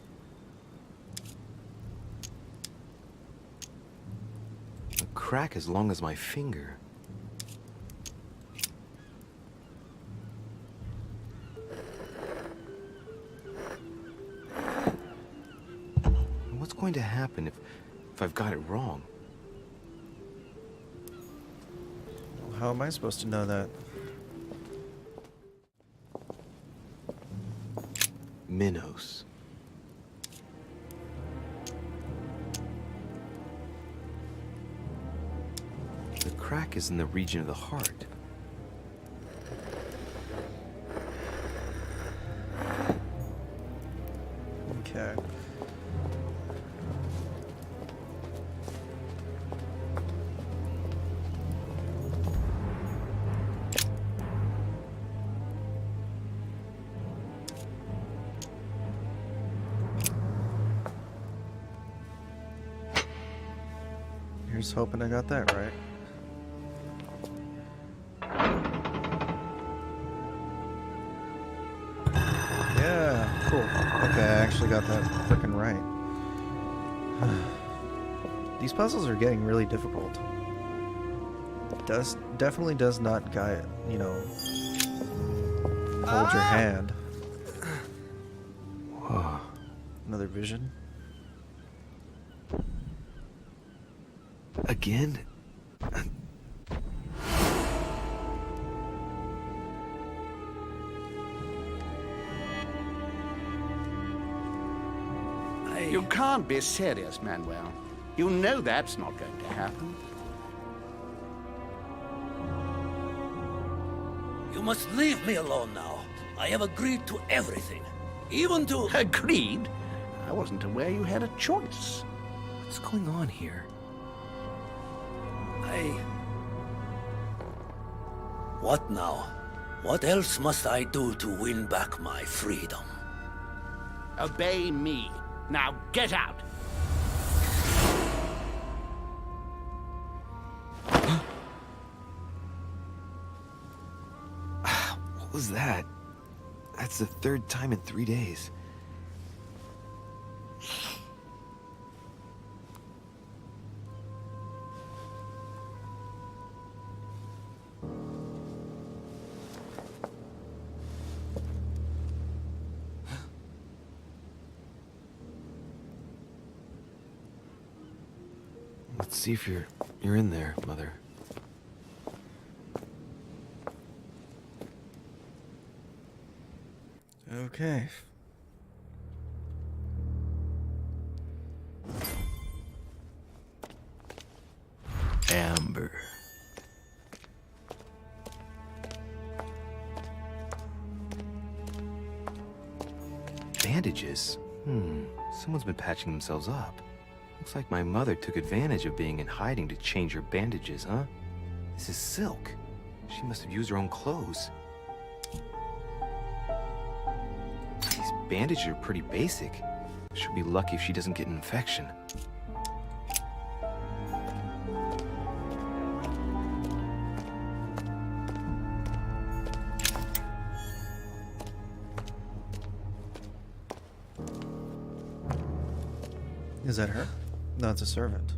A crack as long as my finger. What's going to happen if I've got it wrong? How am I supposed to know that? Minos. The crack is in the region of the heart. Okay. Here's hoping I got that right. Yeah, cool. Okay, I actually got that freaking right. These puzzles are getting really difficult. Definitely does not guide, you know, hold your hand. Whoa. Another vision. Again? You can't be serious, Manuel. You know that's not going to happen. You must leave me alone now. I have agreed to everything. Even to... Agreed? I wasn't aware you had a choice. What's going on here? What now? What else must I do to win back my freedom? Obey me. Now get out. What was that? That's the third time in 3 days. Let's see if you're in there, Mother. Okay. Amber. Bandages? Someone's been patching themselves up. Looks like my mother took advantage of being in hiding to change her bandages, huh? This is silk. She must have used her own clothes. These bandages are pretty basic. She'll be lucky if she doesn't get an infection. Is that her? No, it's a servant.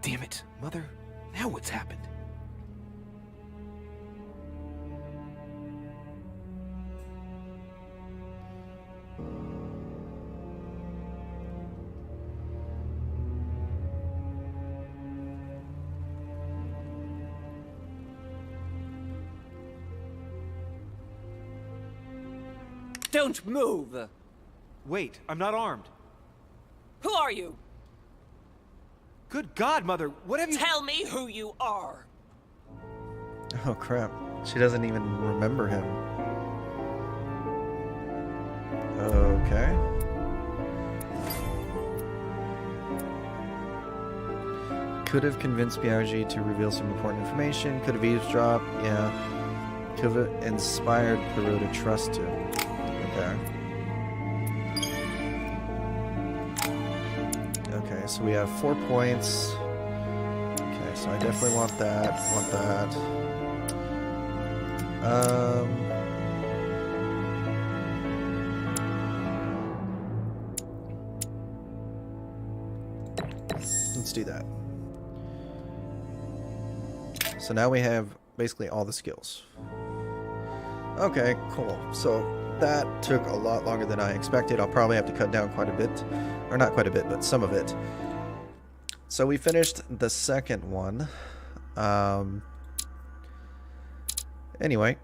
Damn it, Mother. Now what's happened? Don't move! Wait, I'm not armed. Who are you? Good God, Mother, what have you— Tell me who you are! Oh crap. She doesn't even remember him. Okay. Could have convinced Biaggi to reveal some important information. Could have eavesdropped. Yeah. Could have inspired Perot to trust him. Okay. Okay, so we have 4 points. Okay, so I definitely want that. Want that. Let's do that. So now we have basically all the skills. Okay, cool. So that took a lot longer than I expected. I'll probably have to cut down quite a bit. Or not quite a bit, but some of it. So we finished the second one. Anyway.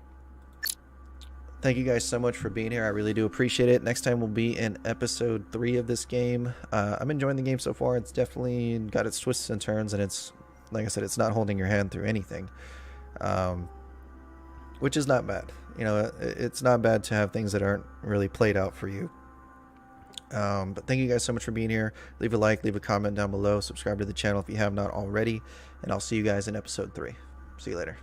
Thank you guys so much for being here. I really do appreciate it. Next time we'll be in episode 3 of this game. I'm enjoying the game so far. It's definitely got its twists and turns, and it's, like I said, it's not holding your hand through anything. Which is not bad. You know, it's not bad to have things that aren't really played out for you. But thank you guys so much for being here. Leave a like, leave a comment down below. Subscribe to the channel if you have not already. And I'll see you guys in episode 3. See you later.